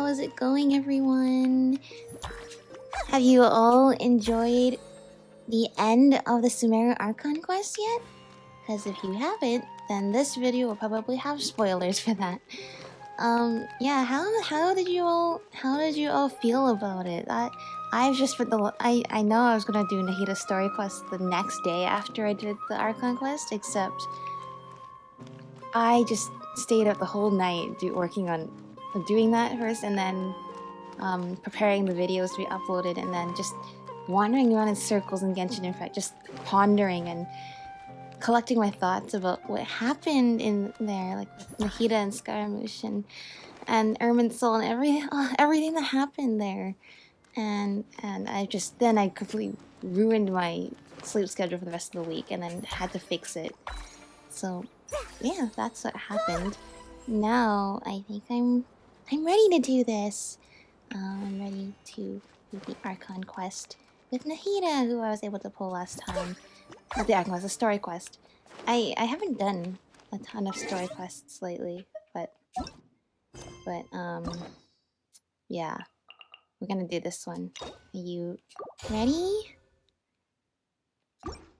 is it going, everyone? Have you all enjoyed the end of the Sumeru Archon quest yet? Because if you haven't, then this video will probably have spoilers for that. Yeah, how did you all feel about it? I've just I know I was gonna do Nahida's story quest the next day after I did the Archon quest, except I just stayed up the whole night working on doing that first, and then preparing the videos to be uploaded, and then just wandering around in circles in Genshin Impact, just pondering and collecting my thoughts about what happened in there, like with Nahida and Scaramouche and Irminsul and everything that happened there, and I completely ruined my sleep schedule for the rest of the week, and then had to fix it. So yeah, that's what happened. Now I think I'm ready to do this. I'm ready to do the Archon quest with Nahida, who I was able to pull last time. Not the Archon quest, the story quest. I haven't done a ton of story quests lately, but yeah, we're gonna do this one. Are you ready?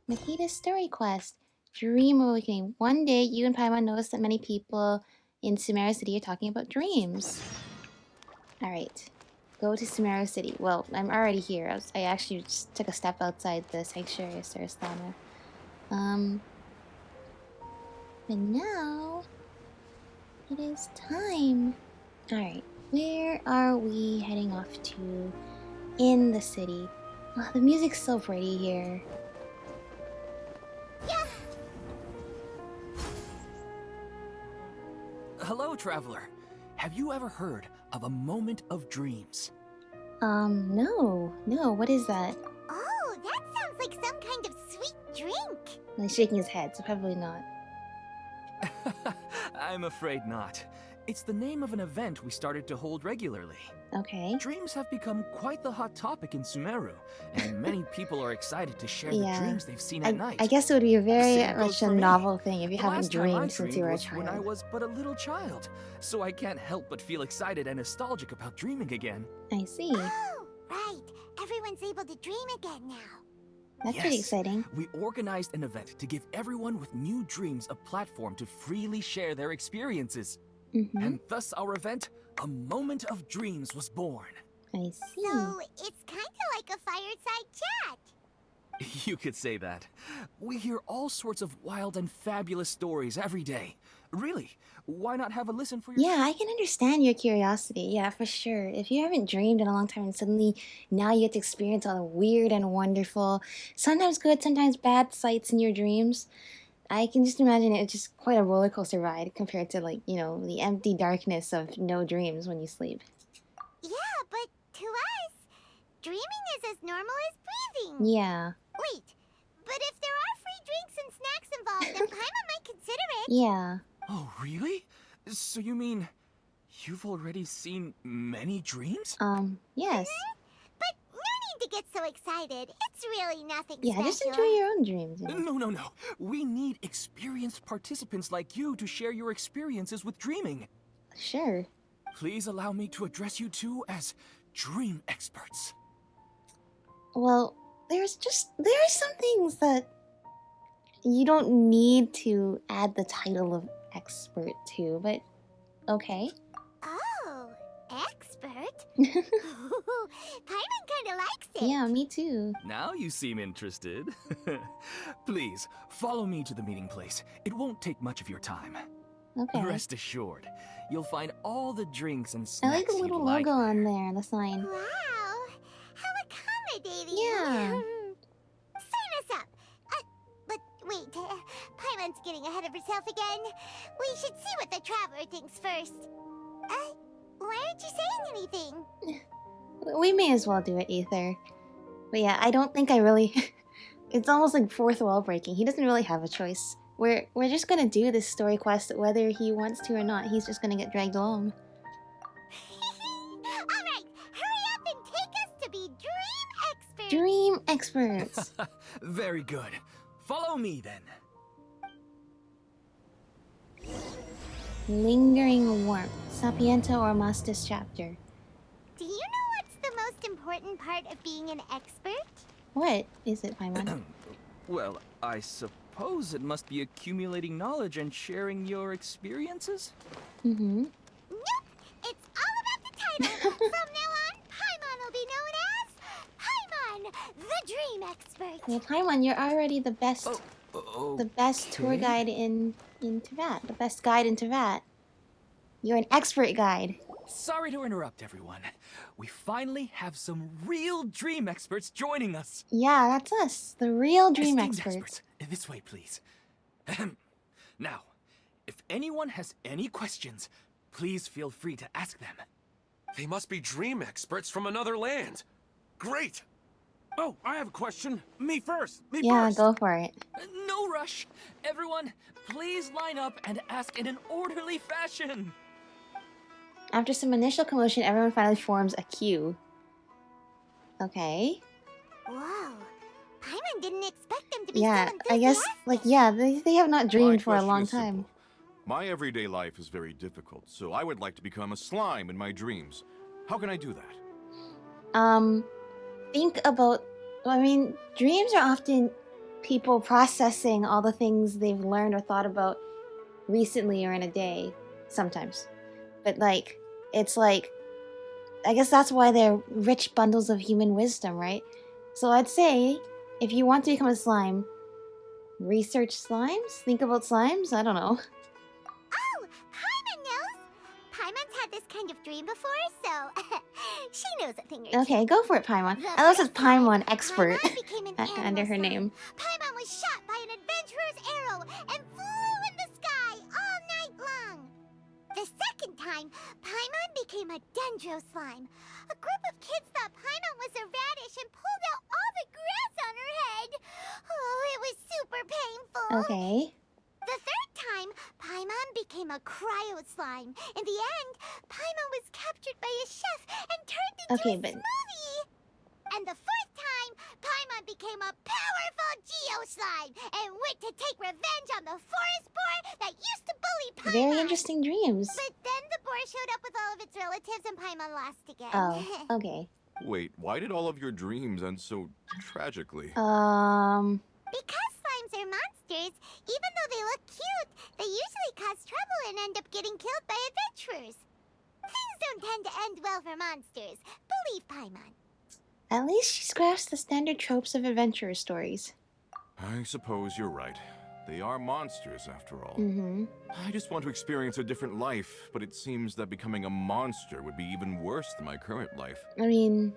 Nahida's story quest. Dream Awakening. One day, you and Paimon noticed that many people in Sumeru City are talking about dreams. Alright. Go to Sumeru City. Well, I'm already here. I actually just took a step outside the Sanctuary of Sarasthana. But now... it is time. Alright. Where are we heading off to in the city? Oh, the music's so pretty here. Hello, traveler. Have you ever heard of a moment of dreams? No. No, what is that? Oh, that sounds like some kind of sweet drink. He's shaking his head, so probably not. I'm afraid not. It's the name of an event we started to hold regularly. Okay. Dreams have become quite the hot topic in Sumeru, and many people are excited to share the dreams they've seen at night. I guess it would be a very much a me. novel thing if you The haven't last time I dreamed since you were a was child. when I was but a little child, so I can't help but feel excited and nostalgic about dreaming again. I see. Oh, right. Everyone's able to dream again now. That's pretty exciting. We organized an event to give everyone with new dreams a platform to freely share their experiences. And thus our event, A Moment of Dreams, was born. I see. So, it's kind of like a fireside chat. You could say that. We hear all sorts of wild and fabulous stories every day. Really, why not have a listen for yourself? Yeah, I can understand your curiosity. Yeah, for sure. If you haven't dreamed in a long time and suddenly now you get to experience all the weird and wonderful, sometimes good, sometimes bad sights in your dreams, I can just imagine it's just quite a roller coaster ride compared to, like, you know, the empty darkness of no dreams when you sleep. Yeah, but to us, dreaming is as normal as breathing. Yeah. Wait, but if there are free drinks and snacks involved, then Paimon might consider it. Yeah. Oh, really? So you mean you've already seen many dreams? Yes. But no need to get so excited. It's really nothing Yeah, special. just enjoy your own dreams. Yeah. No. We need experienced participants like you to share your experiences with dreaming. Sure. Please allow me to address you two as dream experts. Well, there are some things that you don't need to add the title of expert to, but okay. Oh, expert? Paimon kind of likes it. Yeah, me too. Now you seem interested. Please, follow me to the meeting place. It won't take much of your time. Okay. Rest assured, you'll find all the drinks and I snacks like the you'd little like logo there. on there, the sign. Wow, how accommodating. Yeah. Sign us up. But wait, Paimon's getting ahead of herself again. We should see what the traveler thinks first. Why aren't you saying anything? We may as well do it, Ether. But yeah, I don't think I really... It's almost like fourth wall breaking. He doesn't really have a choice. We're just gonna do this story quest whether he wants to or not. He's just gonna get dragged along. Alright, hurry up and take us to be dream experts. Dream experts. Very good. Follow me then. Lingering warmth. Sapientia Oromasdis chapter. Do you know what's the most important part of being an expert? What is it, Paimon? Well, I suppose it must be accumulating knowledge and sharing your experiences? Mm-hmm. Nope! It's all about the title! From now on, Paimon will be known as Paimon, the Dream Expert! Well, Paimon, you're already the best the best tour Okay. guide in Teyvat. The best guide in Teyvat. You're an expert guide. Sorry to interrupt, everyone. We finally have some real dream experts joining us. Yeah, that's us. The real dream Esteemed experts. This way, please. Ahem. Now, if anyone has any questions, please feel free to ask them. They must be dream experts from another land. Great! Oh, I have a question. Me first. Me Yeah, first. go for it. No rush. Everyone, please line up and ask in an orderly fashion. After some initial commotion, everyone finally forms a queue. Okay. Whoa. Paimon didn't expect them to be Yeah, so I guess, enthusiastic. like, yeah, they have not My dreamed for a question long is time. simple. My everyday life is very difficult, so I would like to become a slime in my dreams. How can I do that? Think about, I mean, dreams are often people processing all the things they've learned or thought about recently or in a day, sometimes. But, like, it's like, I guess that's why they're rich bundles of human wisdom, right? So I'd say, if you want to become a slime, research slimes? Think about slimes? I don't know. Oh, Paimon knows! Paimon's had this kind of dream before, so she knows a thing or two. Okay, go for it, Paimon. The I love this first time, Paimon expert Paimon became an under animal her slime. name. Paimon was shot by an adventurer's arrow and flew in the sky all night long. The second time, Paimon became a dendro slime. A group of kids thought Paimon was a radish and pulled out all the grass on her head. Oh, it was super painful. Okay. The third time, Paimon became a cryo slime. In the end, Paimon was captured by a chef and turned into Okay, a but- smoothie. And the fourth time, Paimon became a powerful geo slime and went to take revenge on the forest boar that used to bully Paimon. Very interesting dreams. But then the boar showed up with all of its relatives and Paimon lost again. Oh, okay. Wait, why did all of your dreams end so tragically? Because slimes are monsters, even though they look cute, they usually cause trouble and end up getting killed by adventurers. Things don't tend to end well for monsters. Believe Paimon. At least she's grasped the standard tropes of adventurer stories. I suppose you're right. They are monsters, after all. Mm-hmm. I just want to experience a different life, but it seems that becoming a monster would be even worse than my current life. I mean,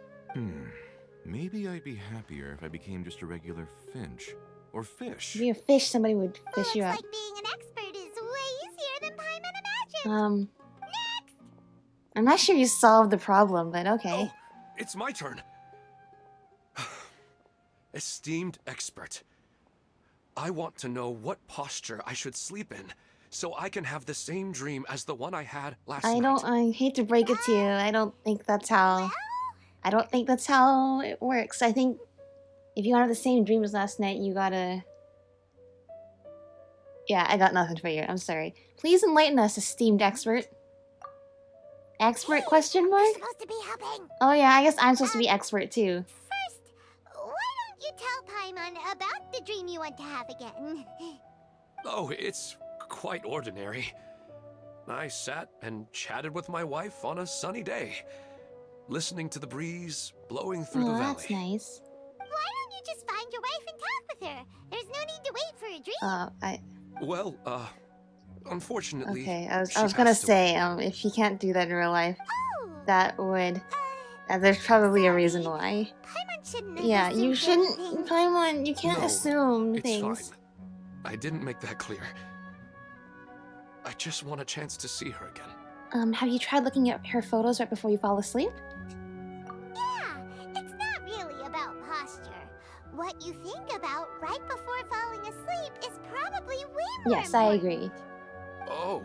Maybe I'd be happier if I became just a regular finch. Or fish. if you're a fish, somebody would fish you Looks up. like being an expert is way easier than Paimon imagined. Next! I'm not sure you solved the problem, but okay. Oh, it's my turn. Esteemed expert, I want to know what posture I should sleep in so I can have the same dream as the one I had last night. I hate to break it to you. I don't think that's how it works. I think if you want to have the same dream as last night, you gotta... Yeah, I got nothing for you. I'm sorry. Please enlighten us, esteemed expert. Expert question We're mark? supposed to be helping. Oh yeah, I guess I'm supposed to be expert too. First, why don't you tell Paimon about the dream you want to have again? Oh, it's quite ordinary. I sat and chatted with my wife on a sunny day, listening to the breeze blowing through the Oh, valley. that's nice. Why don't you just find your wife and talk with her? There's no need to wait for a dream. Well, unfortunately, Okay, I was she gonna passed away. say, if you can't do that in real life, Oh, that would... there's probably a reason why. Paimon shouldn't have Yeah, you assumed shouldn't... anything. Paimon, you can't No, assume It's things. fine. I didn't make that clear. I just want a chance to see her again. Have you tried looking at her photos right before you fall asleep? Yeah, it's not really about posture. What you think about right before falling asleep is probably way more Yes, I important. agree. Oh,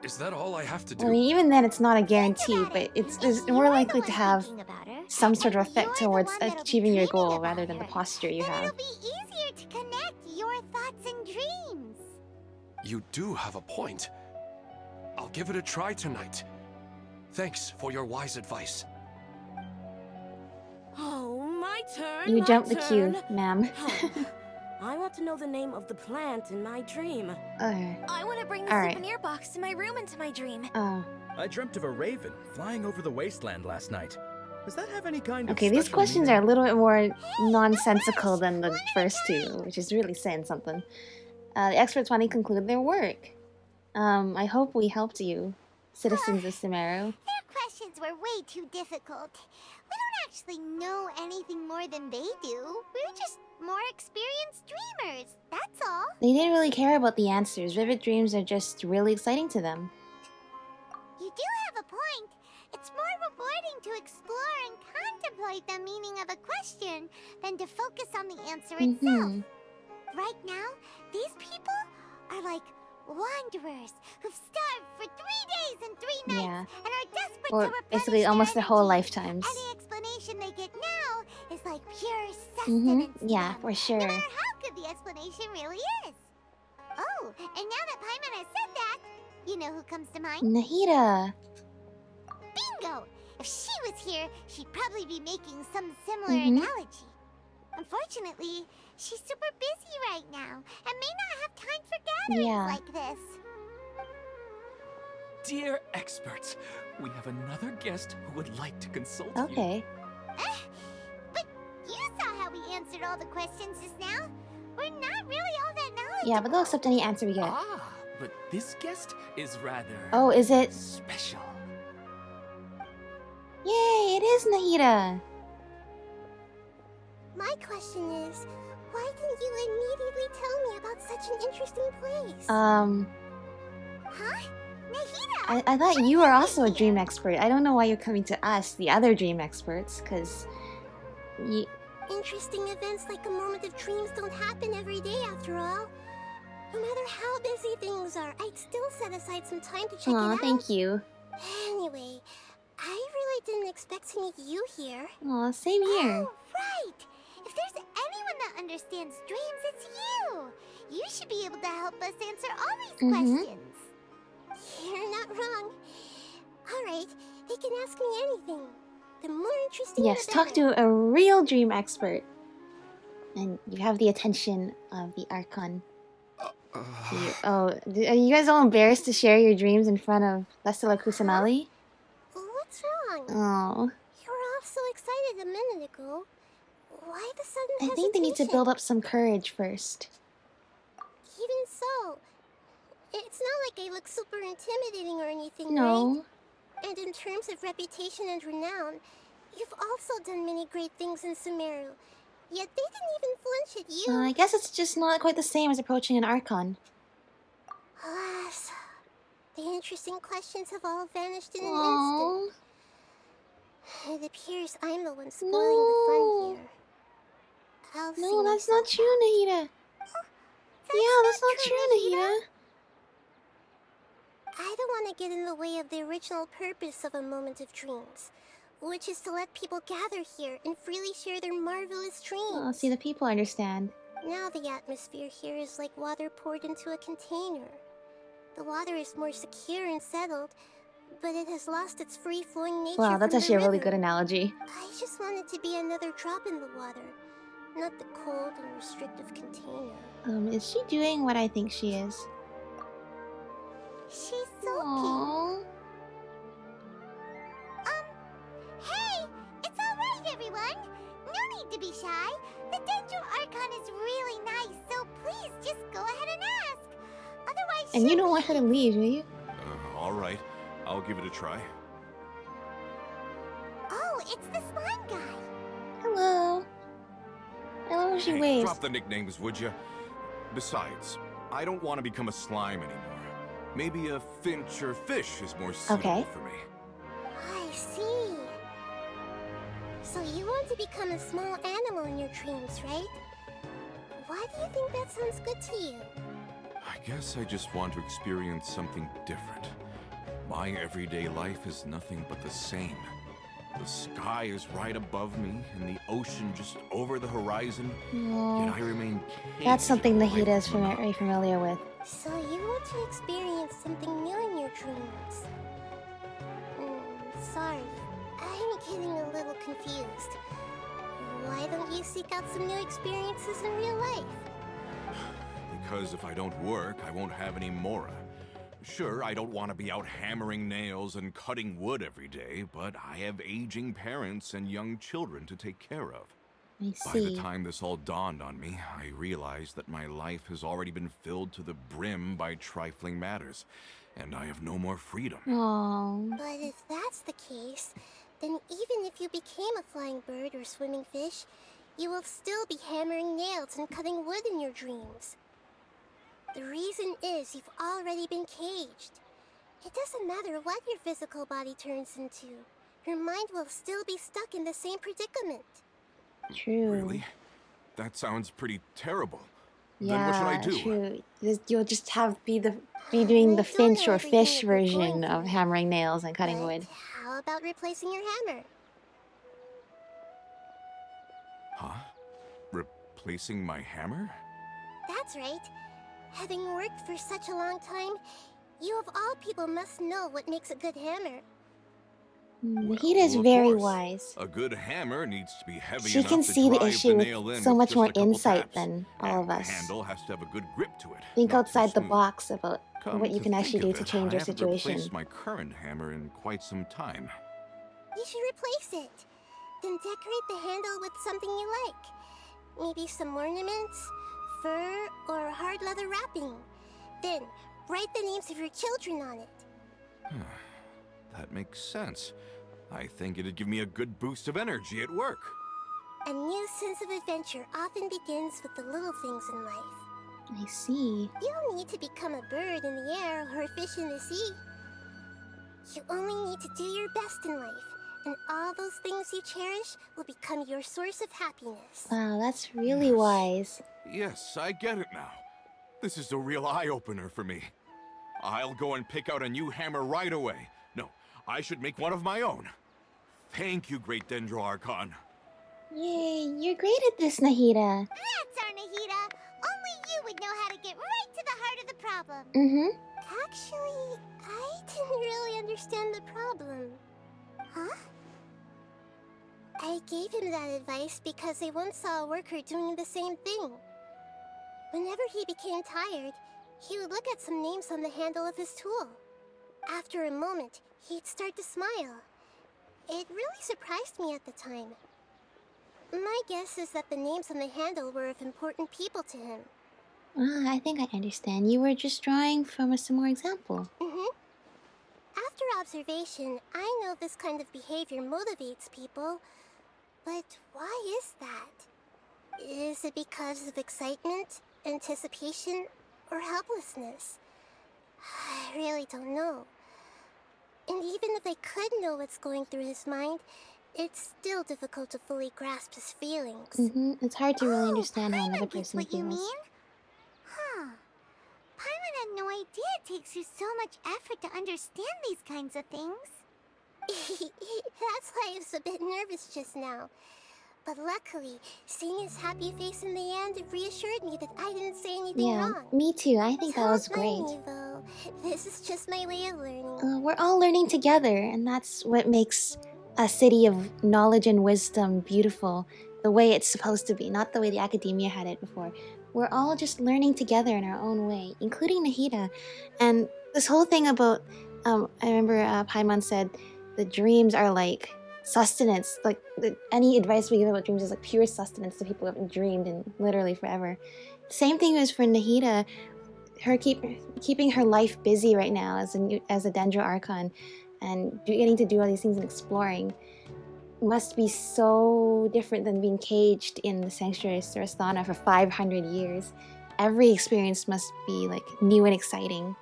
is that all I have to do? I mean, even then, it's not a guarantee, Think about but it. it's If more you're likely the to one have thinking about her, some sort of and you're effect the towards one that'll be achieving your dreaming goal about rather than the her, posture you then have. it'll be easier to connect your thoughts and dreams. You do have a point. I'll give it a try tonight. Thanks for your wise advice. Oh, my turn. You my jumped the turn. queue, ma'am. I want to know the name of the plant in my dream. I want to bring the souvenir box to my room into my dream. Oh. I dreamt of a raven flying over the wasteland last night. Does that have any kind of Okay, these special questions meaning? are a little bit more nonsensical than the first two, which is really saying something. The experts finally concluded their work. I hope we helped you, citizens of Sumeru. Their questions were way too difficult. We don't actually know anything more than they do. We're just more experienced dreamers, that's all. They didn't really care about the answers. Vivid dreams are just really exciting to them. You do have a point. It's more rewarding to explore and contemplate the meaning of a question than to focus on the answer itself. Right now, these people are like wanderers who've starved for 3 days and 3 nights and are desperate to Or replenish basically almost their whole energy. lifetimes. And the explanation they get now is like pure sustenance. to Yeah, them, for sure. No matter how good the explanation really is. Oh, and now that Paimon has said that, you know who comes to mind? Nahida. Bingo! If she was here, she'd probably be making some similar analogy. Unfortunately, she's super busy right now and may not have time for gatherings like this. Dear experts, we have another guest who would like to consult Okay. But you saw how we answered all the questions just now. We're not really all that knowledgeable. Yeah, but they'll accept any answer we you. get. Ah, but this guest is rather... Oh, is it? special. Yay, it is Nahida. My question is, why didn't you immediately tell me about such an interesting place? Huh? Nahida! I thought you were also a dream expert. I don't know why you're coming to us, the other dream experts, because... Interesting events like a moment of dreams don't happen every day after all. No matter how busy things are, I'd still set aside some time to check it Aw, out. thank you. Anyway, I really didn't expect to meet you here. Aw, same here. Oh, right! If there's anyone that understands dreams, it's you! You should be able to help us answer all these questions. You're not wrong. Alright, they can ask me anything. The more interesting Yes, the talk better. to a real dream expert. And you have the attention of the Archon. Are you guys all embarrassed to share your dreams in front of Vestala Kusanali? What's wrong? Oh. You were all so excited a minute ago. Why the sudden I hesitation? think they need to build up some courage first. Even so, it's not like I look super intimidating or anything, No. right? And in terms of reputation and renown, you've also done many great things in Sumeru. Yet they didn't even flinch at you. I guess it's just not quite the same as approaching an Archon. Alas, the interesting questions have all vanished in an Aww. instant. It appears I'm the one spoiling the fun here. I'll see No, that's myself not true, Nahida. Yeah, that's not true, Nahida. I don't want to get in the way of the original purpose of a moment of dreams, which is to let people gather here and freely share their marvelous dreams. Oh, see, the people understand. Now the atmosphere here is like water poured into a container. The water is more secure and settled, but it has lost its free-flowing nature. Wow, that's from actually a the really river. good analogy. I just wanted to be another drop in the water, not the cold and restrictive container. Is she doing what I think she is? She's so Aww. Hey! It's alright, everyone! No need to be shy. The Dendro Archon is really nice, so please just go ahead and ask. Otherwise, And you she'll don't want her to leave, do you? Alright. I'll give it a try. Oh, it's the slime guy. Hello. I love how she Hey, waves. drop the nicknames, would you? Besides, I don't want to become a slime anymore. Maybe a finch or fish is more suitable for me. I see. So you want to become a small animal in your dreams, right? Why do you think that sounds good to you? I guess I just want to experience something different. My everyday life is nothing but the same. The sky is right above me, and the ocean just over the horizon. Aw. Yet I remain That's something caged away Nahida is from very familiar with. So you want to experience something new in your dreams? Sorry, I'm getting a little confused. Why don't you seek out some new experiences in real life? Because if I don't work, I won't have any mora. Sure, I don't want to be out hammering nails and cutting wood every day, but I have aging parents and young children to take care of. I By the see. time this all dawned on me, I realized that my life has already been filled to the brim by trifling matters, and I have no more freedom. Oh. But if that's the case, then even if you became a flying bird or swimming fish, you will still be hammering nails and cutting wood in your dreams. The reason is you've already been caged. It doesn't matter what your physical body turns into. Your mind will still be stuck in the same predicament. True. Really? That sounds pretty terrible. Yeah, Then what should I do? true. You'll just be doing the I don't finch know or everything fish that you're going version of through, hammering nails and cutting but wood. how about replacing your hammer? Huh? Replacing my hammer? That's right. Having worked for such a long time, you of all people must know what makes a good hammer. Nahida is Well, of very course. wise. A good hammer needs to be heavy She enough can to see the drive issue with nail in so much just more a couple insight taps. than all And of the us. handle has to have a good grip to it. Think not too outside the smooth. box about Come what you to can actually think do of to it, change I your haven't situation. replaced my current hammer in quite some time. You should replace it. Then decorate the handle with something you like. Maybe some ornaments, fur, or hard leather wrapping. Then, write the names of your children on it. That makes sense. I think it'd give me a good boost of energy at work. A new sense of adventure often begins with the little things in life. I see. You don't need to become a bird in the air or a fish in the sea. You only need to do your best in life, and all those things you cherish will become your source of happiness. Wow, that's really Yes. wise. Yes, I get it now. This is a real eye-opener for me. I'll go and pick out a new hammer right away. No, I should make one of my own. Thank you, Great Dendro Archon. Yay, you're great at this, Nahida. That's our Nahida. Only you would know how to get right to the heart of the problem. Mm-hmm. Actually, I didn't really understand the problem. Huh? I gave him that advice because I once saw a worker doing the same thing. Whenever he became tired, he would look at some names on the handle of his tool. After a moment, he'd start to smile. It really surprised me at the time. My guess is that the names on the handle were of important people to him. I think I understand. You were just drawing from some more example. After observation, I know this kind of behavior motivates people. But why is that? Is it because of excitement, anticipation, or helplessness? I really don't know. And even if I could know what's going through his mind, it's still difficult to fully grasp his feelings. It's hard to really understand how another Paimon gets person what you feels. mean. Huh. Paimon had no idea it takes you so much effort to understand these kinds of things. That's why I was a bit nervous just now. But luckily, seeing his happy face in the end reassured me that I didn't say anything Yeah, wrong. me too. I think that was Don't great. mind me, though. This is just my way of learning. We're all learning together, and that's what makes a city of knowledge and wisdom beautiful, the way it's supposed to be, not the way the academia had it before. We're all just learning together in our own way, including Nahida. And this whole thing about, I remember Paimon said, the dreams are like sustenance. Like any advice we give about dreams is like pure sustenance to people who haven't dreamed in literally forever. Same thing was for Nahida. Her keeping her life busy right now as a Dendro Archon, and getting to do all these things and exploring must be so different than being caged in the Sanctuary of Surasthana for 500 years. Every experience must be like new and exciting.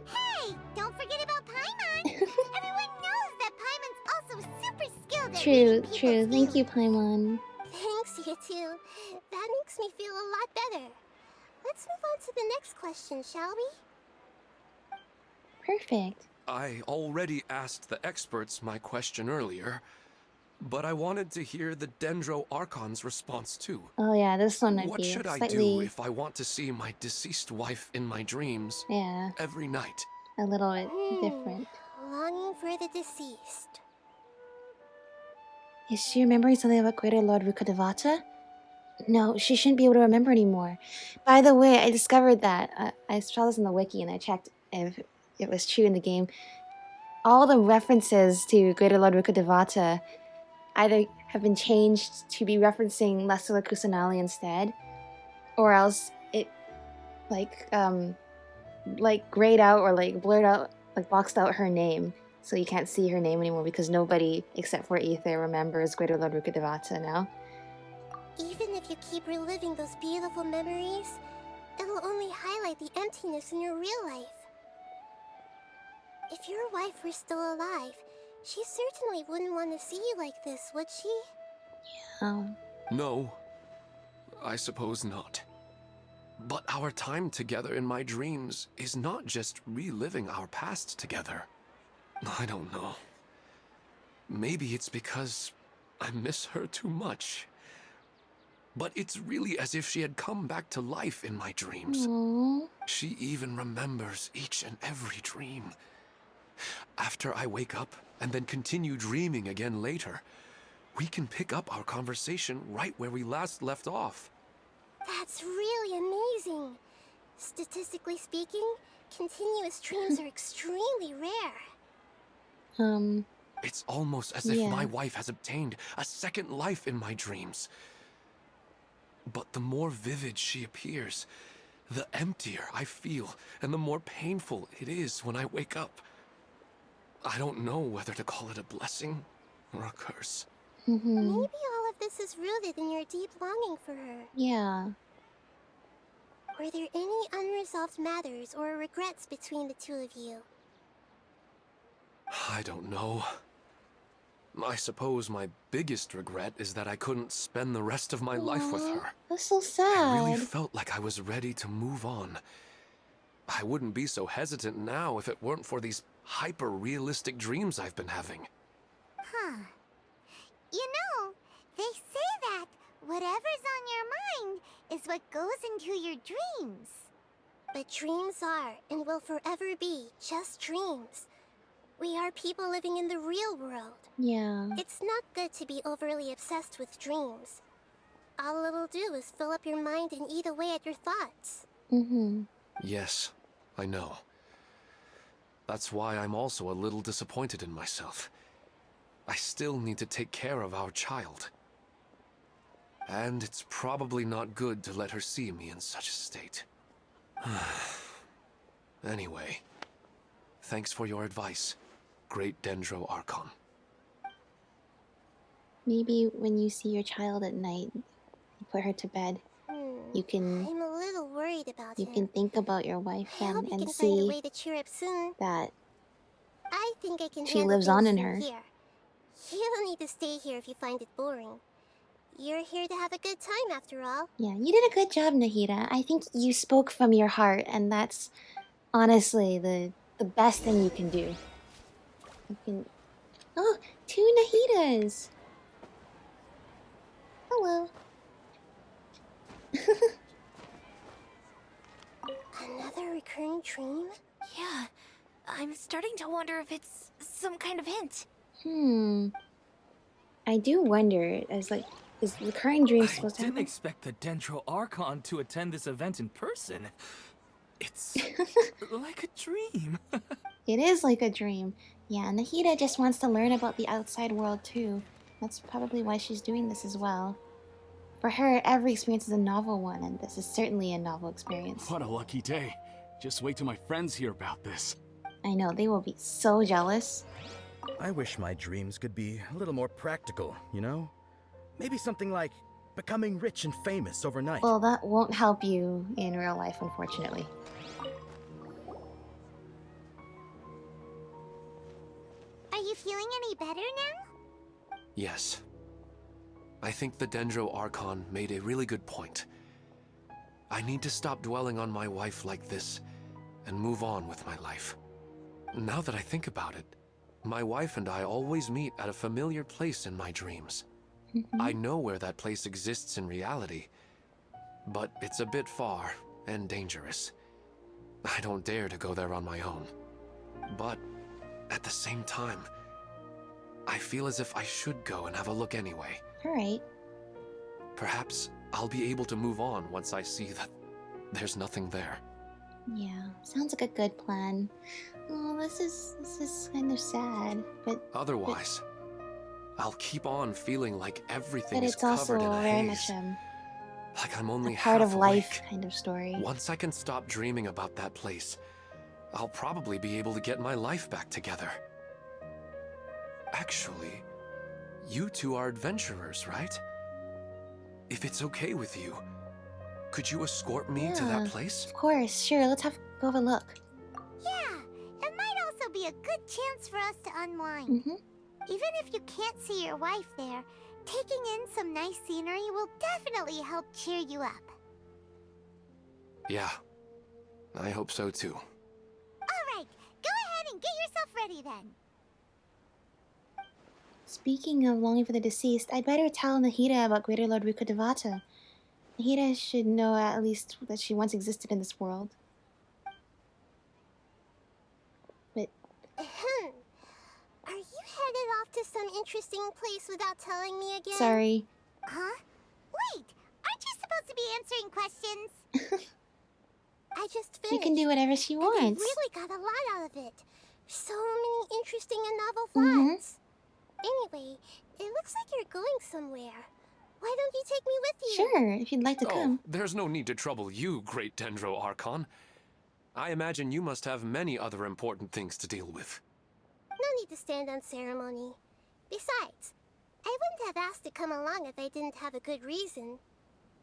Hey, don't forget about Paimon! Everyone knows that Paimon's also super skilled at True, reading people's true. Thank you, feelings. Paimon. Thanks, you too. That makes me feel a lot better. Let's move on to the next question, shall we? Perfect. I already asked the experts my question earlier, but I wanted to hear the Dendro Archon's response too. Oh yeah, this one might What be should I slightly, do if I want to see my deceased wife in my dreams yeah, every night? a little bit different. longing for the deceased. Is she remembering something about Greater Lord Rukkhadevata? No, she shouldn't be able to remember anymore. By the way, I discovered that. I saw this in the wiki and I checked if it was true in the game. All the references to Greater Lord Rukkhadevata either have been changed to be referencing Lesala Kusanali instead, or else it grayed out or like blurred out, like boxed out her name, so you can't see her name anymore because nobody except for Ether remembers Greater Lord Rukkhadevata now. Even if you keep reliving those beautiful memories, it'll only highlight the emptiness in your real life. If your wife were still alive, she certainly wouldn't want to see you like this, would she? No, I suppose not. But our time together in my dreams is not just reliving our past together. I don't know. Maybe it's because I miss her too much. But it's really as if she had come back to life in my dreams. Aww. She even remembers each and every dream. After I wake up and then continue dreaming again later, we can pick up our conversation right where we last left off. That's really amazing. Statistically speaking, continuous dreams are extremely rare. It's almost as if my wife has obtained a second life in my dreams. But the more vivid she appears, the emptier I feel, and the more painful it is when I wake up. I don't know whether to call it a blessing or a curse. Maybe all of this is rooted in your deep longing for her. Yeah. Were there any unresolved matters or regrets between the two of you? I don't know. I suppose my biggest regret is that I couldn't spend the rest of my life with her. That's so sad. I really felt like I was ready to move on. I wouldn't be so hesitant now if it weren't for these hyper-realistic dreams I've been having. Huh. You know, they say that whatever's on your mind is what goes into your dreams. But dreams are, and will forever be, just dreams. We are people living in the real world. Yeah. It's not good to be overly obsessed with dreams. All it'll do is fill up your mind and eat away at your thoughts. Yes, I know. That's why I'm also a little disappointed in myself. I still need to take care of our child. And it's probably not good to let her see me in such a state. Anyway, thanks for your advice, Great Dendro Archon. Maybe when you see your child at night, you put her to bed, you can... I'm a little worried about You him. can think about your wife I hope and he can find a see way to cheer up soon. that I think I can she handle lives on things in from her. Here. You don't need to stay here if you find it boring. You're here to have a good time after all. Yeah, you did a good job, Nahida. I think you spoke from your heart, and that's honestly the best thing you can do. You can... Oh, 2 Nahidas! Hello. Another recurring dream? Yeah, I'm starting to wonder if it's some kind of hint. I do wonder, as like, is recurring dreams supposed to I happen? didn't expect the Dendro Archon to attend this event in person. It's like a dream. It is like a dream. Yeah, Nahida just wants to learn about the outside world too. That's probably why she's doing this as well. For her, every experience is a novel one, and this is certainly a novel experience. What a lucky day. Just wait till my friends hear about this. I know, they will be so jealous. I wish my dreams could be a little more practical, you know? Maybe something like becoming rich and famous overnight. Well, that won't help you in real life, unfortunately. Are you feeling any better now? Yes. I think the Dendro Archon made a really good point. I need to stop dwelling on my wife like this and move on with my life. Now that I think about it, my wife and I always meet at a familiar place in my dreams. I know where that place exists in reality, but it's a bit far and dangerous. I don't dare to go there on my own. But at the same time, I feel as if I should go and have a look anyway. Alright. Perhaps I'll be able to move on once I see that there's nothing there. Yeah, sounds like a good plan. Oh, this is kind of sad, but otherwise, I'll keep on feeling like everything is it's also covered in a very haze. much Like I'm only a part half of life awake. kind of story. Once I can stop dreaming about that place, I'll probably be able to get my life back together. Actually, you two are adventurers, right? If it's okay with you, could you escort me to that place? Of course, sure, let's go have a look. Yeah, it might also be a good chance for us to unwind. Even if you can't see your wife there, taking in some nice scenery will definitely help cheer you up. Yeah, I hope so too. Alright, go ahead and get yourself ready then. Speaking of longing for the deceased, I'd better tell Nahida about Greater Lord Rukkhadevata. Nahida should know at least that she once existed in this world. But... Are you headed off to some interesting place without telling me again? Sorry. Huh? Wait, aren't you supposed to be answering questions? I just finished. You can do whatever she wants. And I really got a lot out of it. So many interesting and novel thoughts. Anyway, it looks like you're going somewhere. Why don't you take me with you? Sure, if you'd like to come. There's no need to trouble you, Great Dendro Archon. I imagine you must have many other important things to deal with. No need to stand on ceremony. Besides, I wouldn't have asked to come along if I didn't have a good reason.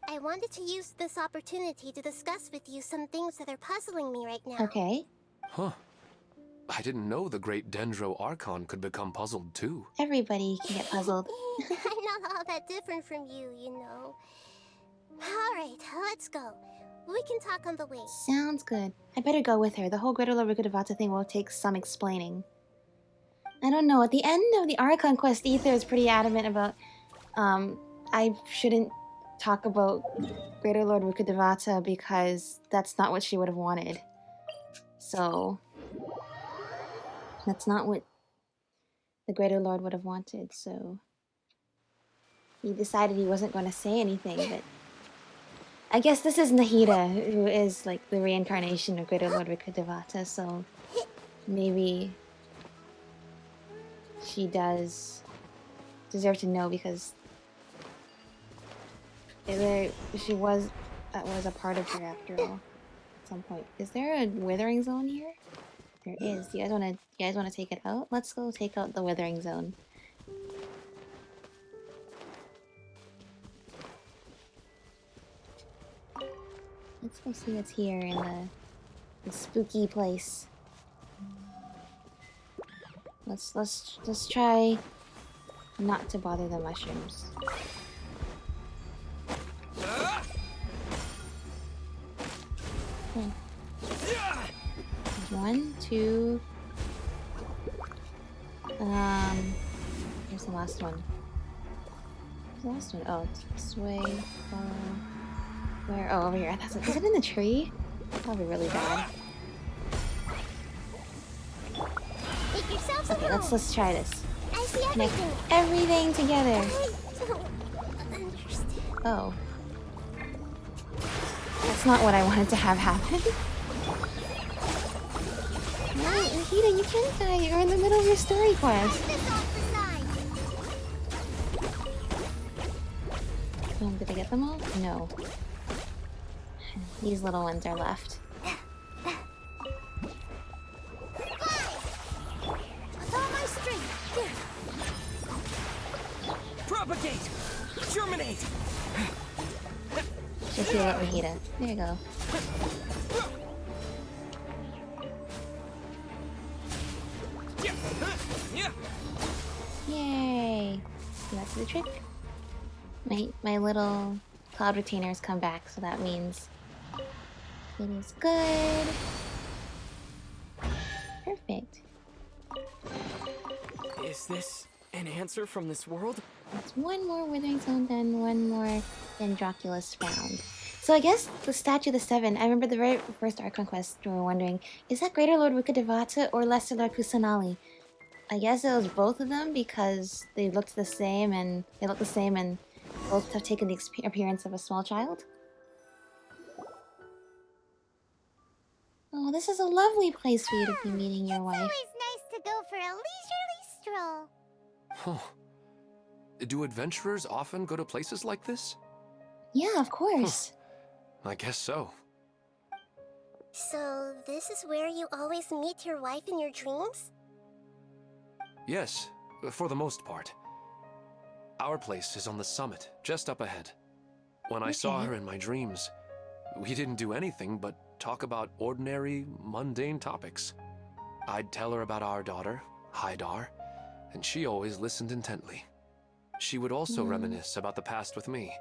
I wanted to use this opportunity to discuss with you some things that are puzzling me right now. Okay. Huh. I didn't know the Great Dendro Archon could become puzzled too. Everybody can get puzzled. I'm not all that different from you, you know. Alright, let's go. We can talk on the way. Sounds good. I better go with her. The whole Greater Lord Rukkhadevata thing will take some explaining. I don't know. At the end of the Archon quest, Ether is pretty adamant about, I shouldn't talk about Greater Lord Rukkhadevata because that's not what she would have wanted. So, that's not what the Greater Lord would have wanted, so he decided he wasn't going to say anything, but I guess this is Nahida, who is like the reincarnation of Greater Lord Rukkhadevata, so maybe she does deserve to know because she was a part of her after all at some point. Is there a withering zone here? There is. You guys wanna take it out? Let's go take out the withering zone. Let's go see what's here in the spooky place. Let's try not to bother the mushrooms. Okay. One, two. Here's the last one. Where's the last one? Oh, it's this way. Where? Oh, over here. Is it in the tree? That'll be really bad. Make yourselves Okay, let's try this. I see Connect everything. everything together. I don't understand. Oh. That's not what I wanted to have happen. No, Nahida, you can't die. You're in the middle of your story quest. This off the side. Did I get them all? No. These little ones are left. With all my strength. Propagate! Germinate! Just heal up Nahida. There you go. Yay! So that's the trick. My little cloud retainers come back, so that means it is good. Perfect. Is this an answer from this world? That's one more withering zone, then one more Dendroculus found. So I guess the Statue of the Seven, I remember the very first Archon quest we were wondering, is that Greater Lord Rukkhadevata or Lesser Lord Kusanali? I guess it was both of them because they looked the same and both have taken the appearance of a small child. Oh, this is a lovely place for you to be meeting your wife. It's always nice to go for a leisurely stroll. Huh. Do adventurers often go to places like this? Yeah, of course. I guess so. So, this is where you always meet your wife in your dreams? Yes, for the most part. Our place is on the summit, just up ahead. When I saw her in my dreams, we didn't do anything but talk about ordinary, mundane topics. I'd tell her about our daughter, Haidar, and she always listened intently. She would also reminisce about the past with me,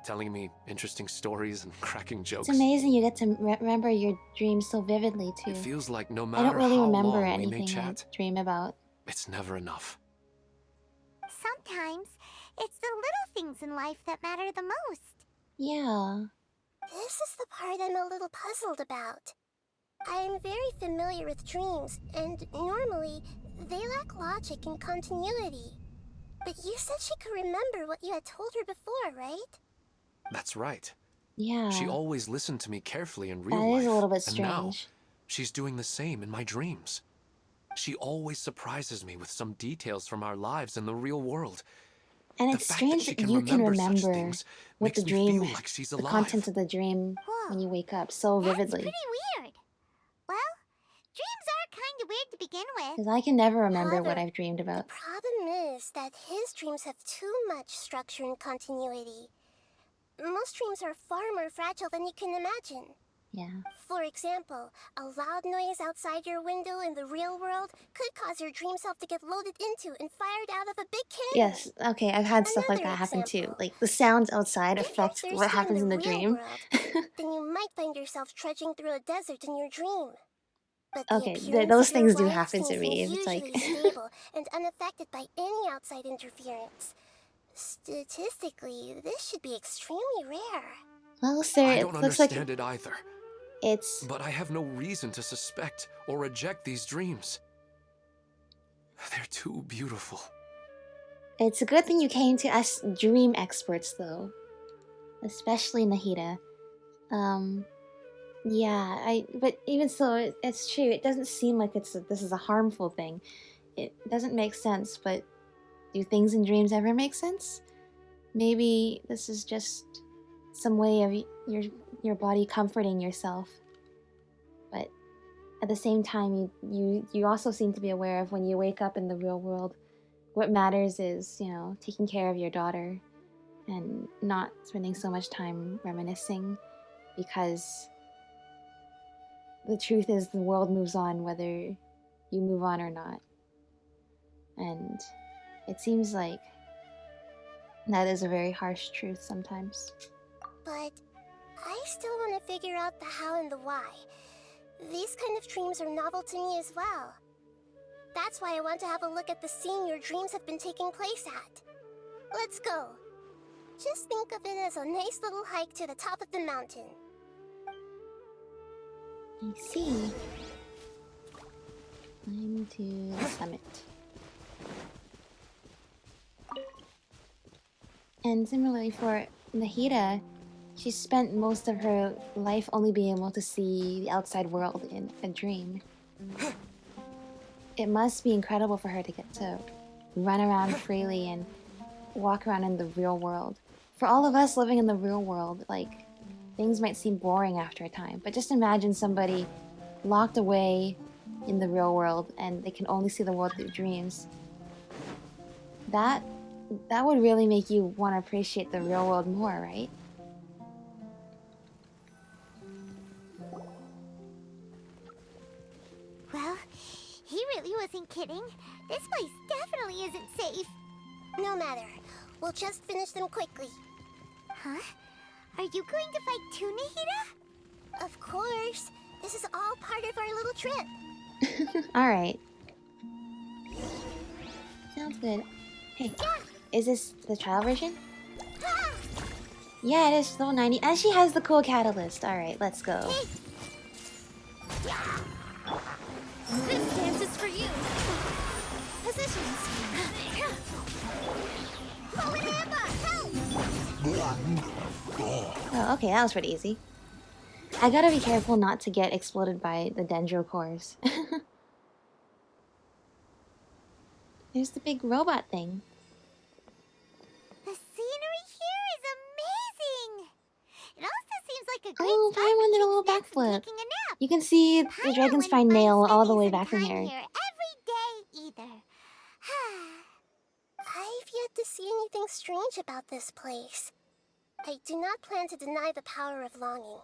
telling me interesting stories and cracking jokes. It's amazing you get to remember your dreams so vividly, too. It feels like no I matter don't really how remember long we may anything I chat, dream about. it's never enough. Sometimes, it's the little things in life that matter the most. Yeah. This is the part I'm a little puzzled about. I'm very familiar with dreams, and normally, they lack logic and continuity. But you said she could remember what you had told her before, right? That's right. Yeah. She always listened to me carefully in real That life. is a little bit and now, strange. she's doing the same in my dreams. She always surprises me with some details from our lives in the real world. And The it's fact strange she that you can remember such remember things what the makes me dream, feel like she's the alive. contents of the dream when you wake up so vividly. That's pretty weird. Well, dreams are kind of weird to begin with. Because I can never remember what However, I've dreamed about. The problem is that his dreams have too much structure and continuity. Most dreams are far more fragile than you can imagine. Yeah. For example, a loud noise outside your window in the real world could cause your dream self to get loaded into and fired out of a big cannon. Yes, okay, I've had stuff like Another that happen too. example. Like, the sounds outside If you're affect thirsty what happens in the real dream. world, then you might find yourself trudging through a desert in your dream. But the Okay, appearance those of your things do wife happen to seems me. It's usually like... stable and unaffected by any outside interference. Statistically, this should be extremely rare. Well, sir, I it don't looks like understand it either. it's... But I have no reason to suspect or reject these dreams. They're too beautiful. It's a good thing you came to us dream experts, though. Especially Nahida. Yeah, but even so, it's true. It doesn't seem like this is a harmful thing. It doesn't make sense, but do things in dreams ever make sense? Maybe this is just some way of your body comforting yourself. But at the same time, you also seem to be aware of when you wake up in the real world, what matters is, you know, taking care of your daughter and not spending so much time reminiscing, because the truth is the world moves on whether you move on or not. And it seems like that is a very harsh truth sometimes. But I still want to figure out the how and the why. These kind of dreams are novel to me as well. That's why I want to have a look at the scene your dreams have been taking place at. Let's go. Just think of it as a nice little hike to the top of the mountain. I see. Climb to the summit. And similarly for Nahida, she spent most of her life only being able to see the outside world in a dream. It must be incredible for her to get to run around freely and walk around in the real world. For all of us living in the real world, like, things might seem boring after a time, but just imagine somebody locked away in the real world and they can only see the world through dreams. That would really make you want to appreciate the real world more, right? Well, he really wasn't kidding. This place definitely isn't safe. No matter. We'll just finish them quickly. Huh? Are you going to fight too, Nahida? Of course. This is all part of our little trip. Alright. Sounds good. Hey, is this the trial version? Yeah, it is level 90. And she has the cool catalyst. Alright, let's go. This dance is for you. Oh, okay, that was pretty easy. I gotta be careful not to get exploded by the dendro cores. There's the big robot thing. The scenery here is amazing! It also seems like a great Oh, spot Paimon did a for little taking snacks and backflip. taking a nap. You can see the Paimon dragon wouldn't spine mind nail all the spending way some back from time here. every day either. I've yet to see anything strange about this place. I do not plan to deny the power of longing.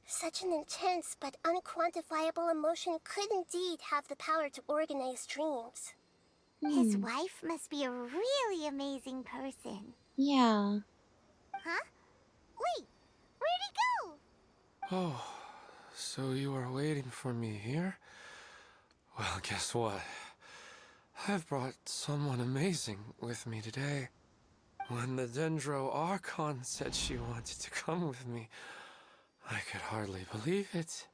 Such an intense but unquantifiable emotion could indeed have the power to organize dreams. His wife must be a really amazing person. Yeah. Huh? Wait, where'd he go? Oh, so you are waiting for me here? Well, guess what? I've brought someone amazing with me today. When the Dendro Archon said she wanted to come with me, I could hardly believe it.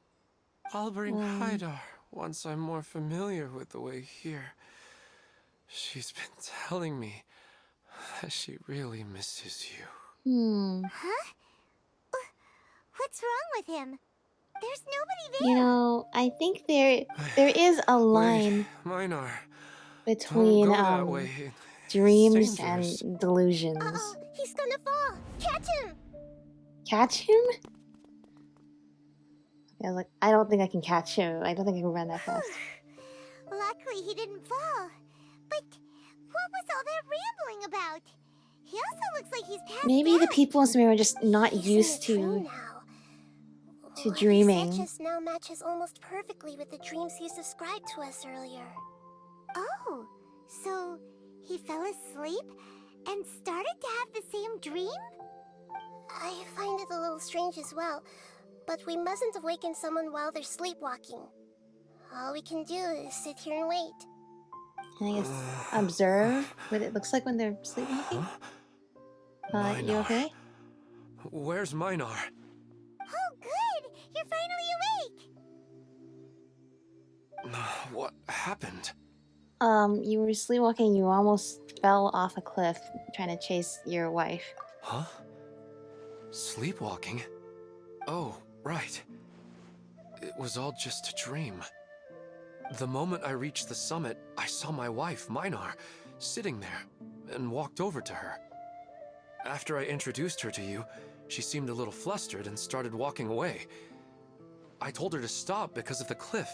I'll bring Nahida once I'm more familiar with the way here. She's been telling me that she really misses you. Huh? What's wrong with him? There's nobody there. You know, I think there is a line Minar, between don't go that way. dreams dangerous. and delusions. Uh-oh, he's gonna fall! Catch him! Catch him? I was like, I don't think I can catch him. I don't think I can run that fast. Luckily he didn't fall. But what was all that rambling about? He also looks like he's passed Maybe the out. people in Sumeru are just not He's used in a dream to now. to What dreaming. he said just now matches almost perfectly with the dreams he's described to us earlier. Oh, so he fell asleep and started to have the same dream? I find it a little strange as well, but we mustn't awaken someone while they're sleepwalking. All we can do is sit here and wait. And I guess observe what it looks like when they're sleepwalking. You okay? Where's Minar? Oh, good! You're finally awake! What happened? You were sleepwalking. You almost fell off a cliff trying to chase your wife. Huh? Sleepwalking? Oh, right. It was all just a dream. The moment I reached the summit, I saw my wife, Minar, sitting there, and walked over to her. After I introduced her to you, she seemed a little flustered and started walking away. I told her to stop because of the cliff,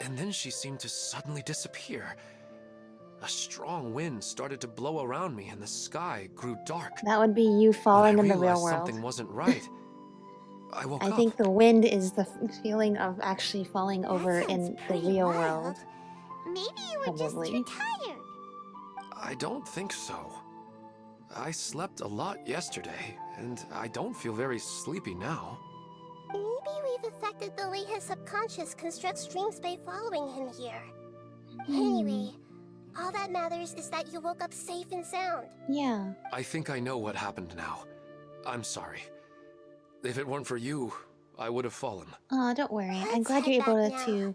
and then she seemed to suddenly disappear. A strong wind started to blow around me and the sky grew dark. That would be you falling in the real world. Something wasn't right. I woke up. I think the wind is the feeling of actually falling over in the real world. Maybe you were just too tired. I don't think so. I slept a lot yesterday, and I don't feel very sleepy now. Maybe we've affected the way his subconscious constructs dreams by following him here. Anyway, all that matters is that you woke up safe and sound. Yeah. I think I know what happened now. I'm sorry. If it weren't for you, I would have fallen. Oh, don't worry. I'm Let's glad you're head able back to now.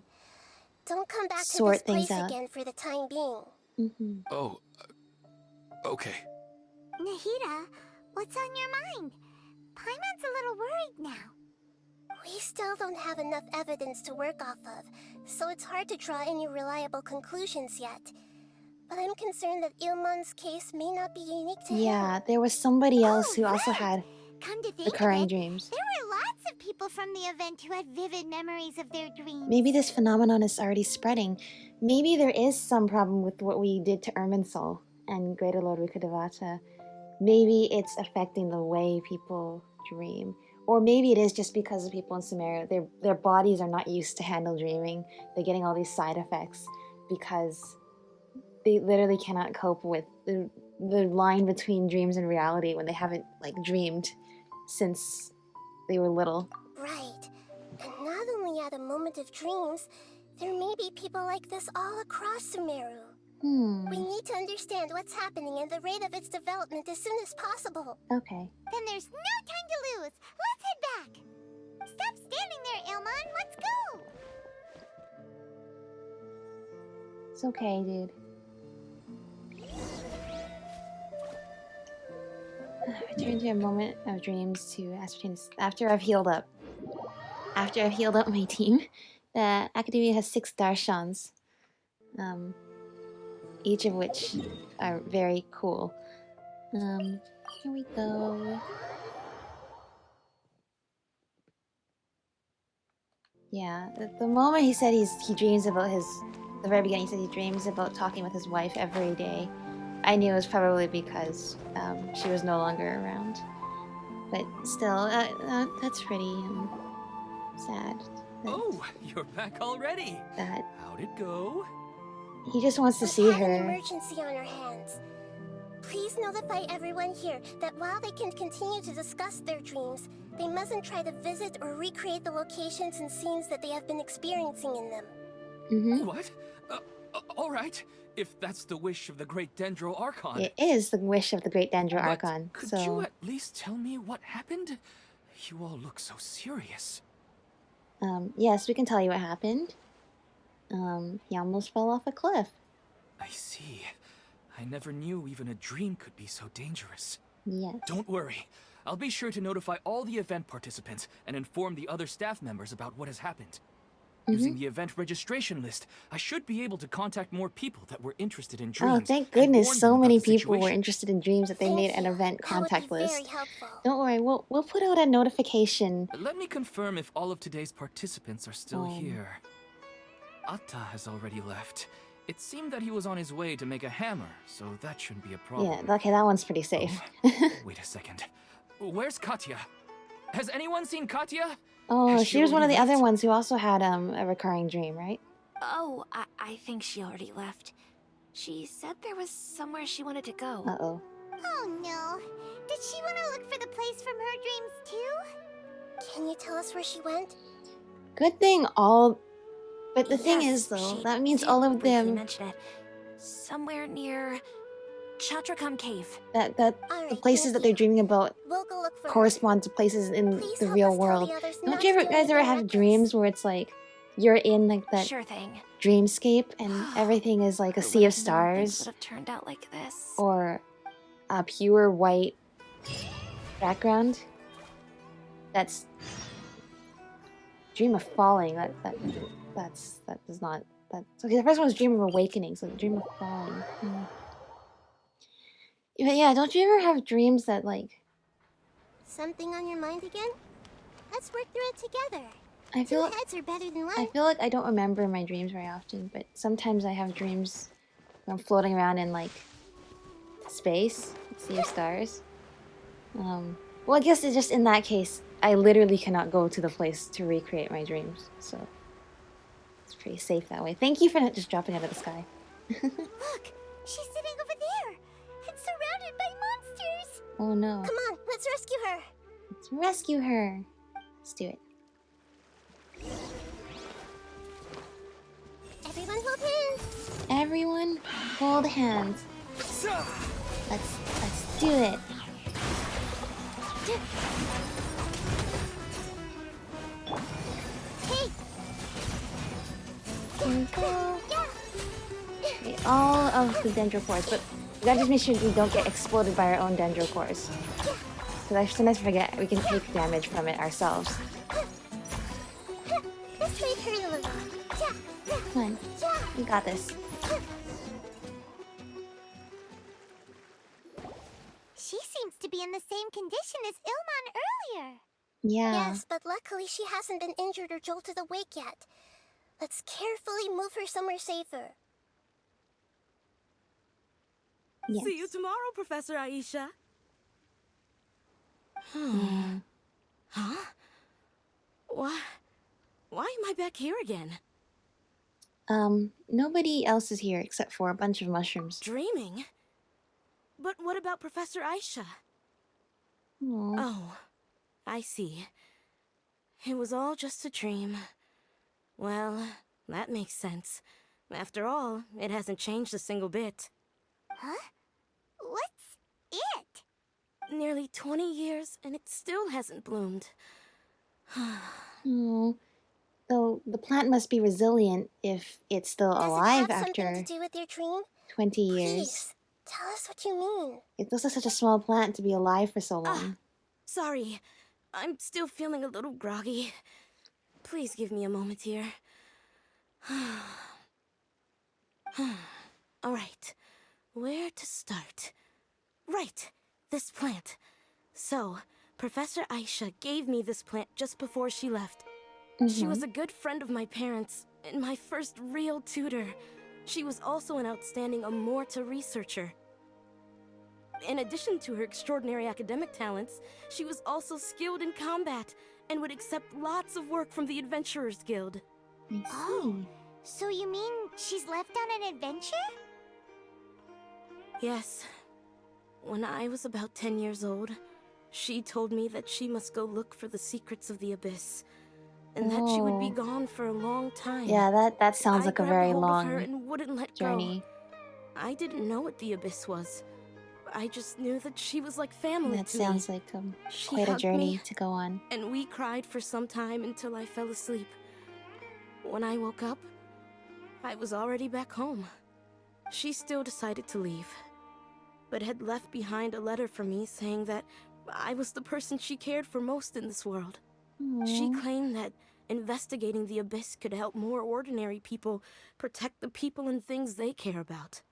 Don't come back to sort this place things out. again for the time being. Oh, okay. Nahida, what's on your mind? Paimon's a little worried now. We still don't have enough evidence to work off of, so it's hard to draw any reliable conclusions yet. But I'm concerned that Ilmon's case may not be unique to him. Yeah, there was somebody else who also had Come to think recurring of it, dreams. there were lots of people from the event who had vivid memories of their dreams. Maybe this phenomenon is already spreading. Maybe there is some problem with what we did to Irminsul and Greater Lord Rikudevata. Maybe it's affecting the way people dream. Or maybe it is just because the people in Sumeru, their bodies are not used to handle dreaming. They're getting all these side effects because they literally cannot cope with the line between dreams and reality when they haven't dreamed since they were little. Right. And not only at a moment of dreams, there may be people like this all across Sumeru. We need to understand what's happening and the rate of its development as soon as possible. Okay. Then there's no time to lose. Let's head back. Stop standing there, Ilmon. Let's go. It's okay, dude. Return to a moment of dreams to ascertain after I've healed up. After I've healed up my team, the Academia has 6 Darshans. Each of which are very cool. Here we go. Yeah, the moment he said he dreams about the very beginning, he said he dreams about talking with his wife every day. I knew it was probably because she was no longer around. But still, that's pretty sad. Oh, you're back already. How'd it go? He just wants to see We her. have an emergency on our hands. Please notify everyone here that while they can continue to discuss their dreams, they mustn't try to visit or recreate the locations and scenes that they have been experiencing in them. What? All right. If that's the wish of the Great Dendro Archon. It is the wish of the Great Dendro Archon. Could you at least tell me what happened? You all look so serious. Yes, we can tell you what happened. He almost fell off a cliff. I see. I never knew even a dream could be so dangerous. Yes. Don't worry. I'll be sure to notify all the event participants and inform the other staff members about what has happened. Using the event registration list, I should be able to contact more people that were interested in dreams. Oh, thank goodness so many people were interested in dreams that they made an event contact list. Don't worry, we'll put out a notification. Let me confirm if all of today's participants are still here. Atta has already left. It seemed that he was on his way to make a hammer, so that shouldn't be a problem. Yeah, okay, that one's pretty safe. Wait a second. Where's Katya? Has anyone seen Katya? Oh, she was one of the other ones who also had a recurring dream, right? Oh, I think she already left. She said there was somewhere she wanted to go. Uh-oh. Oh no. Did she want to look for the place from her dreams too? Can you tell us where she went? Good thing all... But the thing is, though, that means all of them... Mentioned it. Somewhere near Chatrakam Cave. The places that they're dreaming about correspond to places in the real world. Don't you guys ever have dreams where it's like you're in like that dreamscape and everything is like a sea of stars? Would have turned out like this. Or a pure white background? That's dream of falling. That does not. That's okay. The first one was dream of awakening, so the dream of falling. But yeah, don't you ever have dreams that like... Something on your mind again? Let's work through it together. I feel Two heads are better than one. I feel like I don't remember my dreams very often, but sometimes I have dreams where I'm floating around in like space, sea of stars. Well, I guess it's just in that case, I literally cannot go to the place to recreate my dreams, so it's pretty safe that way. Thank you for not just dropping out of the sky. Look, she's sitting over there. It's surrounded by monsters. Oh no. Come on, let's rescue her. Let's rescue her. Let's do it. Everyone hold hands. Everyone hold hands. Let's do it. Hey. Here we go. Okay, all of the dendrocores, but we gotta just make sure we don't get exploded by our own dendrocores. Because I sometimes forget we can take damage from it ourselves. Let's make her a little. Come on, we got this. She seems to be in the same condition as Ilman earlier. Yeah. Yes, but luckily she hasn't been injured or jolted awake yet. Let's carefully move her somewhere safer. Yes. See you tomorrow, Professor Aisha. Huh? Why am I back here again? Nobody else is here except for a bunch of mushrooms. Dreaming? But what about Professor Aisha? Aww. Oh, I see. It was all just a dream. Well, that makes sense. After all, it hasn't changed a single bit. Huh? What's it? Nearly 20 years, and it still hasn't bloomed. Oh. Though the plant must be resilient if it's still alive Does it have after something to do with your dream? 20 years. Please, Tell us what you mean. It looks like such a small plant to be alive for so long. Sorry. I'm still feeling a little groggy. Please give me a moment here. Alright. Where to start? Right. This plant. So, Professor Aisha gave me this plant just before she left. She was a good friend of my parents, and my first real tutor. She was also an outstanding Amorta researcher. In addition to her extraordinary academic talents, she was also skilled in combat, and would accept lots of work from the Adventurers Guild. I see. Oh, so you mean she's left on an adventure? Yes. When I was about 10 years old, she told me that she must go look for the secrets of the Abyss, and that she would be gone for a long time. Yeah, that sounds like a very long her and wouldn't let journey. Go. I didn't know what the Abyss was. I just knew that she was like family That to me. sounds like She quite a hugged journey me, to go on. and we cried for some time until I fell asleep. When I woke up, I was already back home. She still decided to leave, but had left behind a letter for me saying that I was the person she cared for most in this world. She claimed that investigating the Abyss could help more ordinary people protect the people and things they care about.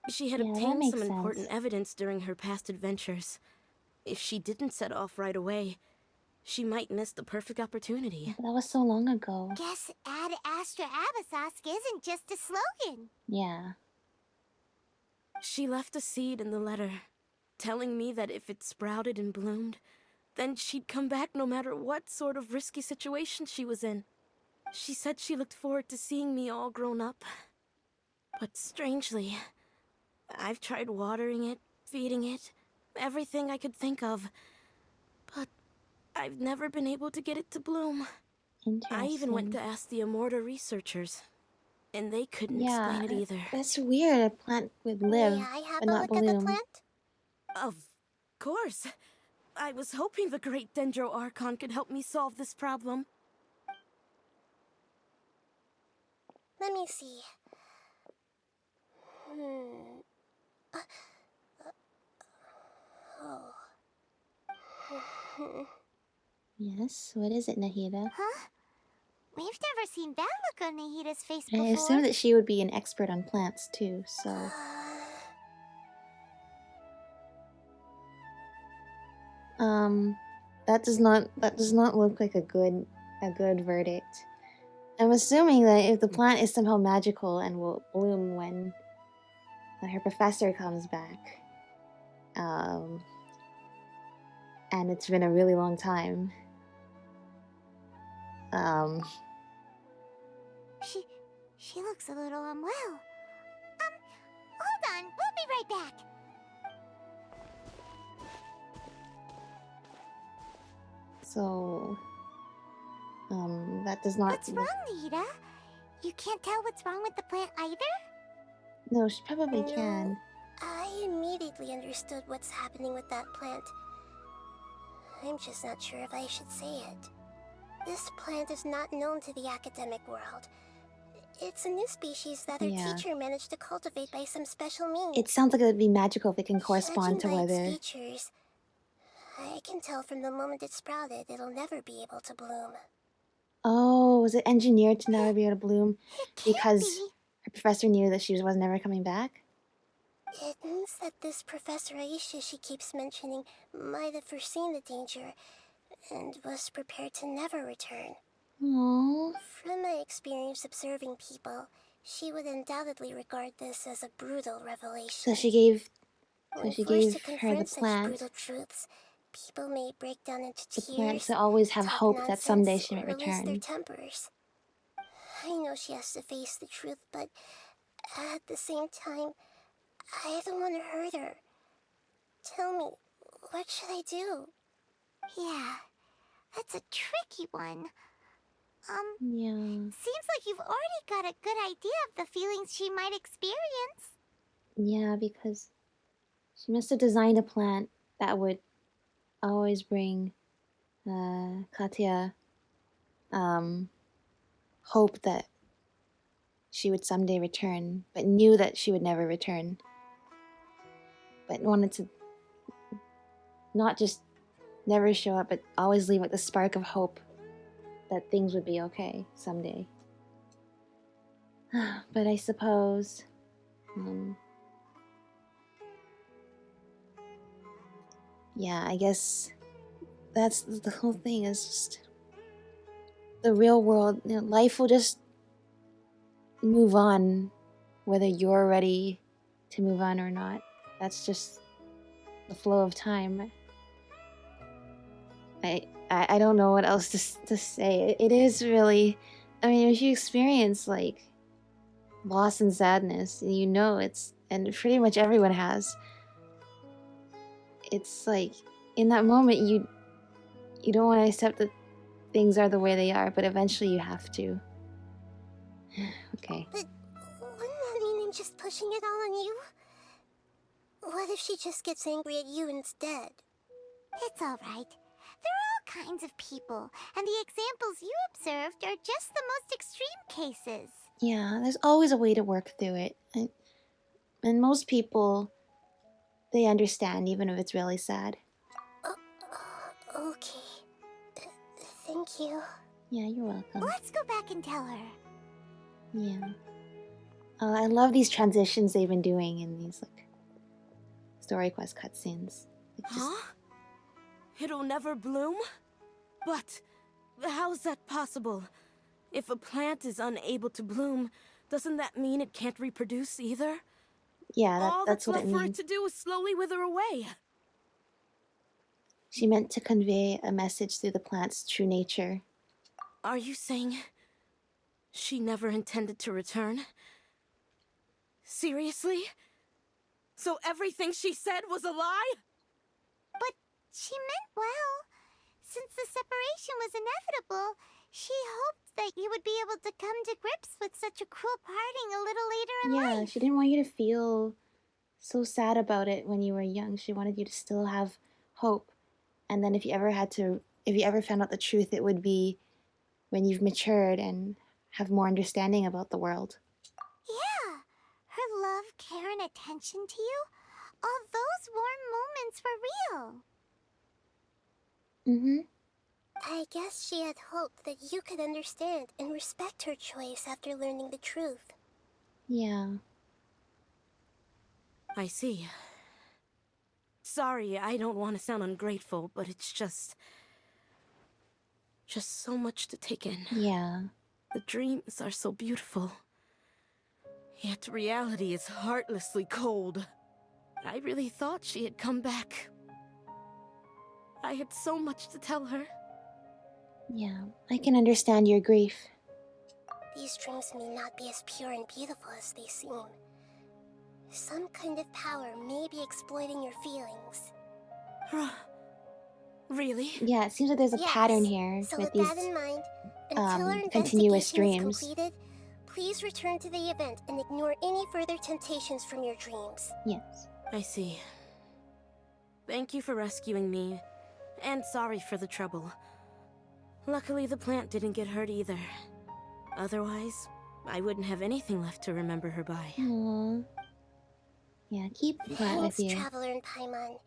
She had obtained some important evidence during her past adventures. If she didn't set off right away, she might miss the perfect opportunity. That was so long ago. Guess Ad Astra Abyssosque isn't just a slogan. Yeah. She left a seed in the letter, telling me that if it sprouted and bloomed, then she'd come back no matter what sort of risky situation she was in. She said she looked forward to seeing me all grown up. But strangely, I've tried watering it, feeding it, everything I could think of. But I've never been able to get it to bloom. I even went to ask the Amorta researchers, and they couldn't explain it either. That's weird. A plant would live, May I have but a not look bloom. at the plant? Of course. I was hoping the great Dendro Archon could help me solve this problem. Let me see. Yes, what is it, Nahida? Huh? We've never seen that look on Nahida's face I before. assume that she would be an expert on plants too, so... that does not look like a good verdict. I'm assuming that if the plant is somehow magical and will bloom when her professor comes back, and it's been a really long time. She looks a little unwell. Hold on, we'll be right back. So, that does not... What's wrong, Nahida? You can't tell what's wrong with the plant either? No, she probably can. I immediately understood what's happening with that plant. I'm just not sure if I should say it. This plant is not known to the academic world. It's a new species that our teacher managed to cultivate by some special means. It sounds like it would be magical if it can correspond to Judging by whether... its features, I can tell from the moment it sprouted, it'll never be able to bloom. Oh, was it engineered to never be able to bloom because her professor knew that she was never coming back? It means that this Professor Aisha she keeps mentioning might have foreseen the danger and was prepared to never return. Aww. From my experience observing people, she would undoubtedly regard this as a brutal revelation. So she gave her the Confront plant. such brutal truths, people may break down into The tears, plant to always have talk hope that someday nonsense, she might or lose their return. tempers. I know she has to face the truth, but at the same time, I don't want to hurt her. Tell me, what should I do? Yeah, that's a tricky one. Yeah. Seems like you've already got a good idea of the feelings she might experience. Yeah, because she must have designed a plant that would always bring Katya hope that she would someday return, but knew that she would never return. but wanted to not just never show up, but always leave with the spark of hope that things would be okay someday. But I suppose, yeah, I guess that's the whole thing, is just the real world. You know, life will just move on, whether you're ready to move on or not. That's just the flow of time. I don't know what else to say. It is really, I mean, if you experience like loss and sadness, you know it's, and pretty much everyone has. It's like in that moment you don't want to accept that things are the way they are, but eventually you have to. Okay. But wouldn't that mean I'm just pushing it all on you? What if she just gets angry at you instead? It's alright. There are all kinds of people, and the examples you observed are just the most extreme cases. Yeah, there's always a way to work through it. And most people, they understand, even if it's really sad. Okay. Thank you. Yeah, you're welcome. Let's go back and tell her. Yeah. I love these transitions they've been doing in these like story quest cutscenes. Huh? It'll never bloom? But how's that possible? If a plant is unable to bloom, doesn't that mean it can't reproduce either? Yeah, All that's what it left for it means. to do is slowly wither away. She meant to convey a message through the plant's true nature. Are you saying she never intended to return? Seriously? So everything she said was a lie? But she meant well. Since the separation was inevitable, she hoped that you would be able to come to grips with such a cruel parting a little later in life. Yeah, she didn't want you to feel so sad about it when you were young. She wanted you to still have hope. And then if you ever found out the truth, it would be when you've matured and have more understanding about the world. Yeah, her love, care, and attention to you, all those warm moments were real. Mm-hmm. I guess she had hoped that you could understand and respect her choice after learning the truth. Yeah. I see. Sorry, I don't want to sound ungrateful, but it's just so much to take in. Yeah. The dreams are so beautiful. Yet reality is heartlessly cold. I really thought she had come back. I had so much to tell her. Yeah, I can understand your grief. These dreams may not be as pure and beautiful as they seem. Some kind of power may be exploiting your feelings. Really? Yeah, it seems like there's a pattern here so with with these that in mind, until our continuous investigation dreams. is completed, please return to the event and ignore any further temptations from your dreams. Yes. I see. Thank you for rescuing me, and sorry for the trouble. Luckily, the plant didn't get hurt either. Otherwise, I wouldn't have anything left to remember her by. Aww. Yeah, keep the plant with Thanks, you. Traveler in Paimon.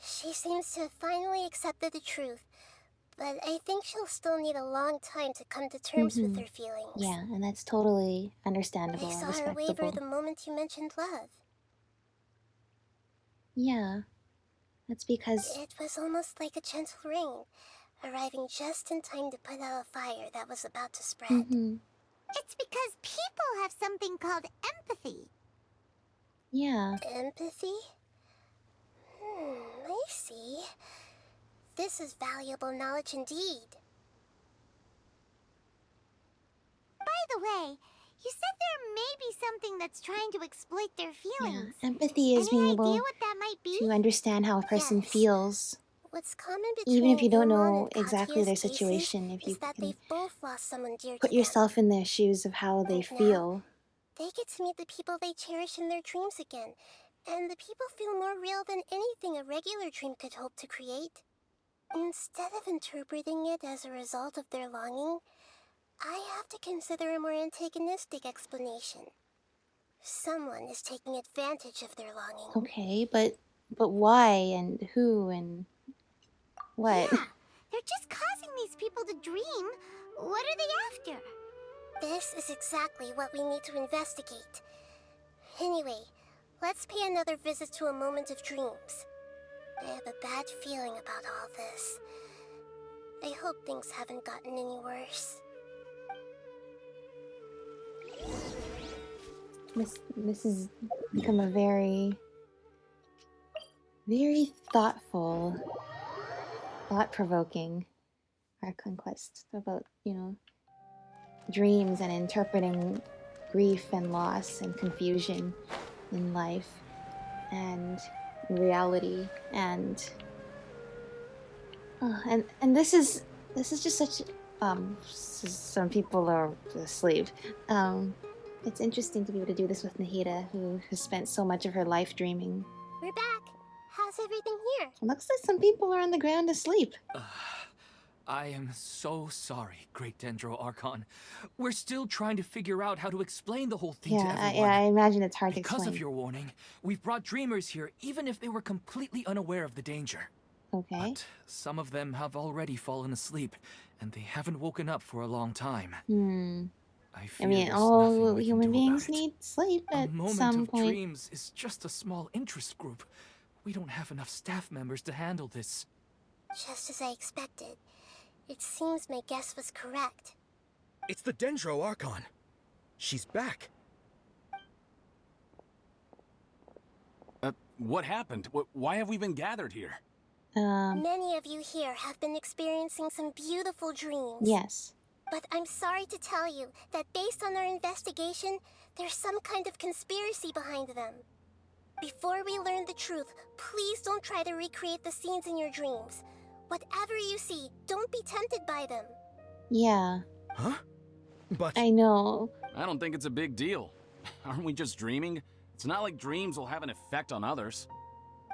She seems to have finally accepted the truth, but I think she'll still need a long time to come to terms with her feelings. Yeah, and that's totally understandable I and saw her waver respectable. the moment you mentioned love. Yeah, that's because... It was almost like a gentle rain, arriving just in time to put out a fire that was about to spread. It's because people have something called empathy. Yeah. Empathy? I see. This is valuable knowledge indeed. By the way, you said there may be something that's trying to exploit their feelings. Yeah, empathy is being Any able idea what that might be? to understand how a person feels. What's common between Even if you don't Ilmon know and exactly their Katya's cases situation, if you is that can they've both lost someone dear to put them. yourself in their shoes of how they And now, feel. They get to meet the people they cherish in their dreams again, and the people feel more real than anything a regular dream could hope to create. Instead of interpreting it as a result of their longing, I have to consider a more antagonistic explanation. Someone is taking advantage of their longing. Okay, but why and who and what? Yeah, they're just causing these people to dream. What are they after? This is exactly what we need to investigate. Anyway, let's pay another visit to a moment of dreams. I have a bad feeling about all this. I hope things haven't gotten any worse. This has become a very, very thoughtful, thought-provoking Archon quest about, you know, dreams and interpreting grief and loss and confusion in life and reality and this is just such some people are asleep. It's interesting to be able to do this with Nahida, who has spent so much of her life dreaming. We're back. How's everything here? It looks like some people are on the ground asleep. I am so sorry, Great Dendro Archon. We're still trying to figure out how to explain the whole thing to everyone. I imagine it's hard to Because explain. of your warning, we've brought dreamers here even if they were completely unaware of the danger. Okay. But some of them have already fallen asleep, and they haven't woken up for a long time. I mean, all human beings need sleep A at moment some of point. dreams is just a small interest group. We don't have enough staff members to handle this. Just as I expected. It seems my guess was correct. It's the Dendro Archon. She's back. What happened? Why have we been gathered here? Many of you here have been experiencing some beautiful dreams. Yes. But I'm sorry to tell you that based on our investigation, there's some kind of conspiracy behind them. Before we learn the truth, please don't try to recreate the scenes in your dreams. Whatever you see, don't be tempted by them. Yeah. Huh? But I know. I don't think it's a big deal. Aren't we just dreaming? It's not like dreams will have an effect on others.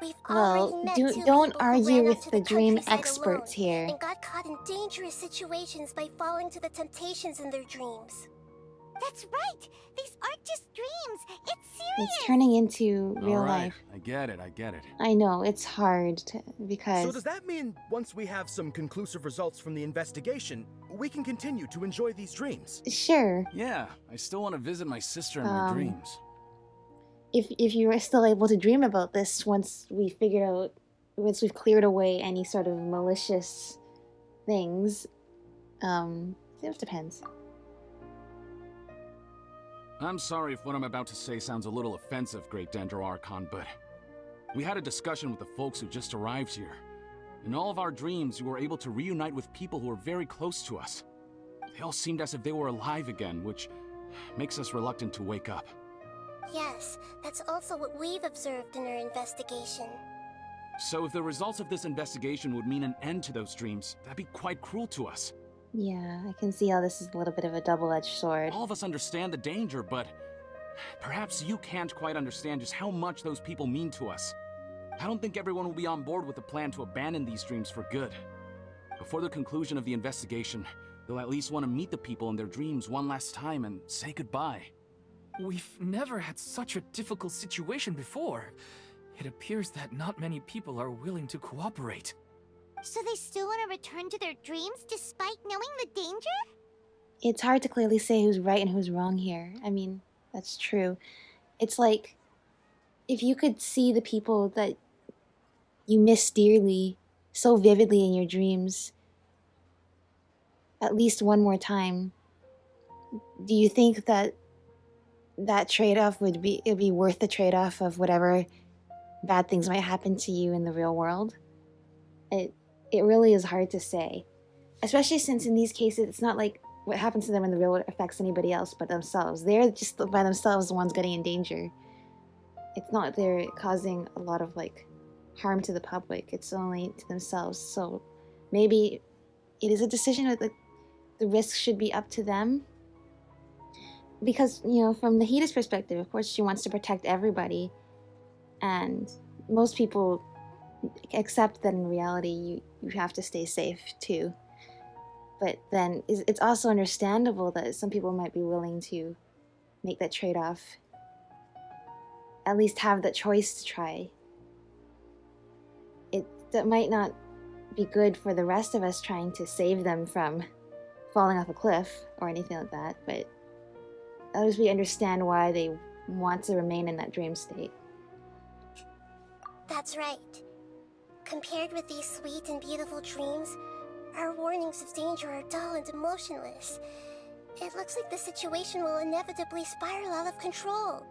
We've already Well, met two don't people who argue ran out with to the dream countryside experts alone here. and got caught in dangerous situations by falling to the temptations in their dreams. That's right! These aren't just dreams! It's serious! It's turning into real All right, life. I get it, I get it. I know, it's hard because... so does that mean once we have some conclusive results from the investigation, we can continue to enjoy these dreams? Sure. Yeah, I still want to visit my sister in my dreams. If you are still able to dream about this once we've cleared away any sort of malicious things, it depends. I'm sorry if what I'm about to say sounds a little offensive, Great Dendro Archon, but we had a discussion with the folks who just arrived here. In all of our dreams, we were able to reunite with people who were very close to us. They all seemed as if they were alive again, which makes us reluctant to wake up. Yes, that's also what we've observed in our investigation. So if the results of this investigation would mean an end to those dreams, that'd be quite cruel to us. Yeah, I can see how this is a little bit of a double-edged sword. All of us understand the danger, but perhaps you can't quite understand just how much those people mean to us. I don't think everyone will be on board with the plan to abandon these dreams for good. Before the conclusion of the investigation, they'll at least want to meet the people in their dreams one last time and say goodbye. We've never had such a difficult situation before. It appears that not many people are willing to cooperate. So they still want to return to their dreams despite knowing the danger? It's hard to clearly say who's right and who's wrong here. I mean, that's true. It's like, if you could see the people that you miss dearly so vividly in your dreams at least one more time, do you think that that trade-off would be worth the trade-off of whatever bad things might happen to you in the real world? It really is hard to say, especially since in these cases it's not like what happens to them in the real world affects anybody else but themselves. They're just by themselves the ones getting in danger. It's not they're causing a lot of like harm to the public. It's only to themselves. So maybe it is a decision that the risk should be up to them. Because, you know, from Nahida's perspective, of course, she wants to protect everybody. And most people accept that in reality, you have to stay safe, too. But then it's also understandable that some people might be willing to make that trade-off at least have the choice to try. That might not be good for the rest of us trying to save them from falling off a cliff or anything like that, but at least we understand why they want to remain in that dream state. That's right. Compared with these sweet and beautiful dreams, our warnings of danger are dull and emotionless. It looks like the situation will inevitably spiral out of control.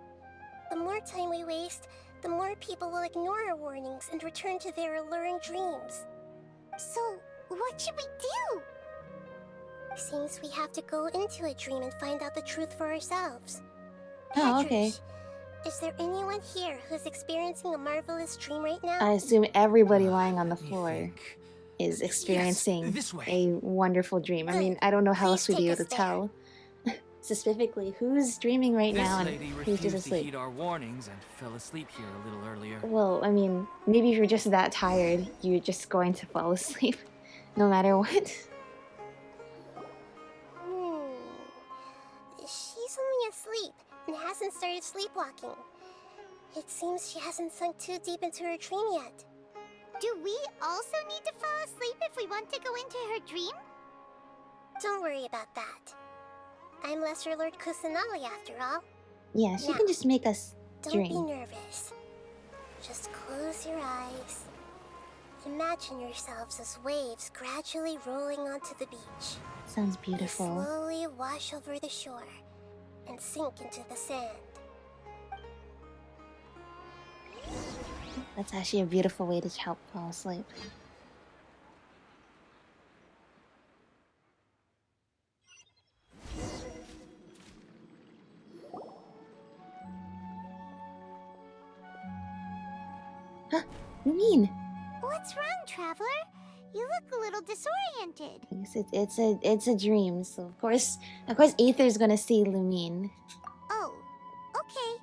The more time we waste, the more people will ignore our warnings and return to their alluring dreams. So, what should we do? Seems we have to go into a dream and find out the truth for ourselves. Oh, okay. Petrish, is there anyone here who's experiencing a marvelous dream right now? I assume everybody lying on the floor is experiencing this way. a wonderful dream. I mean, I don't know how else we'd be able to tell. Specifically, who's dreaming right now and who's just to asleep. heed our warnings and fell asleep here a little earlier. Well, I mean, maybe if you're just that tired, you're just going to fall asleep, no matter what. She's only asleep and hasn't started sleepwalking. It seems she hasn't sunk too deep into her dream yet. Do we also need to fall asleep if we want to go into her dream? Don't worry about that. I'm Lesser Lord Kusanali after all. Yeah, she can just make us dream. Don't be nervous. Just close your eyes. Imagine yourselves as waves gradually rolling onto the beach. Sounds beautiful. They slowly wash over the shore and sink into the sand. That's actually a beautiful way to help fall asleep. Huh? Lumine! What's wrong, Traveler? You look a little disoriented. I guess it's a dream, so of course Aether's gonna see Lumine. Oh, okay.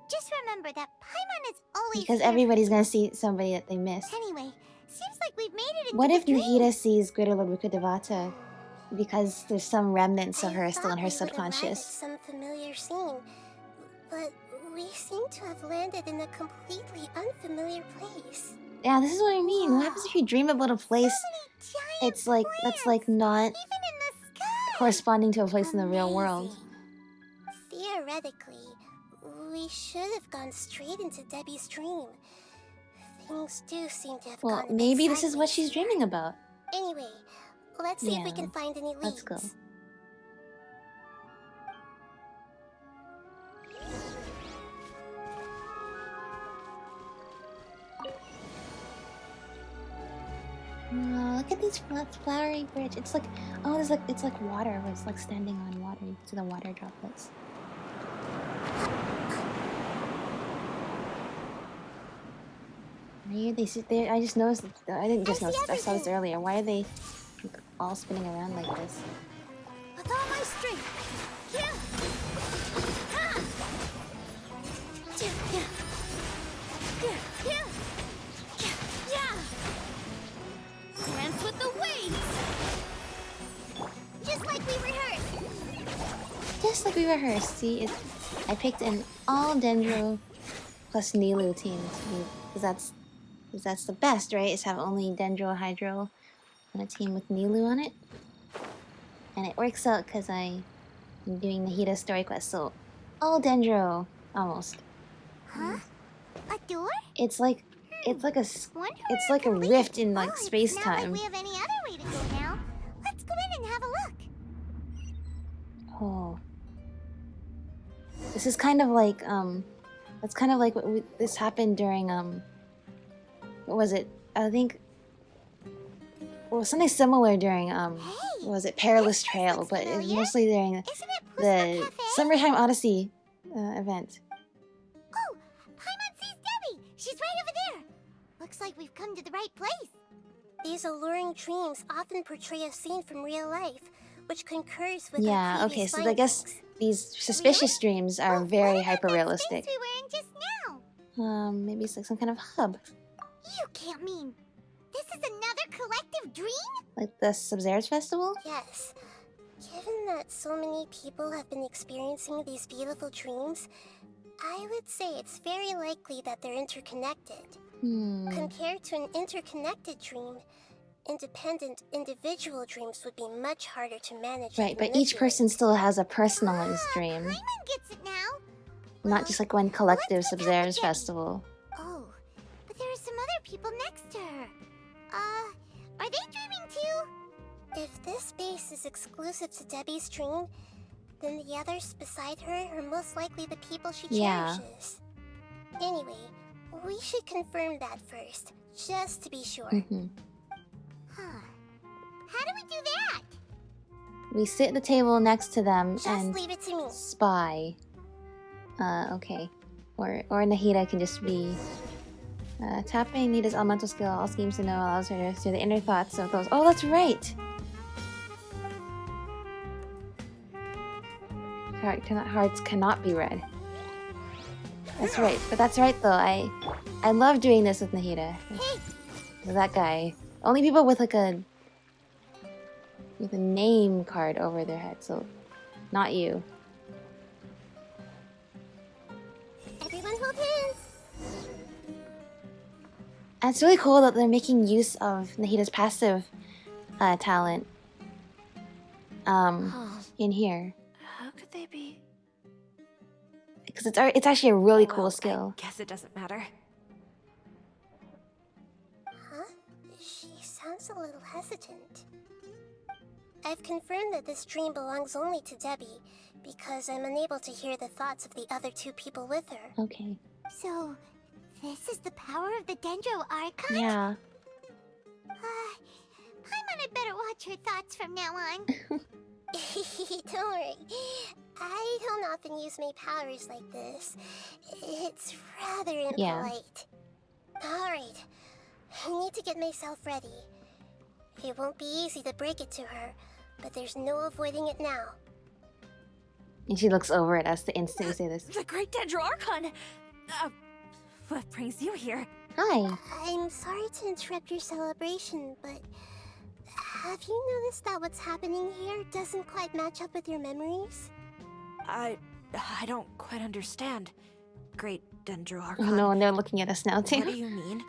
Just remember that Paimon is always Because here. everybody's gonna see somebody that they missed. Anyway, seems like we've made it into What if the dream. Nahida sees Greater Lord Devata? Because there's some remnants of her still in her subconscious. Some familiar scene, but we seem to have landed in a completely unfamiliar place. Yeah, this is what I mean. What happens if you dream about a place it's like that's like not Even in the sky. corresponding to a place in the real world? Theoretically, we should have gone straight into Debbie's dream. Things do seem to have Well, gone a bit maybe this is what she's sideways. dreaming about. Anyway, let's see if we Yeah, can find any leads. let's go. Oh, look at these flowery bridge. It's like, oh, it's like water. It's like standing on water. You can see the water droplets. Why are they sit there? I just noticed. I didn't just notice. I saw this earlier. Why are they like, all spinning around like this? With all my strength. Yeah. Ha! Yeah. Yeah. Yeah. Dance with the waves. Just like we rehearsed. Just like we rehearsed. See, I picked an all Dendro plus Nilu team because that's the best, right? Is have only Dendro Hydro on a team with Nilu on it, and it works out because I'm doing Nahida story quest, so all Dendro almost. Huh? A door? It's like a Wonder it's where like it a can lead. rift in like Well, it's space not time. like we have any other way to go now. Let's go in and have a look. Oh. This is kind of like, that's kind of like this happened during, what was it? I think, well, something similar during, what was it? Perilous Trail, but it was mostly during Isn't it Pussy the Cafe? Summertime Odyssey event. Oh, Paimon sees Debbie. She's right over there. Looks like we've come to the right place. These alluring dreams often portray a scene from real life, which concurs with our Yeah, okay, previous so I guess findings. these suspicious dreams are Well, very what about that hyper-realistic. space we were in just now? Maybe it's like some kind of hub. You can't mean this is another collective dream? Like the Sub-Zero's Festival? Yes. Given that so many people have been experiencing these beautiful dreams, I would say it's very likely that they're interconnected. Compared to an interconnected dream, independent individual dreams would be much harder to manage. Right, but each person still has a personalized dream. Paimon gets it now. Not just like one collective Sub-Zero's festival. Oh, but there are some other people next to her. Are they dreaming too? If this space is exclusive to Debbie's dream, then the others beside her are most likely the people she cherishes. Anyway, we should confirm that first, just to be sure. Huh. How do we do that? We sit at the table next to them Just and leave it to me. spy. Okay. Or Nahida can just be... tapping Nahida's elemental skill, all schemes to know, allows her to hear the inner thoughts of those... Oh, that's right! Hearts cannot be read. That's right, but that's right though. I love doing this with Nahida. With that guy. Only people with like a name card over their head, so not you. Everyone hold hands. And it's really cool that they're making use of Nahida's passive talent in here. How could they be? Because it's actually a really cool skill. I guess it doesn't matter. Huh? She sounds a little hesitant. I've confirmed that this dream belongs only to Debbie, because I'm unable to hear the thoughts of the other two people with her. Okay. So, this is the power of the Dendro Archon? Yeah. Paimon had better watch her thoughts from now on. Don't worry. I don't often use my powers like this. It's rather impolite. Alright. I need to get myself ready. It won't be easy to break it to her, but there's no avoiding it now. And she looks over at us to instantly say this. The Great Dendro Archon! What brings you here? Hi. I'm sorry to interrupt your celebration, but have you noticed that what's happening here doesn't quite match up with your memories? I don't quite understand. Great Dendro Archon. Oh no, and they're looking at us now too. What do you mean?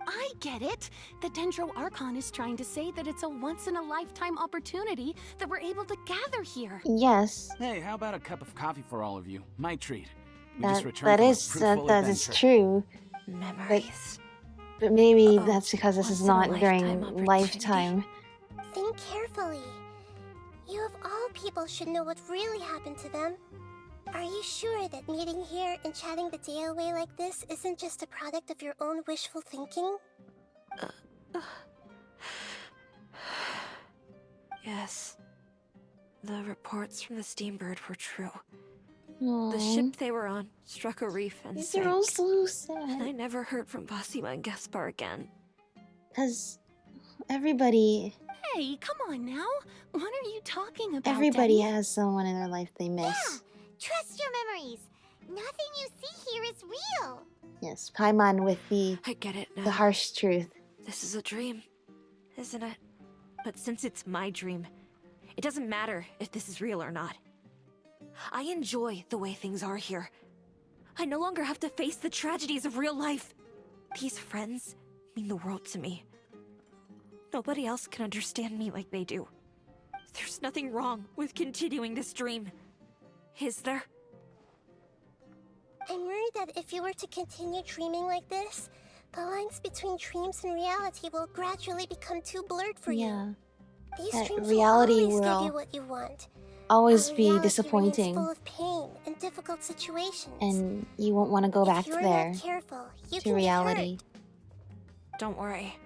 I get it. The Dendro Archon is trying to say that it's a once-in-a-lifetime opportunity that we're able to gather here. Yes. Hey, how about a cup of coffee for all of you? My treat. We That just returned from a fruitful that is adventure. true. Memories. But maybe that's because this is not once-in-a-lifetime during lifetime. Think carefully. You of all people should know what really happened to them. Are you sure that meeting here and chatting the day away like this isn't just a product of your own wishful thinking? Yes. The reports from the Steambird were true. Aww. The ship they were on struck a reef and These sank. are all so And sad. I never heard from Basima and Gaspar again. Because everybody Hey, come on now. What are you talking about, everybody Debbie? has someone in their life they miss. Yeah, trust your memories. Nothing you see here is real. Yes, Paimon with the I get it now. harsh truth. This is a dream, isn't it? But since it's my dream, it doesn't matter if this is real or not. I enjoy the way things are here. I no longer have to face the tragedies of real life. These friends mean the world to me. Nobody else can understand me like they do. There's nothing wrong with continuing this dream. Is there? I'm worried that if you were to continue dreaming like this, the lines between dreams and reality will gradually become too blurred for Yeah. you. These That dreams reality will always give will you what you want. always A be reality remains disappointing, full of pain and difficult situations. and you won't want to go back if you're there not careful, you to can reality. Be hurt. Don't worry.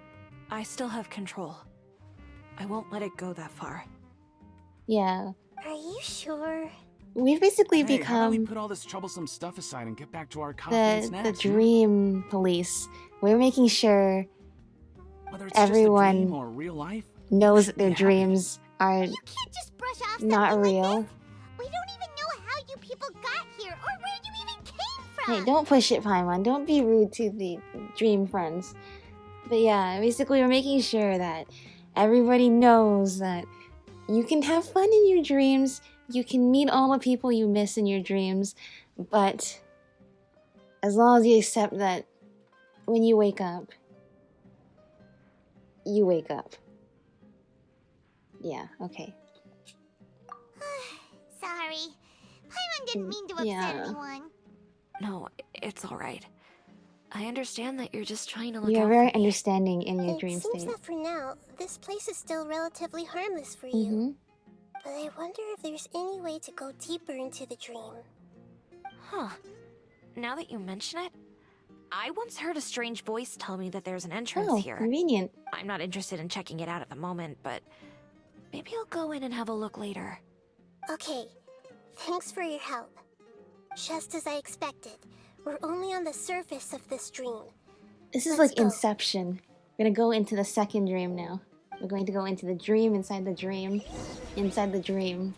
I still have control. I won't let it go that far. Yeah, Are you sure? we've basically Hey, how about we become put all this troublesome stuff aside and get back to our coffee and the snacks? dream police. We're making sure Whether it's everyone just a dream or real life, knows should that their be happy. dreams are You can't just brush off not something real. like this. We don't even know how you people got here or where you even came from. Hey, don't push it, Paimon. Don't be rude to the dream friends. But yeah, basically we're making sure that everybody knows that you can have fun in your dreams, you can meet all the people you miss in your dreams, but As long as you accept that when you wake up, you wake up. Yeah, okay. Sorry. Paimon didn't mean to upset anyone. No, it's alright. I understand that you're just trying to look You're out very for me. understanding in your dream It seems state. that for now, this place is still relatively harmless for you. But I wonder if there's any way to go deeper into the dream. Huh. Now that you mention it, I once heard a strange voice tell me that there's an entrance here. Convenient. I'm not interested in checking it out at the moment, but maybe I'll go in and have a look later. Okay, thanks for your help. Just as I expected, we're only on the surface of this dream. This is Let's like go. Inception. We're gonna go into the second dream now. We're going to go into the dream inside the dream inside the dream.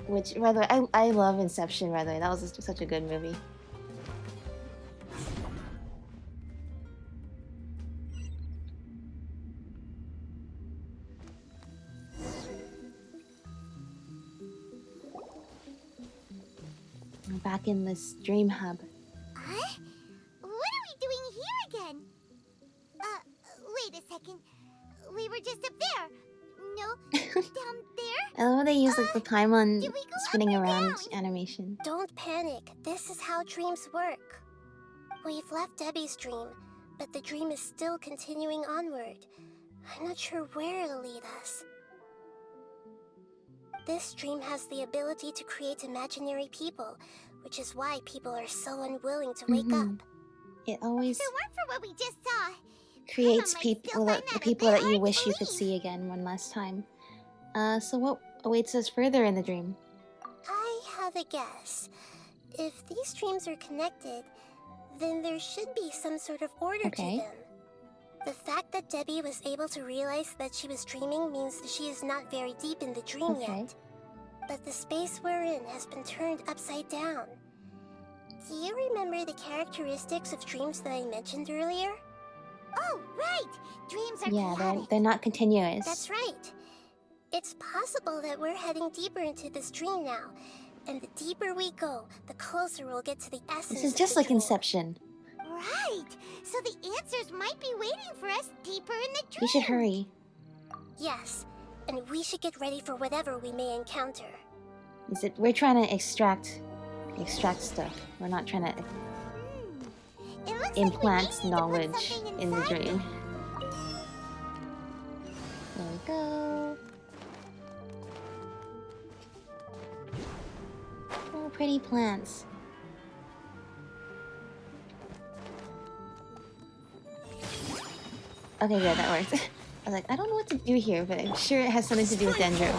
Which, by the way, I love Inception, by the way. That was such a good movie. We're back in this dream hub. Huh? What are we doing here again? Wait a second. We were just up there. No, down there? I love how they use like the Paimon did we go spinning up or around down? animation. Don't panic. This is how dreams work. We've left Debbie's dream, but the dream is still continuing onward. I'm not sure where it'll lead us. This dream has the ability to create imaginary people, which is why people are so unwilling to wake up. It always If it weren't for what we just saw, creates might people still that find the that a people bit that you hard to wish you could believe. see again one last time. So what awaits us further in the dream? I have a guess. If these dreams are connected, then there should be some sort of order to them. The fact that Debbie was able to realize that she was dreaming means that she is not very deep in the dream yet. But the space we're in has been turned upside down. Do you remember the characteristics of dreams that I mentioned earlier? Oh, right! Dreams are Yeah, chaotic. they're not continuous. That's right. It's possible that we're heading deeper into this dream now. And the deeper we go, the closer we'll get to the essence This is of just the like dream. Inception. Right! So the answers might be waiting for us deeper in the dream. We should hurry. Yes, and we should get ready for whatever we may encounter. We're trying to extract stuff. We're not trying to It looks implant like we may need to put knowledge something in the inside dream. There we go. Oh, pretty plants. Okay, good, that worked. I was like, I don't know what to do here, but I'm sure it has something to do with Dendro.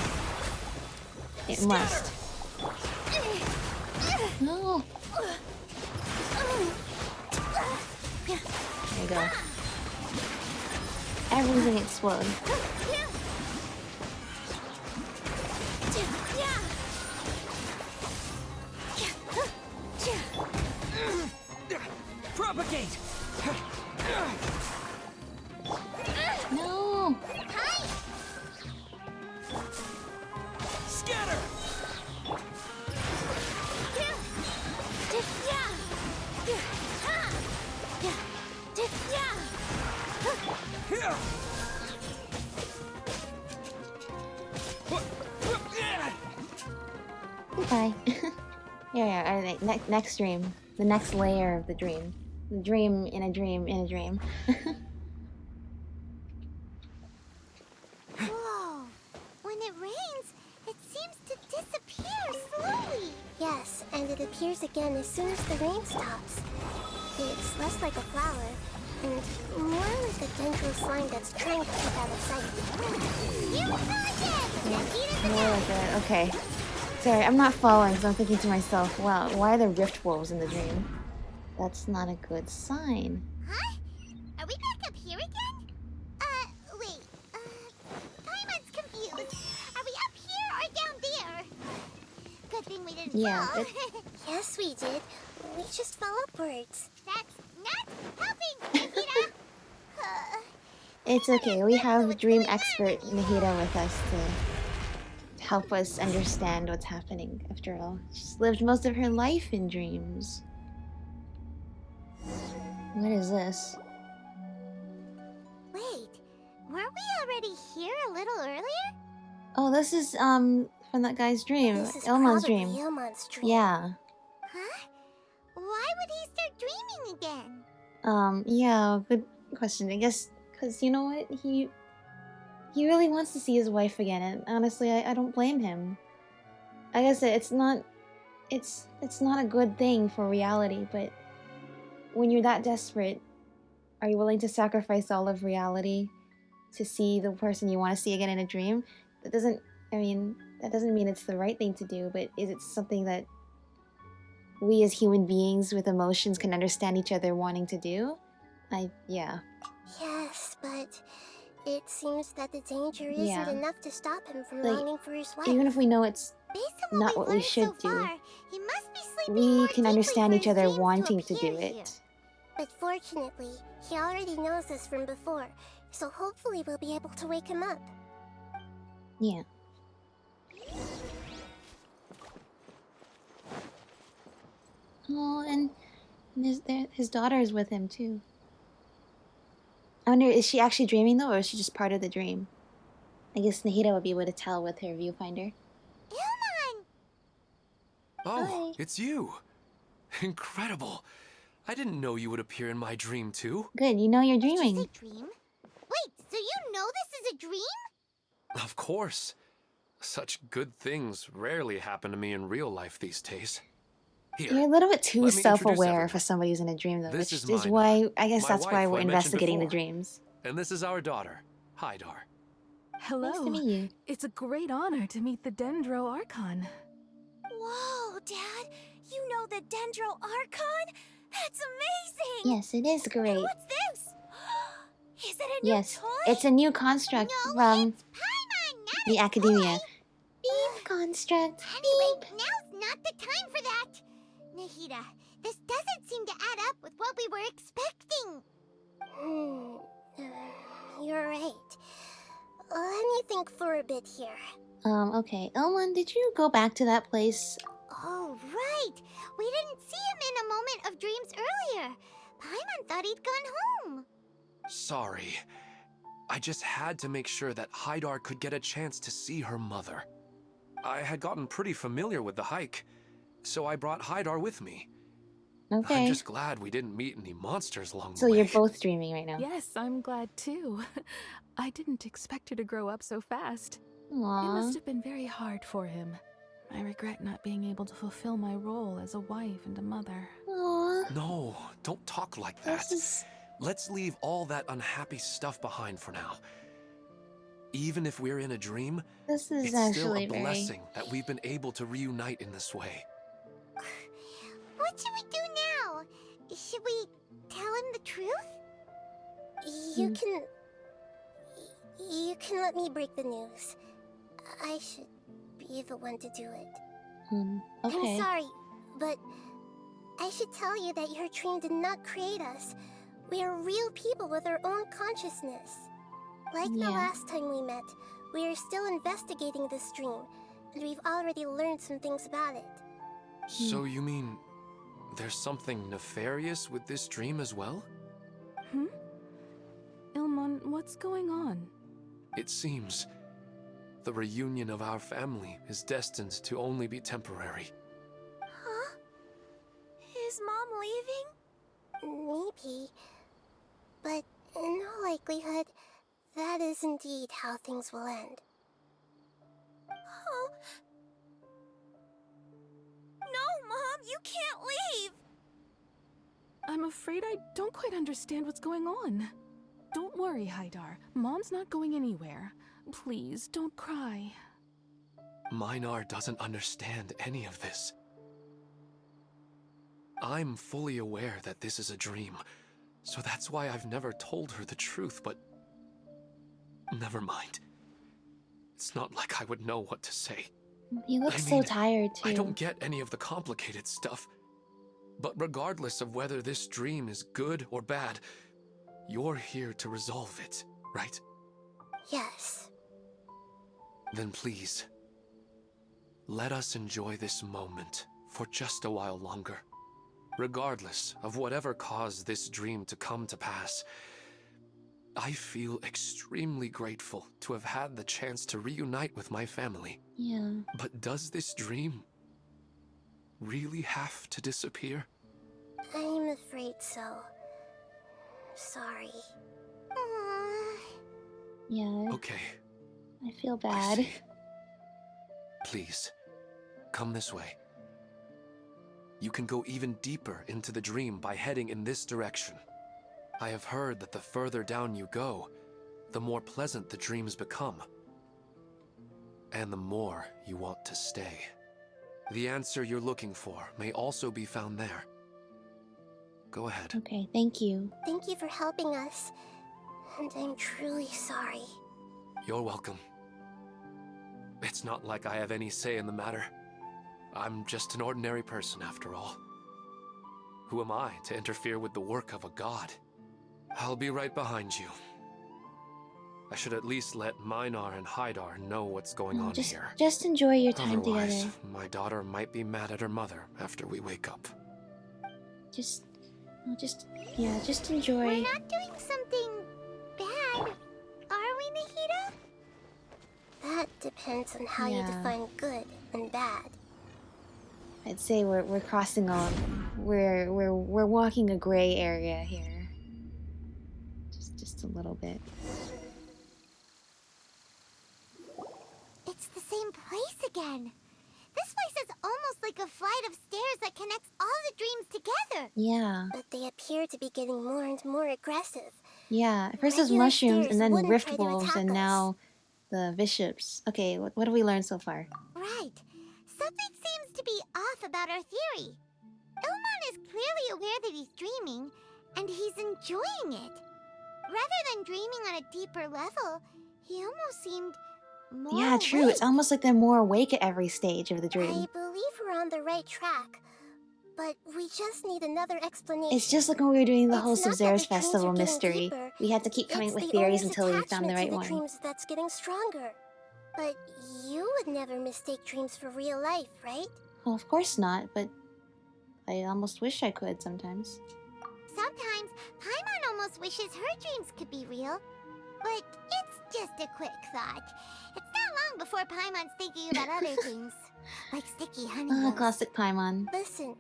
It must. No! There you go. Everything explode. Propagate! No! Scatter! Goodbye. Yeah, alright, next dream. The next layer of the dream. The dream in a dream in a dream. Whoa! When it rains, it seems to disappear slowly. Yes, and it appears again as soon as the rain stops. It's less like a flower, and more like a dendro slime that's trying to keep out of sight. You project! More like that. Okay. Sorry, I'm not following, so I'm thinking to myself, wow, why are there rift wolves in the dream? That's not a good sign. Huh? Are we back up here again? Wait. Paimon's confused. Are we up here or down there? Good thing we didn't Yeah, fall. Yes, we did. We just fell upwards. That's not helping, Nahida. It's okay, we have dream expert Nahida with us to help us understand what's happening. After all, she's lived most of her life in dreams. What is this? Wait, weren't we already here a little earlier? Oh, this is from that guy's dream. This is Ilmon's probably dream. Ilmon's dream. Yeah. Huh? Why would he start dreaming again? Yeah, good question. I guess because you know what, he really wants to see his wife again, and honestly, I don't blame him. Like I said, it's not a good thing for reality, but when you're that desperate, are you willing to sacrifice all of reality to see the person you want to see again in a dream? That doesn't mean it's the right thing to do, but is it something that we as human beings with emotions can understand each other wanting to do? Yeah. Yes, but it seems that the danger isn't enough to stop him from Like, longing for his wife. even if we know it's Based on not we've what we learned should so do, far, he must be sleeping we more can deeply understand for each his other dreams wanting to appear do here. it. But fortunately, he already knows us from before, so hopefully we'll be able to wake him up. Yeah. Oh, and his daughter is with him too. I wonder, is she actually dreaming though, or is she just part of the dream? I guess Nahida would be able to tell with her viewfinder. Ilmon! Oh, it's you. Incredible. I didn't know you would appear in my dream too. Good, you know you're Did you dreaming. say dream? Wait, so you know this is a dream? Of course. Such good things rarely happen to me in real life these days. Here, You're a little bit too let me introduce self-aware everyone. for somebody who's in a dream though, This which is is Mina, why, I guess my that's why wife, who we're I mentioned investigating the before. dreams. And this is our daughter, Hydar. Hello. Nice to meet you. It's a great honor to meet the Dendro Archon. Whoa, Dad! You know the Dendro Archon? That's amazing! Yes, it is great. What's this? Is it a new Yes, toy? it's a new construct No, from it's Paimon, not the a academia. toy. Beep construct. Anyway, Beep. now's not the time for that. Nahida, this doesn't seem to add up with what we were expecting. You're right. Let me think for a bit here. Okay. Elmon, did you go back to that place? Oh, right. We didn't see him in a moment of dreams earlier. Paimon thought he'd gone home. Sorry. I just had to make sure that Hydar could get a chance to see her mother. I had gotten pretty familiar with the hike, so I brought Hydar with me. Okay. I'm just glad we didn't meet any monsters along So the way. you're both dreaming right now. Yes, I'm glad too. I didn't expect her to grow up so fast. It Aww. must have been very hard for him. I regret not being able to fulfill my role as a wife and a mother. Aww. No, don't talk like that. This is... Let's leave all that unhappy stuff behind for now. Even if we're in a dream, This is it's still a actually very... blessing that we've been able to reunite in this way. What should we do now? Should we tell him the truth? You can let me break the news. I should be the one to do it. okay. I'm sorry, but I should tell you that your dream did not create us. We are real people with our own consciousness. Like the Yeah. last time we met, we are still investigating this dream, and we've already learned some things about it. So you mean there's something nefarious with this dream as well? Ilmon, what's going on? It seems the reunion of our family is destined to only be temporary. Huh? Is Mom leaving? Maybe. But in all likelihood, that is indeed how things will end. Oh. No, Mom, you can't leave! I'm afraid I don't quite understand what's going on. Don't worry, Hydar. Mom's not going anywhere. Please, don't cry. Minar doesn't understand any of this. I'm fully aware that this is a dream, so that's why I've never told her the truth, but... Never mind. It's not like I would know what to say. You look I so mean, tired too. I don't get any of the complicated stuff. But regardless of whether this dream is good or bad, you're here to resolve it, right? Yes. Then please, let us enjoy this moment for just a while longer. Regardless of whatever caused this dream to come to pass, I feel extremely grateful to have had the chance to reunite with my family. Yeah. But does this dream really have to disappear? I'm afraid so. Sorry. Yeah. Okay. I feel I bad. see. Please, come this way. You can go even deeper into the dream by heading in this direction. I have heard that the further down you go, the more pleasant the dreams become. And the more you want to stay. The answer you're looking for may also be found there. Go ahead. Okay, thank you. Thank you for helping us. And I'm truly sorry. You're welcome. It's not like I have any say in the matter. I'm just an ordinary person after all. Who am I to interfere with the work of a god? I'll be right behind you. I should at least let Minar and Haidar know what's going on here. Just enjoy your time Otherwise, together. my daughter might be mad at her mother after we wake up. Just enjoy. We're not doing something bad, are we, Nahida? That depends on how you Yeah. define good and bad. I'd say we're crossing on. We're walking a gray area here. Just a little bit. It's the same place again. This place is almost like a flight of stairs that connects all the dreams together. Yeah. But they appear to be getting more and more aggressive. Yeah. At first it was Regular mushrooms, stairs and then wouldn't rift try to wolves, attack and us. now the bishops. Okay, what have we learned so far? Right. Something seems to be off about our theory. Ilmon is clearly aware that he's dreaming, and he's enjoying it. Rather than dreaming on a deeper level, he almost seemed more Yeah, true. awake. It's almost like they're more awake at every stage of the dream. I believe we're on the right track. But we just need another explanation. It's just like when we were doing the whole It's not that Sub-Zero's the dreams Festival are getting mystery. deeper. We had to keep coming It's with the theories owner's until we found the attachment right to the one. dreams that's getting stronger. But you would never mistake dreams for real life, right? Well, of course not, but I almost wish I could sometimes. Sometimes, Paimon almost wishes her dreams could be real. But it's just a quick thought. It's not long before Paimon's thinking about other things. Like sticky honey rolls. Classic Paimon. Listen,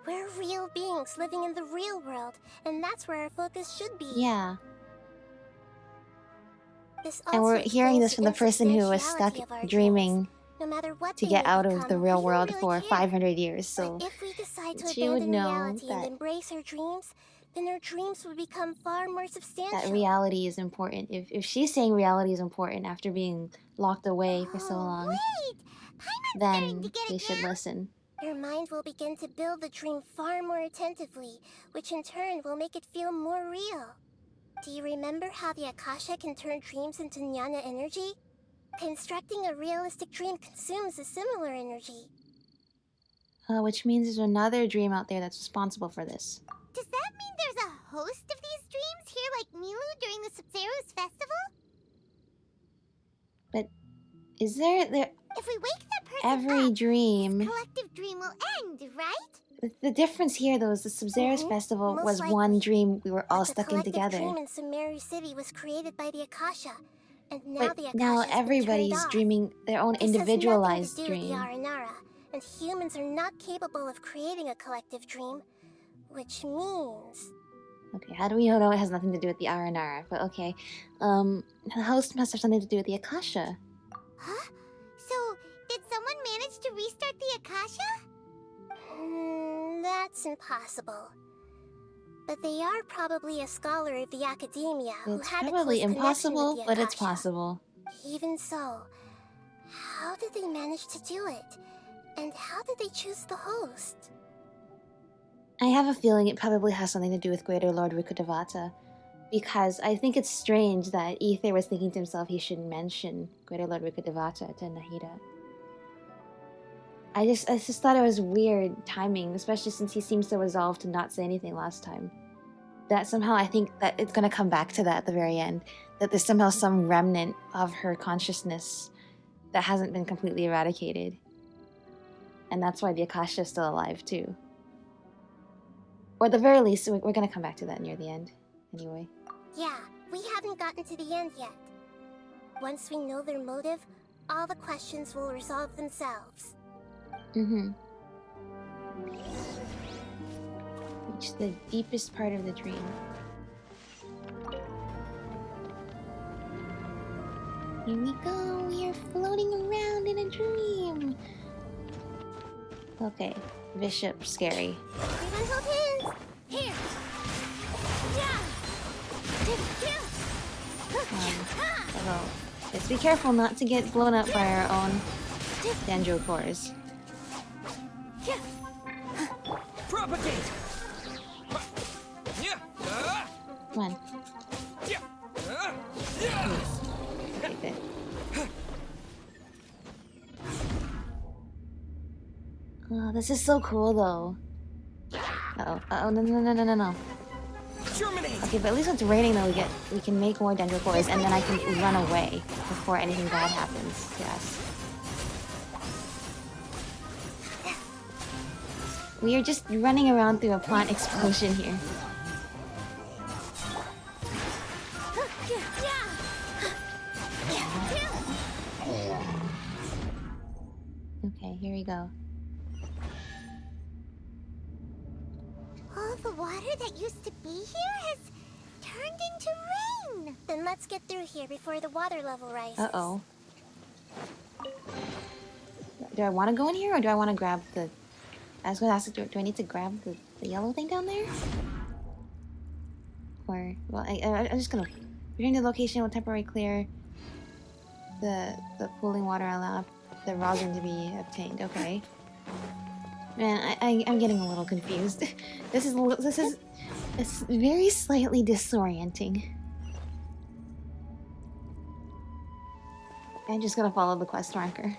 we're real beings living in the real world, and that's where our focus should be. Yeah. This And we're also hearing this from the explains person who was stuck insubstantiality of our dreaming dreams. No matter what to they get may out of become, the real we don't world really for care. 500 years, so But if we decide to she would abandon know reality that- and embrace our dreams, then our dreams would become far more substantial. that reality is important. If she's saying reality is important after being locked away for so Oh, long, wait! Paimon's starting then to get they it should now. listen. Your mind will begin to build the dream far more attentively, which in turn will make it feel more real. Do you remember how the Akasha can turn dreams into jnana energy? Constructing a realistic dream consumes a similar energy. Which means there's another dream out there that's responsible for this. Does that mean there's a host of these dreams here like Milu during the Sub-Zero's festival? But is there If we wake that person every up, dream? collective dream will end, right? The difference here, though, is the Sub-Zero's Festival most was likely. one dream we were all The stuck in collective together. dream in Sumeru City was created by the Akasha, and now But the Akasha now has been turned everybody's off. dreaming their own This has individualized nothing to do dream. with the Aranara, and humans are not capable of creating a collective dream, which means... Okay, how do we know it has nothing to do with the Aranara? But okay, the host must have something to do with the Akasha. Huh? So, did someone manage to restart the Akasha? That's impossible. But they are probably a scholar of the academia who It's had a probably close connection impossible, with the but it's Akasha. possible. Even so, how did they manage to do it? And how did they choose the host? I have a feeling it probably has something to do with Greater Lord Rikudevata, because I think it's strange that Ether was thinking to himself he shouldn't mention Greater Lord Rikudevata to Nahida. I just thought it was weird timing, especially since he seems so resolved to not say anything last time. That somehow I think that it's gonna come back to that at the very end, that there's somehow some remnant of her consciousness that hasn't been completely eradicated. And that's why the Akasha is still alive too. Or at the very least, we're gonna come back to that near the end, anyway. Yeah, we haven't gotten to the end yet. Once we know their motive, all the questions will resolve themselves. Mm-hmm. Reach the deepest part of the dream. Here we go, we are floating around in a dream. Okay, Bishop, scary. Everyone hold hands! Here! Although, let's be careful not to get blown up by our own dendro cores. Propagate! Come on. Please. Okay, good. Oh, this is so cool though. Uh-oh. Uh-oh, no. Okay, but at least when it's raining though, we can make more dendro cores and then I can run away before anything bad happens to us. We are just running around through a plant explosion here. Okay, here we go. All the water that used to be here has turned into rain. Then let's get through here before the water level rises. Uh-oh. Do I want to go in here or do I want to grab the... I was going to ask, do I need to grab the yellow thing down there? Or... Well, I'm just going to... Returning to the location will temporarily clear the pooling water allow the rosin to be obtained. Okay. Man, I'm getting a little confused. This is it's very slightly disorienting. I'm just gonna follow the quest marker.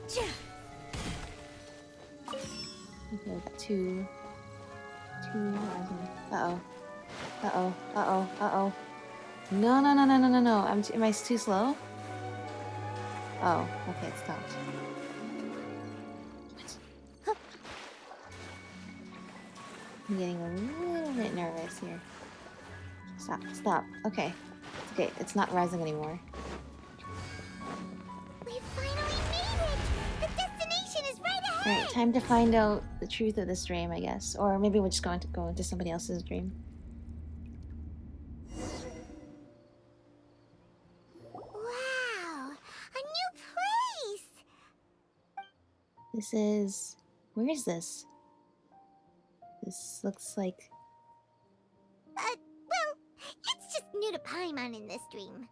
Okay, we got two rosin. Uh-oh. No. Am I too slow? Oh, okay, it stopped. I'm getting a little bit nervous here. Stop. Okay. It's not rising anymore. We finally made it! The destination is right ahead! Alright, time to find out the truth of this dream, I guess. Or maybe we're just going to go into somebody else's dream. Wow! A new place! This is... Where is this? This looks like... Well, it's just new to Paimon in this dream.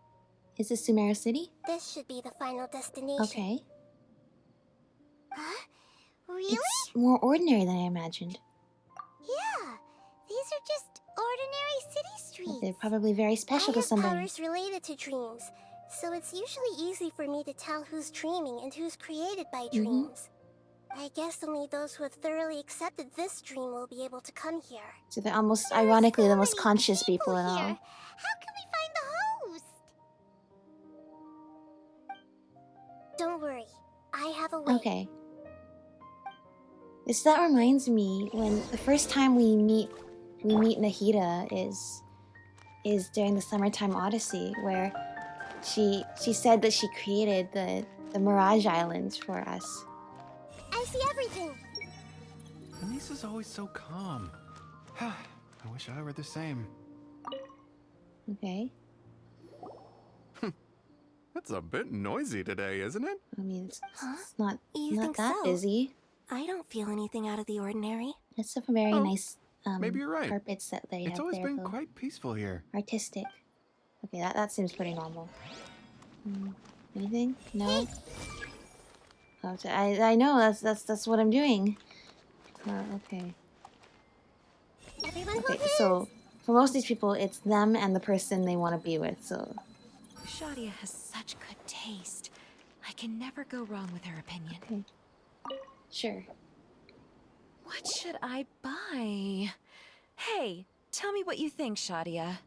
Is this Sumeru City? This should be the final destination. Okay. Huh? Really? It's more ordinary than I imagined. Yeah, these are just ordinary city But streets. they're probably very special I to have somebody. powers related to dreams, so it's usually easy for me to tell who's dreaming and who's created by dreams. I guess only those who have thoroughly accepted this dream will be able to come here. So they're almost, There are ironically, so the most many conscious people in here. all. How can we find the host? Don't worry, I have a way. Okay. That reminds me when the first time we meet Nahida is during the Summertime Odyssey, where she said that she created the Mirage Islands for us. I see everything. Anissa's always so calm. I wish I were the same. Okay. It's a bit noisy today, isn't it? I mean, it's not You think that so? busy. I don't feel anything out of the ordinary. It's some very nice maybe you're right. carpets that they It's have always there. been though. quite peaceful here. Artistic. Okay, that seems pretty normal. Anything? No. Oh, I know that's what I'm doing. Okay. Everyone Okay, hold so for most of these people, it's them and the person they want to be with. So Shadia has such good taste. I can never go wrong with her opinion. okay, sure. What should I buy? Hey, tell me what you think, Shadia.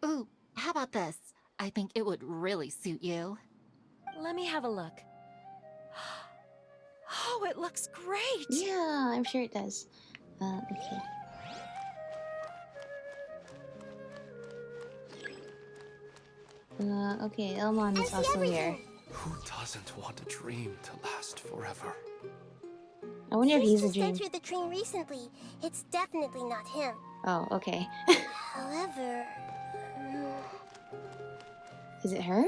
Ooh, how about this? I think it would really suit you. Let me have a look. Oh, it looks great! Yeah, I'm sure it does. Okay. Okay, Elmon is also here. Who doesn't want a dream to last forever? I wonder if he's a just dream. entered the dream recently. It's definitely not him. Oh, okay. However... Is it her?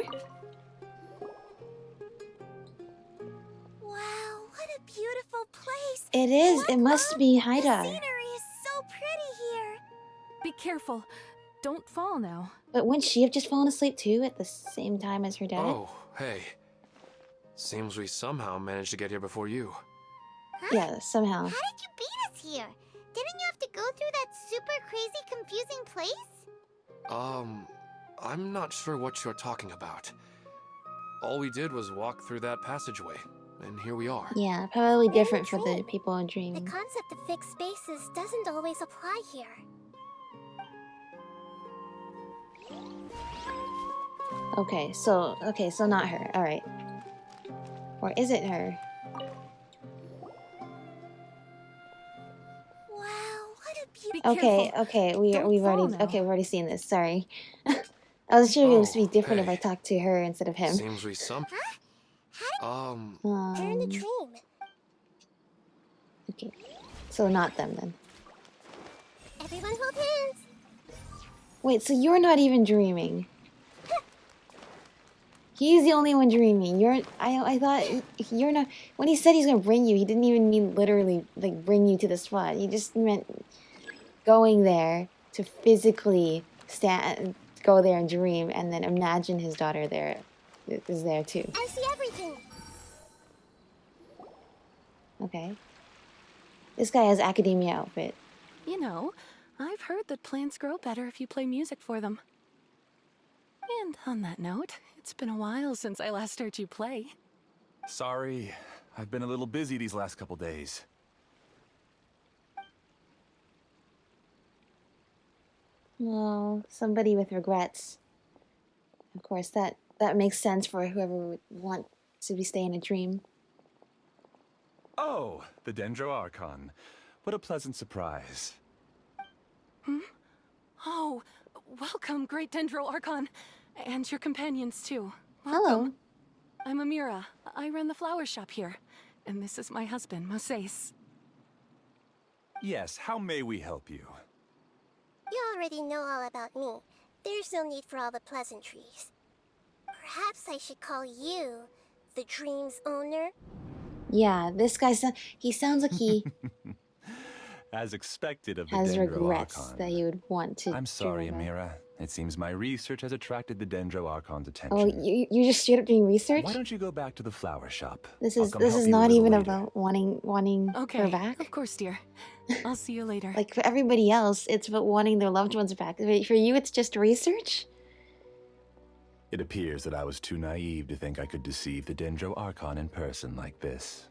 Wow, what a beautiful place. It is. Look, It must Mom, be the Haida. scenery is so pretty here. Be careful. Don't fall now. But wouldn't she have just fallen asleep too at the same time as her dad? Oh, hey. Seems we somehow managed to get here before you. Yeah, somehow. How did you beat us here? Didn't you have to go through that super crazy, confusing place? I'm not sure what you're talking about. All we did was walk through that passageway, and here we are. Yeah, probably different for the people in The Dream. concept of fixed spaces doesn't always apply here. Okay, so not her. All right. Or is it her? Wow, what a beautiful... Okay, we've fall now. already seen this. Sorry. I was sure it was be different if hey. I talked to her instead of him. Seems we They're in the dream. Okay. So not them then. Everyone hold hands. Wait, so you're not even dreaming. He's the only one dreaming. I thought you're not. When he said he's gonna bring you, he didn't even mean literally like bring you to the spot. He just meant going there to physically go there and dream, and then imagine his daughter there is there too. I see everything. Okay. This guy has academia outfit. You know, I've heard that plants grow better if you play music for them. And on that note, it's been a while since I last heard you play. Sorry, I've been a little busy these last couple days. Well, somebody with regrets. Of course, that makes sense for whoever would want to be staying in a dream. Oh, the Dendro Archon. What a pleasant surprise. Oh, welcome, Great Dendro Archon. And your companions, too. Hello. I'm Amira. I run the flower shop here. And this is my husband, Moses. Yes, how may we help you? You already know all about me. There's no need for all the pleasantries. Perhaps I should call you the dream's owner? Yeah, this guy he sounds like he As expected of the has Dendro regrets Archon. that he would want to. I'm sorry, dream about. Amira. It seems my research has attracted the Dendro Archon's attention. Oh, you just straight up doing research? Why don't you go back to the flower shop? This I'll is come help you a not little even later. about wanting Okay, her back. of course, dear. I'll see you later. Like for everybody else, it's about wanting their loved ones back. For you, it's just research? It appears that I was too naive to think I could deceive the Dendro Archon in person like this.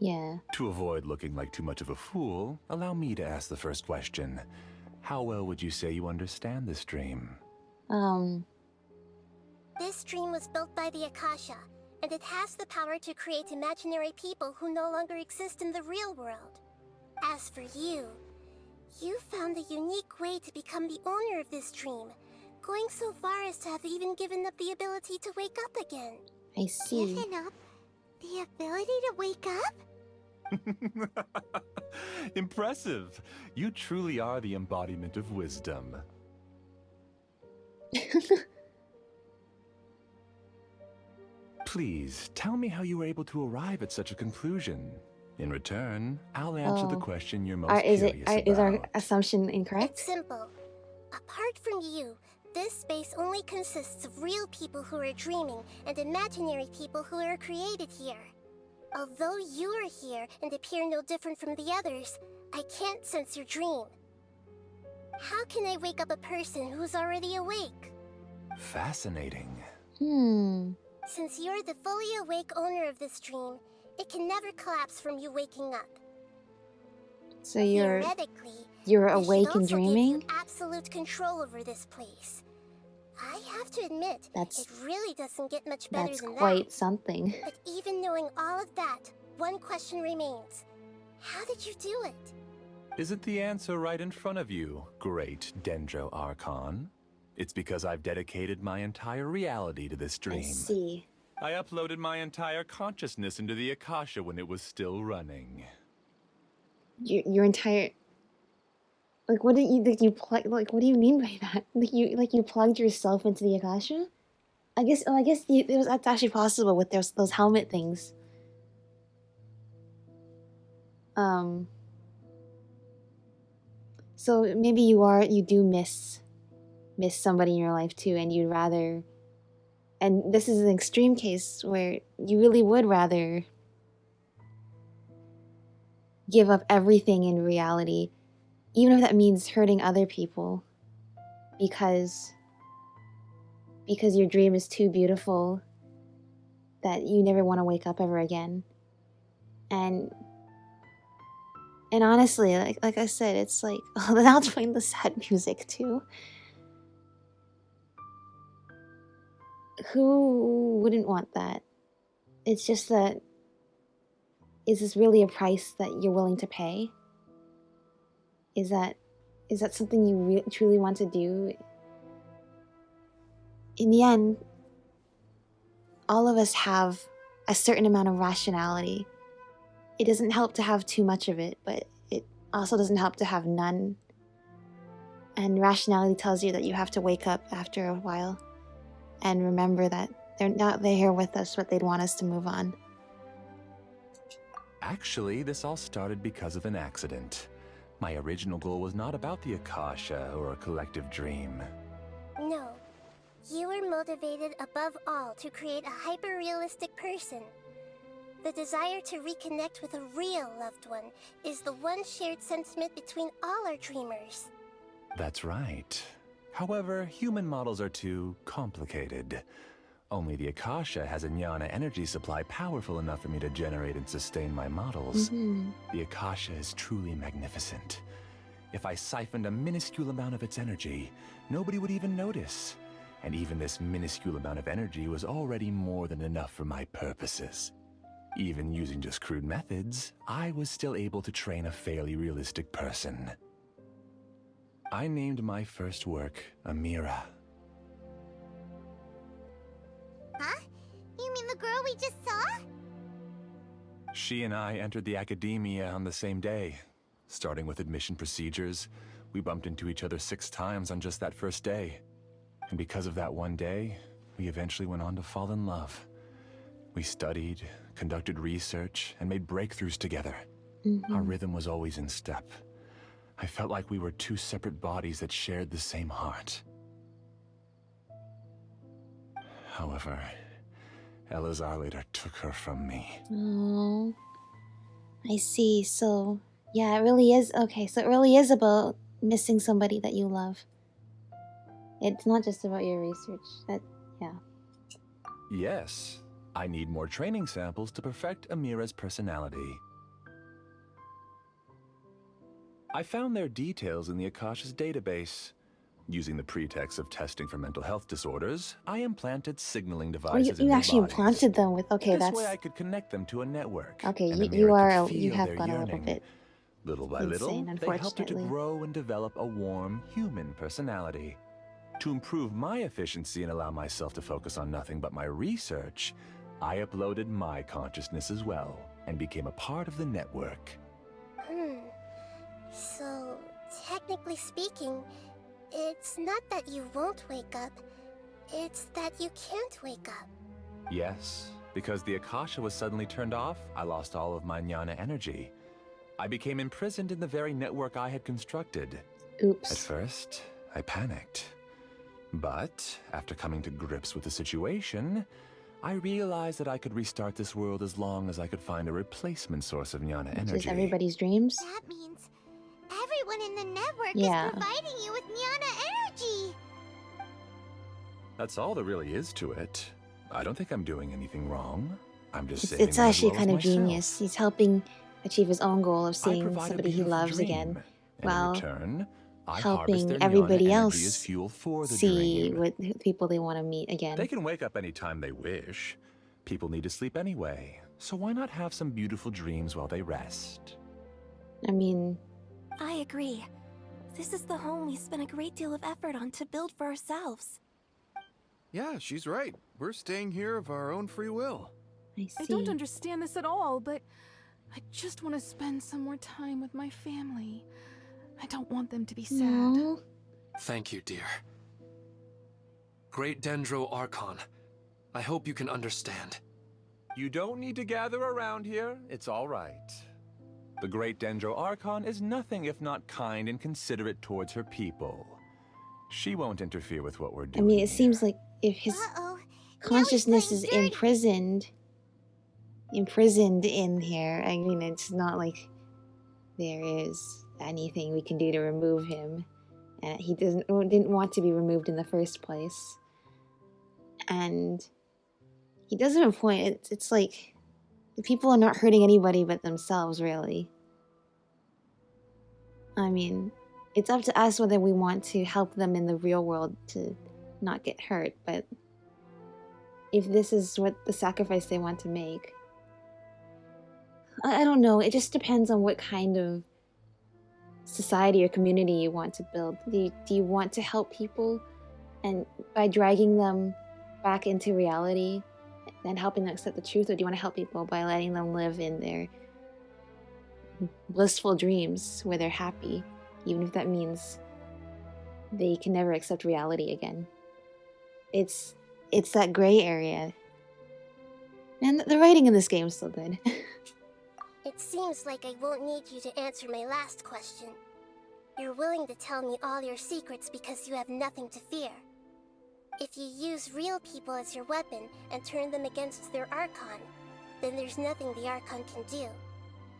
Yeah. To avoid looking like too much of a fool, allow me to ask the first question. How well would you say you understand this dream? This dream was built by the Akasha, and it has the power to create imaginary people who no longer exist in the real world. As for you, you found a unique way to become the owner of this dream, going so far as to have even given up the ability to wake up again. I see. Given up the ability to wake up? Impressive. You truly are the embodiment of wisdom. Please, tell me how you were able to arrive at such a conclusion. In return, I'll answer the question you're most curious about. Is our assumption incorrect? It's simple. Apart from you, this space only consists of real people who are dreaming and imaginary people who are created here. Although you are here and appear no different from the others, I can't sense your dream. How can I wake up a person who's already awake? Fascinating. Since you're the fully awake owner of this dream, it can never collapse from you waking up. So you're Theoretically, awake this should and also give dreaming? you absolute control over this place. I have to admit, That's it really doesn't get much better that's than quite that. something. But even knowing all of that, one question remains. How did you do it? Isn't the answer right in front of you, great Dendro Archon? It's because I've dedicated my entire reality to this dream. I see. I uploaded my entire consciousness into the Akasha when it was still running. Your entire... Like, what did you plug? Like, what do you mean by that? Like you plugged yourself into the Akasha? I guess that's actually possible with those helmet things. So maybe you do miss somebody in your life too, and you'd rather, and this is an extreme case where you really would rather give up everything in reality, even if that means hurting other people, because your dream is too beautiful that you never want to wake up ever again. And honestly, like I said, it's like, oh, now it's playing the sad music too. Who wouldn't want that? It's just that, is this really a price that you're willing to pay? Is that something you truly want to do? In the end, all of us have a certain amount of rationality. It doesn't help to have too much of it, but it also doesn't help to have none. And rationality tells you that you have to wake up after a while and remember that they're not there with us, but they'd want us to move on. Actually, this all started because of an accident. My original goal was not about the Akasha or a collective dream. No. You were motivated above all to create a hyper-realistic person. The desire to reconnect with a real loved one is the one shared sentiment between all our dreamers. That's right. However, human models are too complicated. Only the Akasha has a jnana energy supply powerful enough for me to generate and sustain my models. The Akasha is truly magnificent. If I siphoned a minuscule amount of its energy, nobody would even notice. And even this minuscule amount of energy was already more than enough for my purposes. Even using just crude methods, I was still able to train a fairly realistic person. I named my first work Amira. Huh? You mean the girl we just saw? She and I entered the academia on the same day. Starting with admission procedures, we bumped into each other 6 times on just that first day. And because of that one day, we eventually went on to fall in love. We studied, conducted research, and made breakthroughs together. Our rhythm was always in step. I felt like we were 2 separate bodies that shared the same heart. However, Elazar later took her from me. Oh, I see. So, yeah, it really is. Okay, so it really is about missing somebody that you love. It's not just about your research. Yeah. Yes, I need more training samples to perfect Amira's personality. I found their details in the Akasha's database. Using the pretext of testing for mental health disorders, I implanted signaling devices in you their actually bodies. implanted them with. Okay, This way I could connect them to a network. Okay, and you Amira could feel have their gone a little yearning. bit Little by insane, little, they helped her to unfortunately. grow and develop a warm, human personality. To improve my efficiency and allow myself to focus on nothing but my research, I uploaded my consciousness as well, and became a part of the network. So, technically speaking, it's not that you won't wake up, it's that you can't wake up. Yes, because the Akasha was suddenly turned off, I lost all of my jnana energy. I became imprisoned in the very network I had constructed. Oops. At first, I panicked. But, after coming to grips with the situation, I realized that I could restart this world as long as I could find a replacement source of jnana energy. Which is everybody's dreams. That means everyone in the network Yeah. is providing you with jnana energy. That's all there really is to it. I don't think I'm doing anything wrong. I'm just saving It's them as actually well kind as of myself. genius. He's helping achieve his own goal of I seeing provide a somebody he beautiful loves dream, again. and Well, in return, I harvest helping their everybody Nyana energy as else fuel for the see dream. what people they want to meet again. They can wake up anytime they wish. People need to sleep anyway, so why not have some beautiful dreams while they rest? I mean, I agree. This is the home we spent a great deal of effort on to build for ourselves. Yeah, she's right. We're staying here of our own free will. I see. I don't understand this at all, but I just want to spend some more time with my family. I don't want them to be sad. No. Thank you, dear. Great Dendro Archon, I hope you can understand. You don't need to gather around here. It's all right. The Great Dendro Archon is nothing if not kind and considerate towards her people. She won't interfere with what we're I doing. mean, it seems like if his consciousness is imprisoned in here, I mean, it's not like there is anything we can do to remove him. And he didn't want to be removed in the first place. And he does have a point. It's like the people are not hurting anybody but themselves, really. I mean, it's up to us whether we want to help them in the real world to not get hurt, but if this is what the sacrifice they want to make, I don't know. It just depends on what kind of society or community you want to build. Do you want to help people and by dragging them back into reality and helping them accept the truth, or do you want to help people by letting them live in their blissful dreams where they're happy, even if that means they can never accept reality again? It's that gray area. And the writing in this game is still good. It seems like I won't need you to answer my last question. You're willing to tell me all your secrets because you have nothing to fear. If you use real people as your weapon and turn them against their Archon, then there's nothing the Archon can do.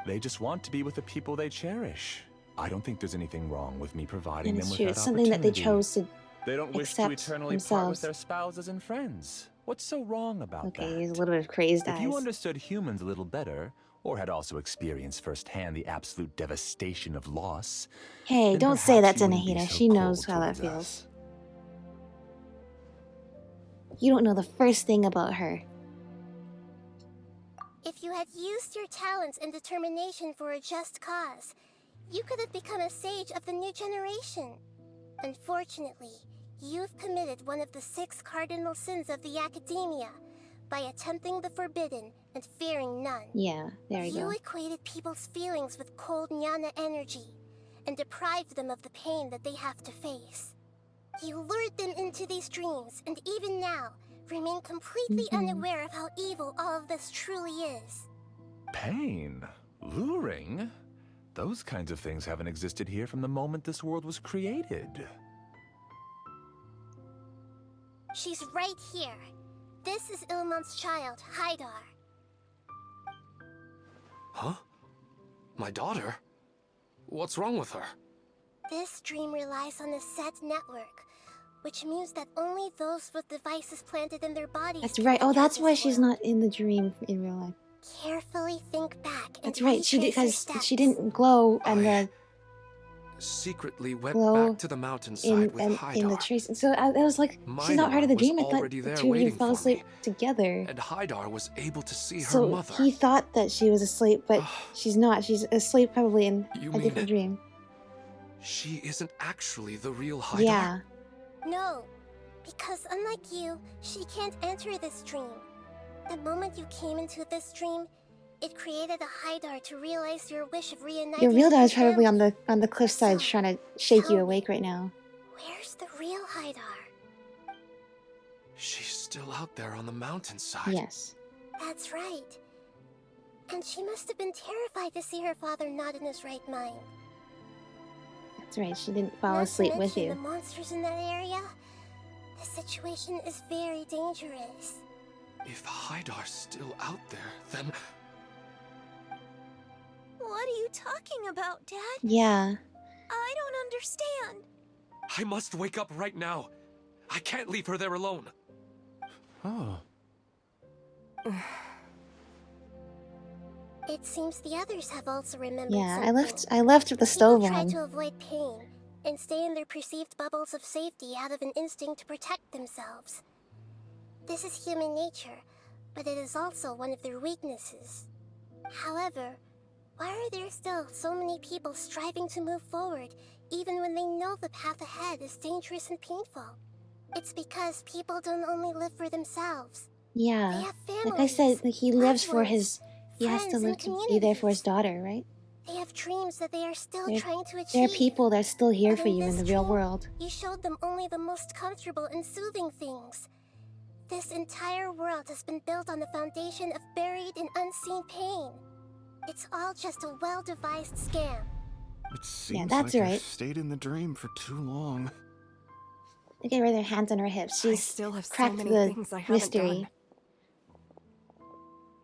They just want to be with the people they cherish. I don't think there's anything wrong with me providing And them it's with true. that It's something that they opportunity. chose to They don't wish to accept eternally part with themselves. their spouses and friends. What's so wrong about that? Okay, he's a little bit of crazed If you eyes. understood humans a little better, or had also experienced firsthand the absolute devastation of loss, Hey, then don't say that perhaps to you wouldn't be Nahida. so She knows cold how that towards feels. us. You don't know the first thing about her. If you had used your talents and determination for a just cause, you could have become a sage of the new generation. Unfortunately, you've committed one of the 6 cardinal sins of the Academia by attempting the forbidden and fearing none. Yeah, there we You go. equated people's feelings with cold Nyana energy and deprived them of the pain that they have to face. You lured them into these dreams, and even now, remain completely unaware of how evil all of this truly is. Pain? Luring? Those kinds of things haven't existed here from the moment this world was created. She's right here. This is Ilmon's child, Haidar. Huh? My daughter? What's wrong with her? This dream relies on a set network, which means that only those with devices planted in their bodies. That's right. Oh, that's why she's not in the dream in real life. Carefully think back. That's and right. She did, retrace your because steps. she didn't glow and the Secretly went glow back to the mountainside in with and Haidar. in the trace. So I was like, she's not part of the was dream. I thought already the there two of you waiting fell for asleep me. together. And Haidar was able to see her So mother. he thought that she was asleep, but she's not. She's asleep probably in You a mean different dream. She isn't actually the real Haidar? Yeah. No, because unlike you, she can't enter this dream. The moment you came into this dream, it created a Haidar to realize your wish of reuniting. Your real with dad's your probably family. on the cliffside trying to shake you awake right now. Where's the real Haidar? She's still out there on the mountainside. Yes. That's right. And she must have been terrified to see her father not in his right mind. That's right. She didn't fall Not to asleep with mention you. the monsters in that area. The situation is very dangerous. If Haidar's still out there, then What are you talking about, Dad? Yeah. I don't understand. I must wake up right now. I can't leave her there alone. Oh. It seems the others have also remembered Yeah, something. I left with the stove People try on. to avoid pain and stay in their perceived bubbles of safety out of an instinct to protect themselves. This is human nature, but it is also one of their weaknesses. However, why are there still so many people striving to move forward, even when they know the path ahead is dangerous and painful? It's because people don't only live for themselves. Yeah. They have Like I said, families, like he lives loved for ones, his. He has to friends, live and to be there for his communities. daughter, right? They have dreams that they are still There, trying to there are achieve. people that are still here But for you in this the real dream, world. You showed them only the most comfortable and soothing things. This entire world has been built on the foundation of buried and unseen pain. It's all just a well-devised scam. It seems that's like right. I've stayed in the dream for too long. Look at her with her hands on her hips. She's still have so cracked many the things I haven't mystery.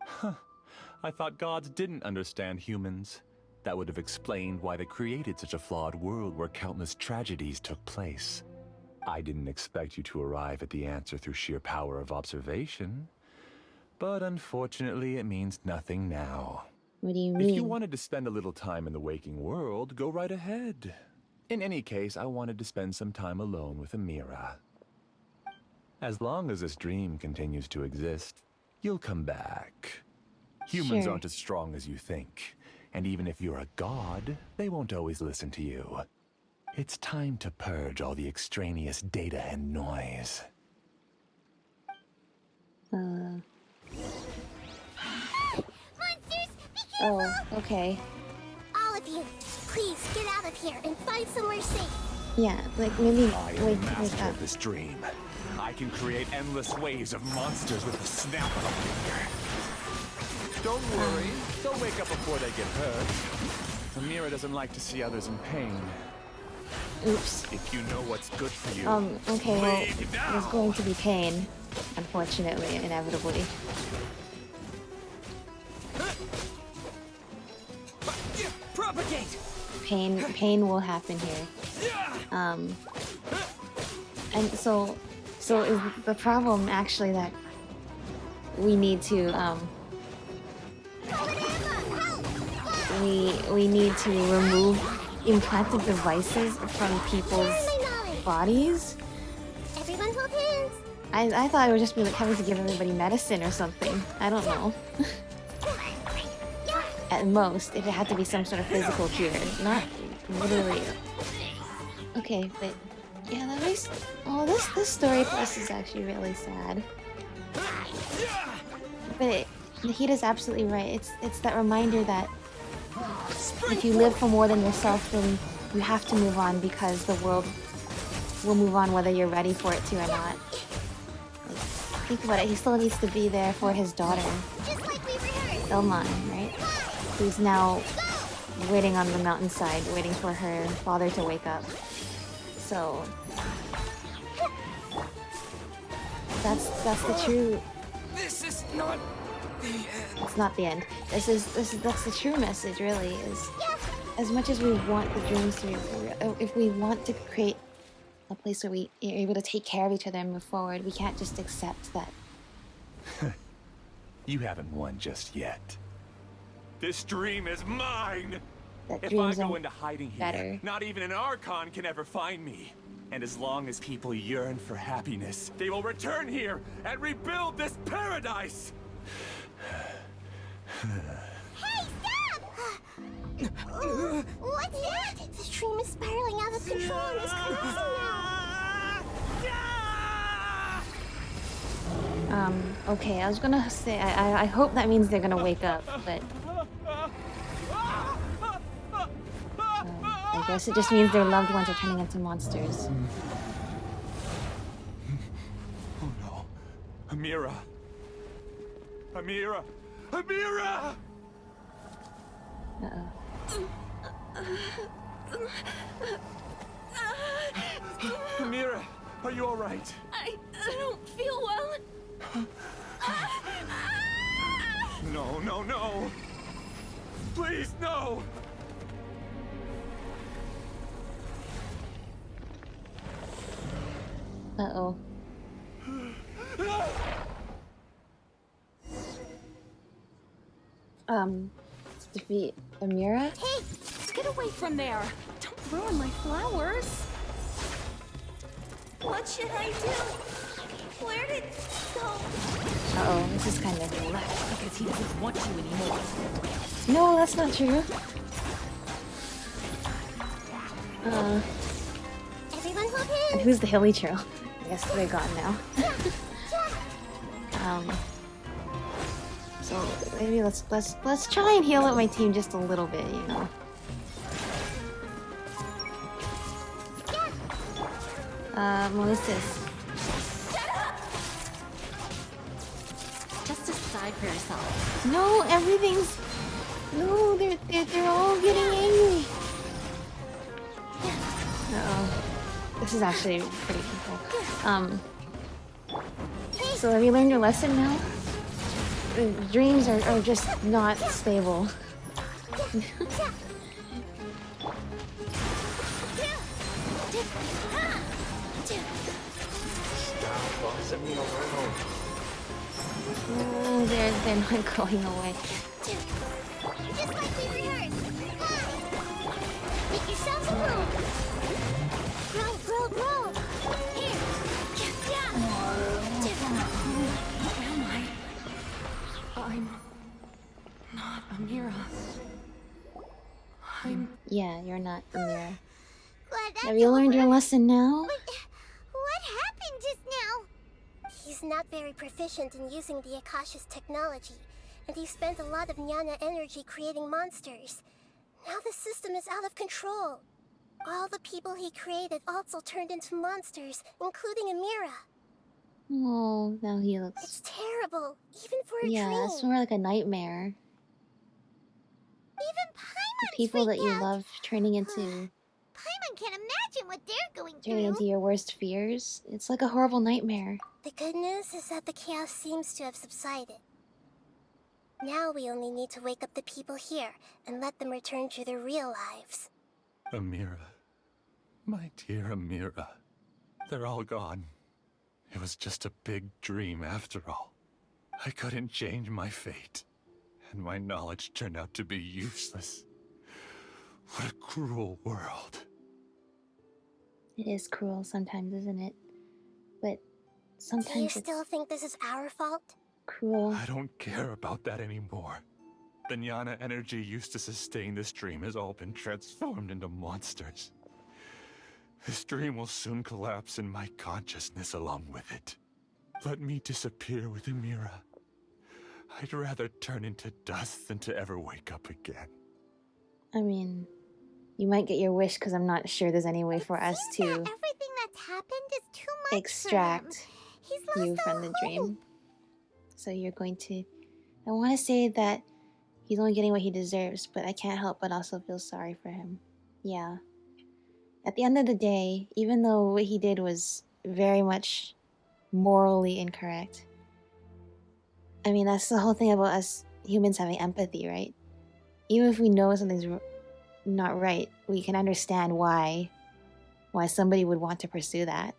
Huh. I thought gods didn't understand humans. That would have explained why they created such a flawed world where countless tragedies took place. I didn't expect you to arrive at the answer through sheer power of observation. But unfortunately, it means nothing now. What do you mean? If you wanted to spend a little time in the waking world, go right ahead. In any case, I wanted to spend some time alone with Amira. As long as this dream continues to exist, you'll come back. Humans aren't as strong as you think. And even if you're a god, they won't always listen to you. It's time to purge all the extraneous data and noise. Monsters, be careful! Oh, okay. All of you, please get out of here and find somewhere safe. Yeah, like maybe I am wake the master up. of this dream. I can create endless waves of monsters with the snap of a finger. Don't worry, they'll wake up before they get hurt. Amira doesn't like to see others in pain. Oops. If you know what's good for you, Okay, well, leave there's now. going to be pain. Unfortunately, inevitably. Propagate! Pain will happen here. And so is the problem actually that we need to, we need to remove implanted devices from people's bodies? Everyone hold hands. I thought it would just be like having to give everybody medicine or something. I don't know. At most, if it had to be some sort of physical cure, not literally. Okay, but yeah, that makes. Oh, this story plus is actually really sad. But Nahida's absolutely right. It's that reminder that if you live for more than yourself, then you have to move on because the world will move on whether you're ready for it to or not. Like, think about it. He still needs to be there for his daughter, Ilman, right? Who's now waiting on the mountainside, waiting for her father to wake up. So that's the true. This is not the end. It's not the end. That's the true message. Really, is as much as we want the dreams to be, if we want to create a place where we are able to take care of each other and move forward, we can't just accept that. You haven't won just yet. This dream is mine! That If I dreams go are into hiding here, better. not even an Archon can ever find me. And as long as people yearn for happiness, they will return here and rebuild this paradise! Hey, stop! What's that? The dream is spiraling out of control and is collapsing now. Okay, I was gonna say, I hope that means they're gonna wake up, but I guess it just means their loved ones are turning into monsters. Oh no. Amira! Amira! Amira! Amira, are you alright? I don't feel well. No, no, no! Please, no! Uh-oh. Hey, Defeat Amira? get away from there. Don't ruin my flowers. What should I do? Where did it go? Uh-oh, this is kind of He left because he doesn't want you anymore. No, that's not true. Everyone hold And hands. who's the hilly trail? I guess they're gone now. So maybe let's try and heal up my team just a little bit, you know. Melissa's. Just decide for yourself. No, everything's. No, they're all getting angry. Uh-oh. This is actually pretty cool. So have you learned your lesson now? Dreams are just not stable. Oh, they're not going away. Just like we rehearsed. Make yourselves a room. Grow. Here. I'm not Amira. Yeah, you're not Amira. Glad that's Have you learned your over. lesson now? What happened just now? He's not very proficient in using the Akasha's technology, and he spent a lot of Jnana energy creating monsters. Now the system is out of control. All the people he created also turned into monsters, including Amira. Oh, now he looks. It's terrible, even for a Yeah, dream. it's more like a nightmare. Even The Paimon people that freaked you out. love turning into Paimon can't imagine what they're going through. your worst fears. It's like a horrible nightmare. The good news is that the chaos seems to have subsided. Now we only need to wake up the people here and let them return to their real lives. Amira. My dear Amira. They're all gone. It was just a big dream after all. I couldn't change my fate, and my knowledge turned out to be useless. What a cruel world. It is cruel sometimes, isn't it? But Do you sometimes it's still think this is our fault? cruel. I don't care about that anymore. The Jnana energy used to sustain this dream has all been transformed into monsters. This dream will soon collapse and my consciousness along with it. Let me disappear with Amira. I'd rather turn into dust than to ever wake up again. I mean, you might get your wish because I'm not sure there's any way for us to Everything that's happened is too much for him. extract He's lost you from all the hope. dream. So you're going to. I want to say that he's only getting what he deserves, but I can't help but also feel sorry for him. Yeah. At the end of the day, even though what he did was very much morally incorrect, I mean, that's the whole thing about us humans having empathy, right? Even if we know something's not right, we can understand why somebody would want to pursue that.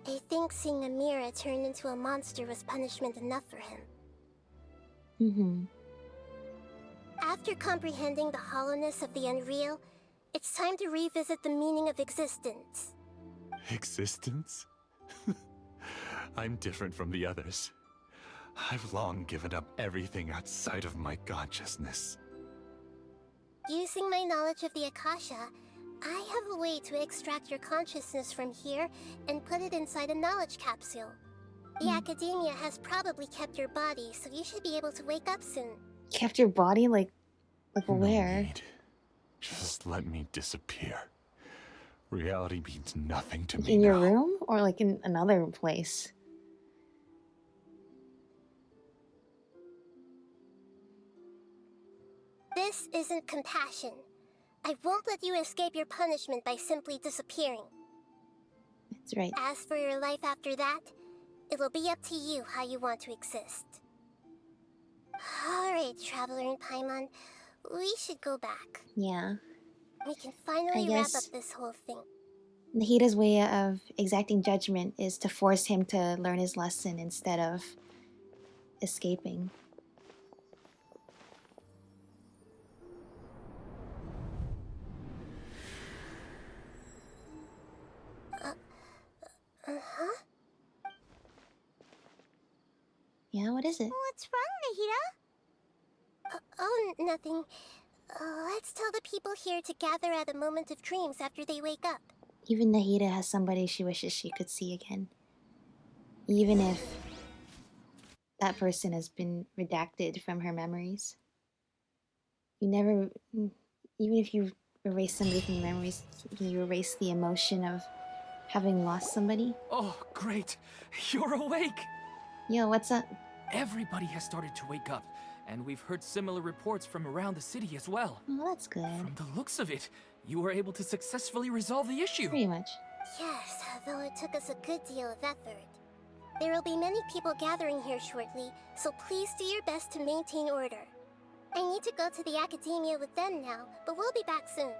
I think seeing Amira turn into a monster was punishment enough for him. Mm-hmm. After comprehending the hollowness of the unreal, it's time to revisit the meaning of existence. Existence? I'm different from the others. I've long given up everything outside of my consciousness. Using my knowledge of the Akasha, I have a way to extract your consciousness from here and put it inside a knowledge capsule. The Academia has probably kept your body, so you should be able to wake up soon. Kept your body like No where? need. Just let me disappear. Reality means nothing to me In your now. room or like in another place? This isn't compassion. I won't let you escape your punishment by simply disappearing. That's right. As for your life after that, it'll be up to you how you want to exist. Alright, Traveler and Paimon, we should go back. Yeah. We can finally I wrap guess- up this whole thing. Nahida's way of exacting judgment is to force him to learn his lesson instead of escaping. is it? What's wrong, Nahida? Oh, nothing. Let's tell the people here to gather at a moment of dreams after they wake up. Even Nahida has somebody she wishes she could see again. Even if that person has been redacted from her memories. You never, even if you erase somebody from your memories, you erase the emotion of having lost somebody. Oh, great. You're awake. Yo, what's up? Everybody has started to wake up, and we've heard similar reports from around the city as well. Oh, that's good. From the looks of it, you were able to successfully resolve the issue. Pretty much. Yes, though it took us a good deal of effort. There will be many people gathering here shortly, so please do your best to maintain order. I need to go to the academia with them now, but we'll be back soon.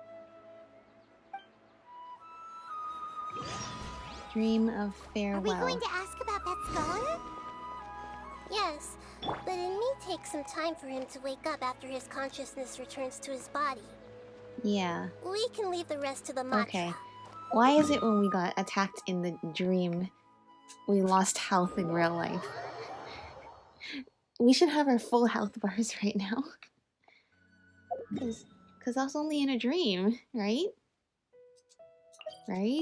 Dream of farewell. Are we going to ask about that scholar? Yes, but it may take some time for him to wake up after his consciousness returns to his body. Yeah. We can leave the rest to the mantra. Okay. Why is it when we got attacked in the dream, we lost health in real life? We should have our full health bars right now. Because that's only in a dream, right? Right?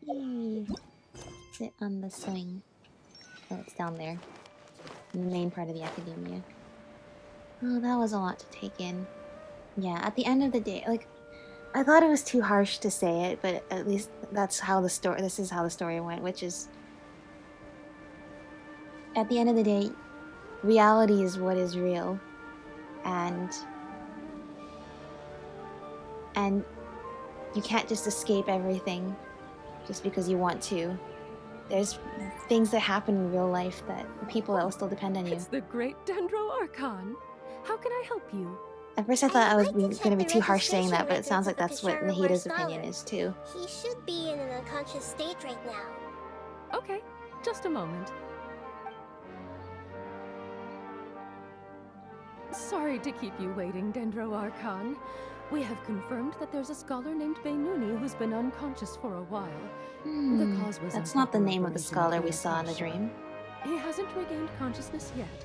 Yay. Sit on the swing. Oh, it's down there. In the main part of the academia. Oh, that was a lot to take in. Yeah, at the end of the day, like, I thought it was too harsh to say it, but at least that's how the story, this is how the story went, which is, at the end of the day, reality is what is real, and you can't just escape everything just because you want to. There's things that happen in real life that people that will still depend on you. It's the great Dendro Archon. How can I help you? At first I thought I was going to be too harsh saying that, but it sounds like that's what Nahida's opinion is too. He should be in an unconscious state right now. Okay, just a moment. Sorry to keep you waiting, Dendro Archon. We have confirmed that there's a scholar named Beinuni who's been unconscious for a while. The cause was That's not the name of the scholar we saw in the dream. He hasn't regained consciousness yet,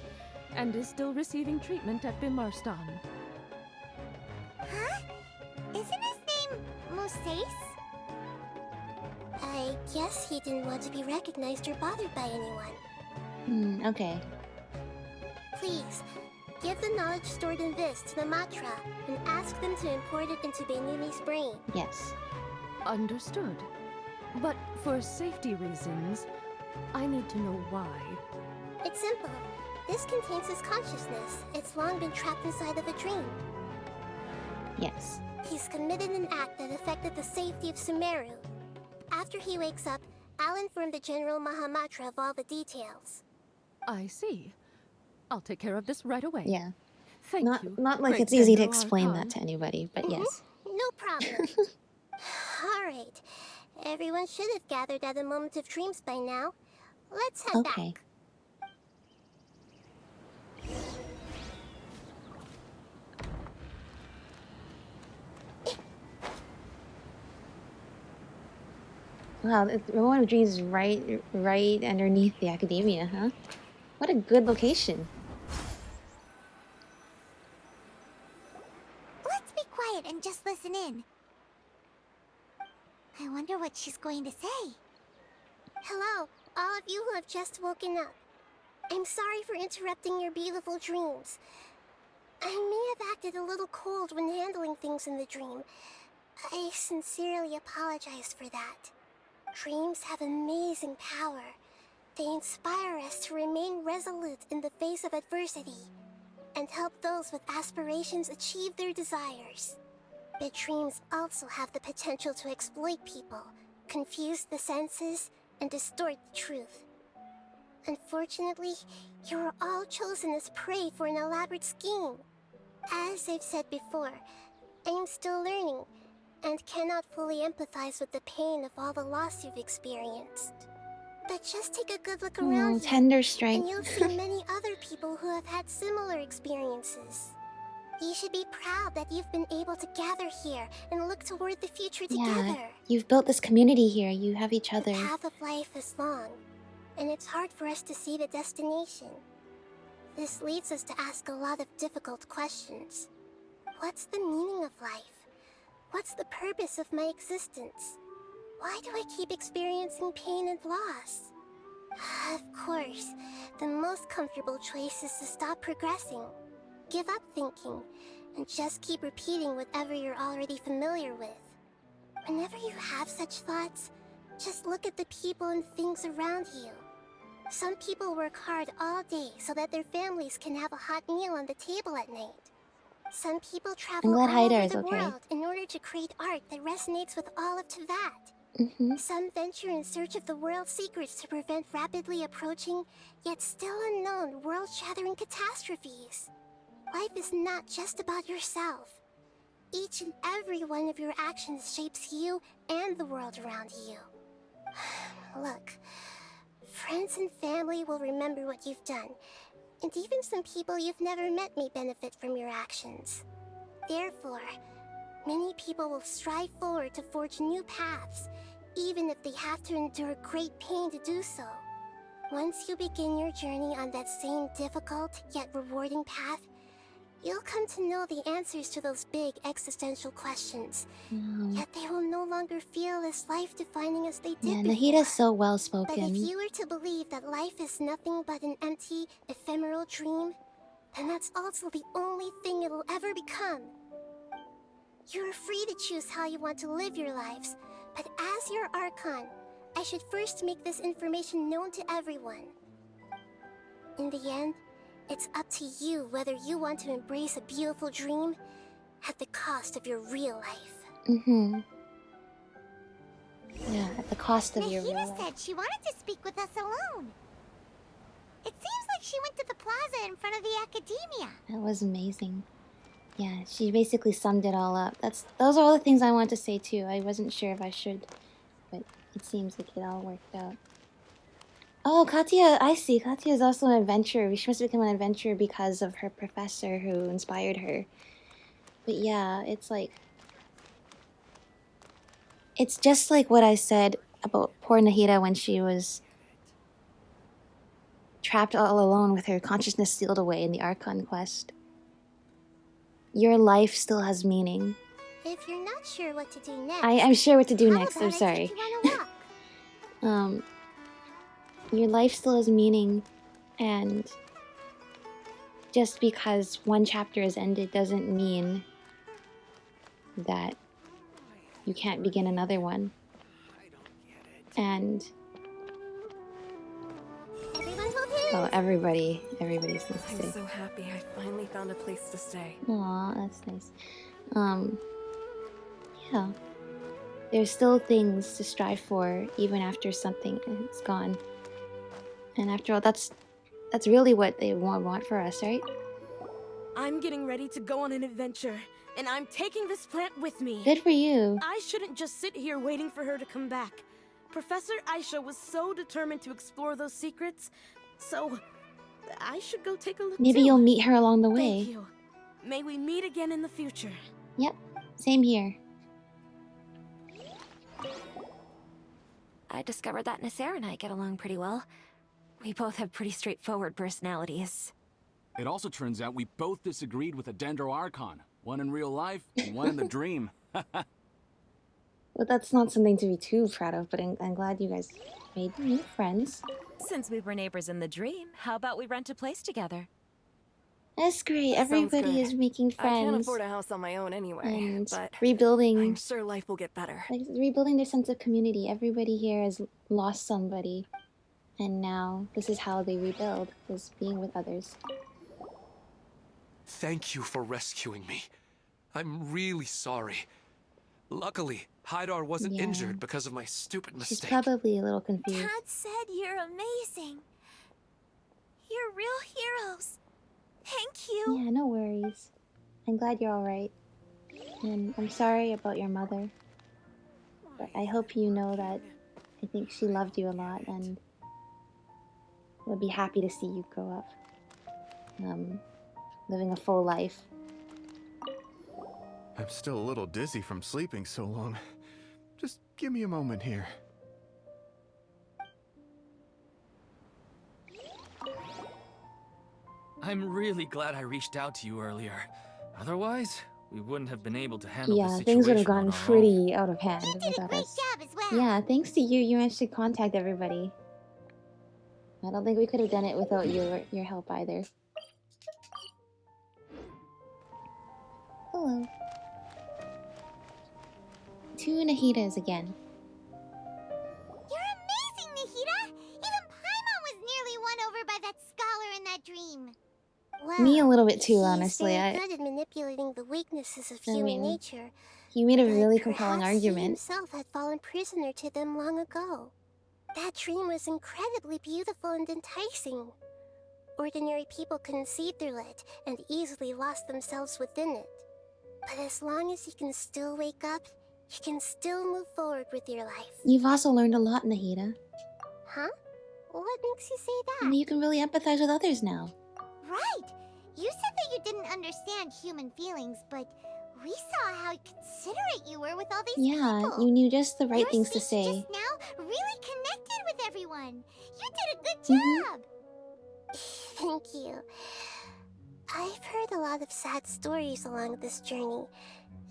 and is still receiving treatment at Bimarstan. Huh? Isn't his name Moses? I guess he didn't want to be recognized or bothered by anyone. Okay. Please, give the knowledge stored in this to the Matra and ask them to import it into Beinuni's brain. Yes. Understood. But for safety reasons, I need to know why. It's simple. This contains his consciousness. It's long been trapped inside of a dream. Yes. He's committed an act that affected the safety of Sumeru. After he wakes up, I'll inform the General Mahamatra of all the details. I see. I'll take care of this right away. Yeah. Thank you. Not like Great it's easy to Dendro explain Archon. that to anybody, but yes. No problem. Alright. Everyone should have gathered at a moment of dreams by now. Let's head Okay. back. Wow, the Moment of Dreams is right underneath the academia, huh? What a good location. Let's be quiet and just listen in. I wonder what she's going to say. Hello, all of you who have just woken up. I'm sorry for interrupting your beautiful dreams. I may have acted a little cold when handling things in the dream. I sincerely apologize for that. Dreams have amazing power. They inspire us to remain resolute in the face of adversity and help those with aspirations achieve their desires. But dreams also have the potential to exploit people, confuse the senses, and distort the truth. Unfortunately, you are all chosen as prey for an elaborate scheme. As I've said before, I'm still learning and cannot fully empathize with the pain of all the loss you've experienced. But just take a good look around you, tender strength. and you'll see many other people who have had similar experiences. You should be proud that you've been able to gather here and look toward the future Yeah, together. you've built this community here. You have each The other. path of life is long, and it's hard for us to see the destination. This leads us to ask a lot of difficult questions. What's the meaning of life? What's the purpose of my existence? Why do I keep experiencing pain and loss? Of course, the most comfortable choice is to stop progressing. Give up thinking, and just keep repeating whatever you're already familiar with. Whenever you have such thoughts, just look at the people and things around you. Some people work hard all day so that their families can have a hot meal on the table at night. Some people travel glad all Haida over is the okay. world in order to create art that resonates with all of Teyvat. Some venture in search of the world's secrets to prevent rapidly approaching, yet still unknown, world-shattering catastrophes. Life is not just about yourself. Each and every one of your actions shapes you and the world around you. Look, friends and family will remember what you've done, and even some people you've never met may benefit from your actions. Therefore, many people will strive forward to forge new paths, even if they have to endure great pain to do so. Once you begin your journey on that same difficult yet rewarding path, you'll come to know the answers to those big existential questions. Yet they will no longer feel as life-defining as they did Yeah, before. Nahida's so But well-spoken. if you were to believe that life is nothing but an empty, ephemeral dream, then that's also the only thing it'll ever become. You're free to choose how you want to live your lives, but as your Archon, I should first make this information known to everyone. In the end, it's up to you whether you want to embrace a beautiful dream at the cost of your real life. Yeah, at the cost of your real Nahida life. said she wanted to speak with us alone. It seems like she went to the plaza in front of the academia. That was amazing. Yeah, she basically summed it all up. Those are all the things I want to say too. I wasn't sure if I should, but it seems like it all worked out. Oh, Katya, I see. Katya is also an adventurer. She must become an adventurer because of her professor who inspired her. But yeah, it's like... It's just like what I said about poor Nahida when she was trapped all alone with her consciousness sealed away in the Archon quest. Your life still has meaning. If you're not sure what to do next, I'm sure what to do how next. about I'm I sorry. take you on a walk? Your life still has meaning, and just because one chapter is ended doesn't mean that you can't begin another one. And oh, everybody seems to I'm say. so happy I finally found a place to stay. Aw, that's nice. Yeah. There's still things to strive for even after something is gone. And after all, that's really what they want for us, right? I'm getting ready to go on an adventure, and I'm taking this plant with me. Good for you. I shouldn't just sit here waiting for her to come back. Professor Aisha was so determined to explore those secrets, so I should go take a look Maybe too. you'll meet her along the way. Thank you. May we meet again in the future. Yep, same here. I discovered that Nasser and I get along pretty well. We both have pretty straightforward personalities. It also turns out we both disagreed with a Dendro Archon. One in real life, and one in the dream. Well, that's not something to be too proud of, but I'm glad you guys made new friends. Since we were neighbors in the dream, how about we rent a place together? That's great. Sounds Everybody good. is making friends. I can't afford a house on my own anyway, and but rebuilding. I'm sure life will get better. Like rebuilding their sense of community. Everybody here has lost somebody, and now this is how they rebuild: is being with others. Thank you for rescuing me. I'm really sorry. Luckily, Haidar wasn't injured because of my stupid She's mistake. probably a little confused. Dad said you're amazing. You're real heroes. Thank you. Yeah, no worries. I'm glad you're alright. And I'm sorry about your mother. But I hope you know that I think she loved you a lot and would be happy to see you grow up. Living a full life. I'm still a little dizzy from sleeping so long. Just give me a moment here. I'm really glad I reached out to you earlier. Otherwise, we wouldn't have been able to handle Yeah, this situation things would have on gotten our own. pretty out of hand You did a without great us. job as well. Yeah, thanks to you, you managed to contact everybody. I don't think we could have done it without your help either. Hello. 2 Nahidas again. You're amazing, Nahida! Even Paimon was nearly won over by that scholar in that dream. Well, Me a little bit too, he's honestly. very good at manipulating the weaknesses of I human mean, nature. he made a But really compelling perhaps he argument. himself had fallen prisoner to them long ago. That dream was incredibly beautiful and enticing. Ordinary people couldn't see through it and easily lost themselves within it. But as long as you can still wake up, you can still move forward with your life. You've also learned a lot, Nahida. Huh? What makes you say that? And you can really empathize with others now. Right! You said that you didn't understand human feelings, but we saw how considerate you were with all these Yeah, people. you knew just the right Your things to speech say. just now really connected with everyone. You did a good Mm-hmm. job. Thank you. I've heard a lot of sad stories along this journey,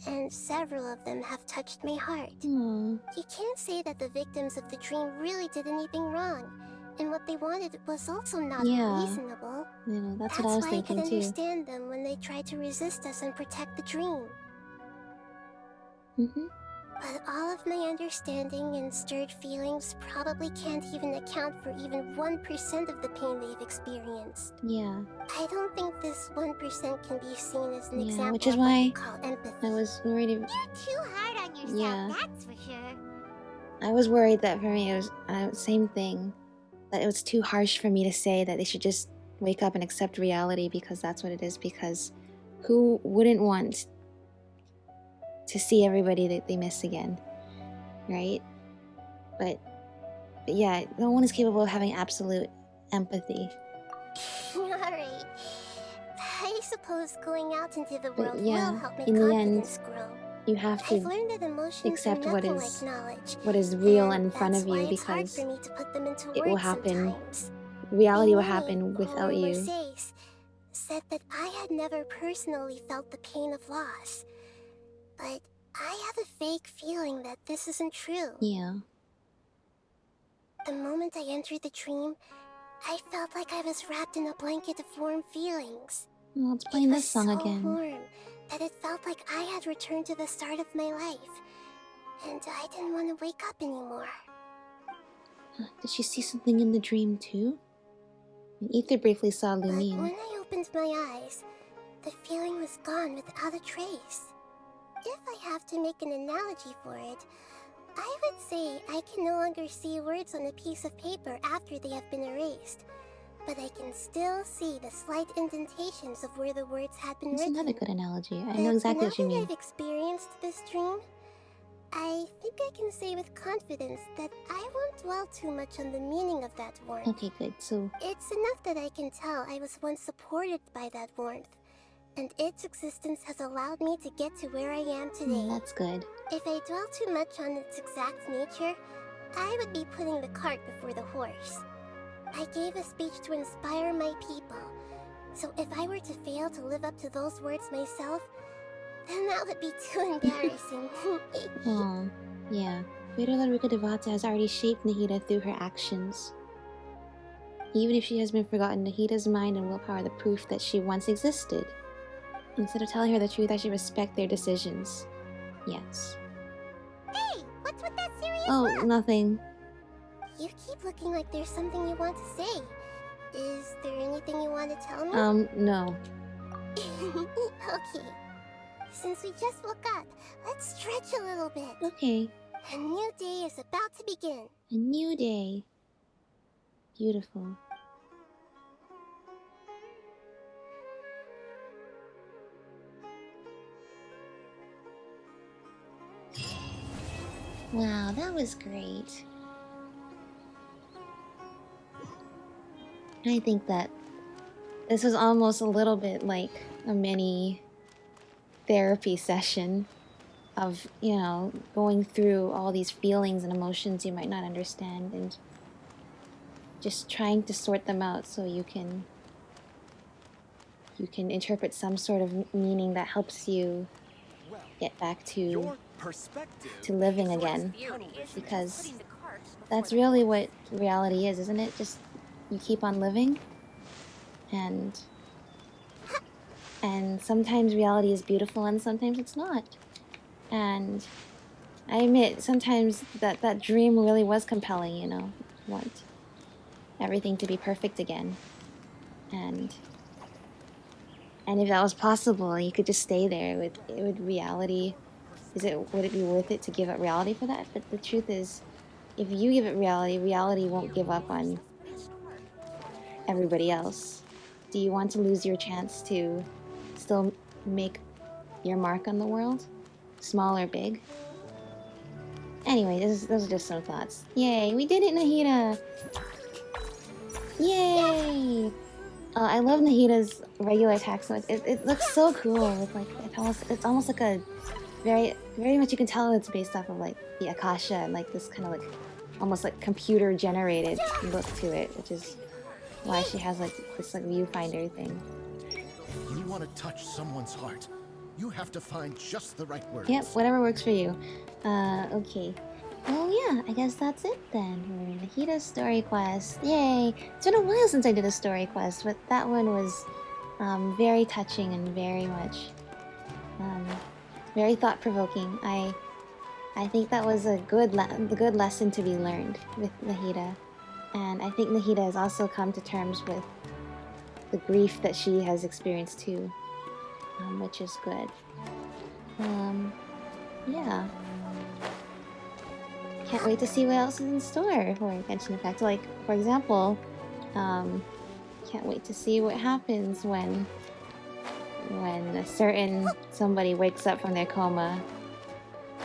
and several of them have touched my heart. Aww. You can't say that the victims of the dream really did anything wrong, and what they wanted was also not unreasonable. You know, that's what I was why thinking I could too. understand them when they tried to resist us and protect the dream. Mm-hmm. But all of my understanding and stirred feelings probably can't even account for even 1% of the pain they've experienced. Yeah. I don't think this 1% can be seen as an Yeah, example which is of what why you call empathy. I was worried. You're too hard on yourself, Yeah. that's for sure. I was worried that for me it was same thing. That it was too harsh for me to say that they should just wake up and accept reality because that's what it is. Because who wouldn't want to see everybody that they miss again, right? But yeah, no one is capable of having absolute empathy. Alright. I suppose going out into the But world yeah, will help my in the confidence end, grow. you have I've to learned that emotions accept are what nothing is like knowledge. real and in front that's of why you it's hard because for me to put them into it will words happen. sometimes. Reality will Mimi, happen without or you. Mercedes, said that I had never personally felt the pain of loss. But I have a vague feeling that this isn't true. Yeah. The moment I entered the dream, I felt like I was wrapped in a blanket of warm feelings. Well, let's play this song so again. warm that it felt like I had returned to the start of my life. And I didn't want to wake up anymore. Did she see something in the dream too? Ether briefly saw But Lumine. when I opened my eyes, the feeling was gone without a trace. If I have to make an analogy for it, I would say I can no longer see words on a piece of paper after they have been erased, but I can still see the slight indentations of where the words had been That's written. another good analogy. I But know exactly what you now that mean. I've experienced this dream, I think I can say with confidence that I won't dwell too much on the meaning of that warmth. Okay, good. So, It's enough that I can tell I was once supported by that warmth, and its existence has allowed me to get to where I am today. that's good. If I dwell too much on its exact nature, I would be putting the cart before the horse. I gave a speech to inspire my people, so if I were to fail to live up to those words myself, then that would be too embarrassing. Aw, yeah. Greater Laruka Devata has already shaped Nahida through her actions. Even if she has been forgotten, Nahida's mind and willpower are the proof that she once existed. Instead of telling her the truth, I should respect their decisions. Yes. Hey, what's with that serious Oh, look? nothing. You keep looking like there's something you want to say. Is there anything you want to tell me? No. Okay. Since we just woke up, let's stretch a little bit. Okay. A new day is about to begin. A new day. Beautiful. Wow, that was great. I think that this was almost a little bit like a mini therapy session of, you know, going through all these feelings and emotions you might not understand and just trying to sort them out so you can interpret some sort of meaning that helps you get back to living again, because that's really what reality is, isn't it? Just you keep on living, and sometimes reality is beautiful and sometimes it's not. And I admit sometimes that dream really was compelling, you know, want everything to be perfect again, and if that was possible, you could just stay there. Would reality, would it be worth it to give up reality for that? But the truth is, if you give it reality, reality won't give up on everybody else. Do you want to lose your chance to still make your mark on the world? Small or big? Anyway, those are just some thoughts. Yay, we did it, Nahida! Yay! I love Nahida's regular attack, so it looks so cool. With like it's almost like a very much, you can tell it's based off of like the Akasha and like this kind of like almost like computer generated look to it, which is why she has like this like viewfinder thing. If you want to touch someone's heart, you have to find just the right words. Yep, whatever works for you. Okay. Well, yeah, I guess that's it then. We're in Nahida's story quest. Yay! It's been a while since I did a story quest, but that one was very touching and very much very thought-provoking. I think that was a good lesson to be learned with Nahida, and I think Nahida has also come to terms with the grief that she has experienced too, which is good. Yeah. Can't wait to see what else is in store for Genshin Impact. Like, for example, can't wait to see what happens when a certain somebody wakes up from their coma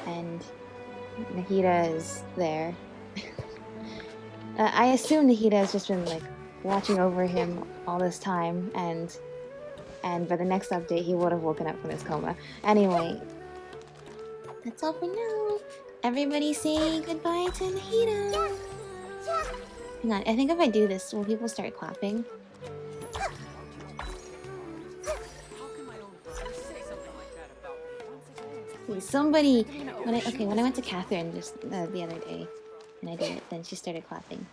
and Nahida is there. I assume Nahida has just been like watching over him all this time, and by the next update he would have woken up from his coma. Anyway, that's all for now. Everybody say goodbye to Nahida. Hang on, I think if I do this, will people start clapping? Somebody, when I went to Catherine just the other day, and I did it, then she started clapping.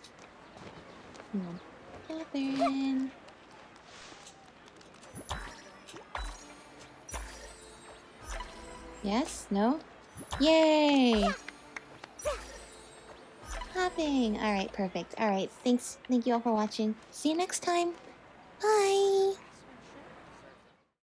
Hang on. Catherine. Yes? No? Yay! Clapping! Alright, perfect. Alright, thank you all for watching. See you next time! Bye!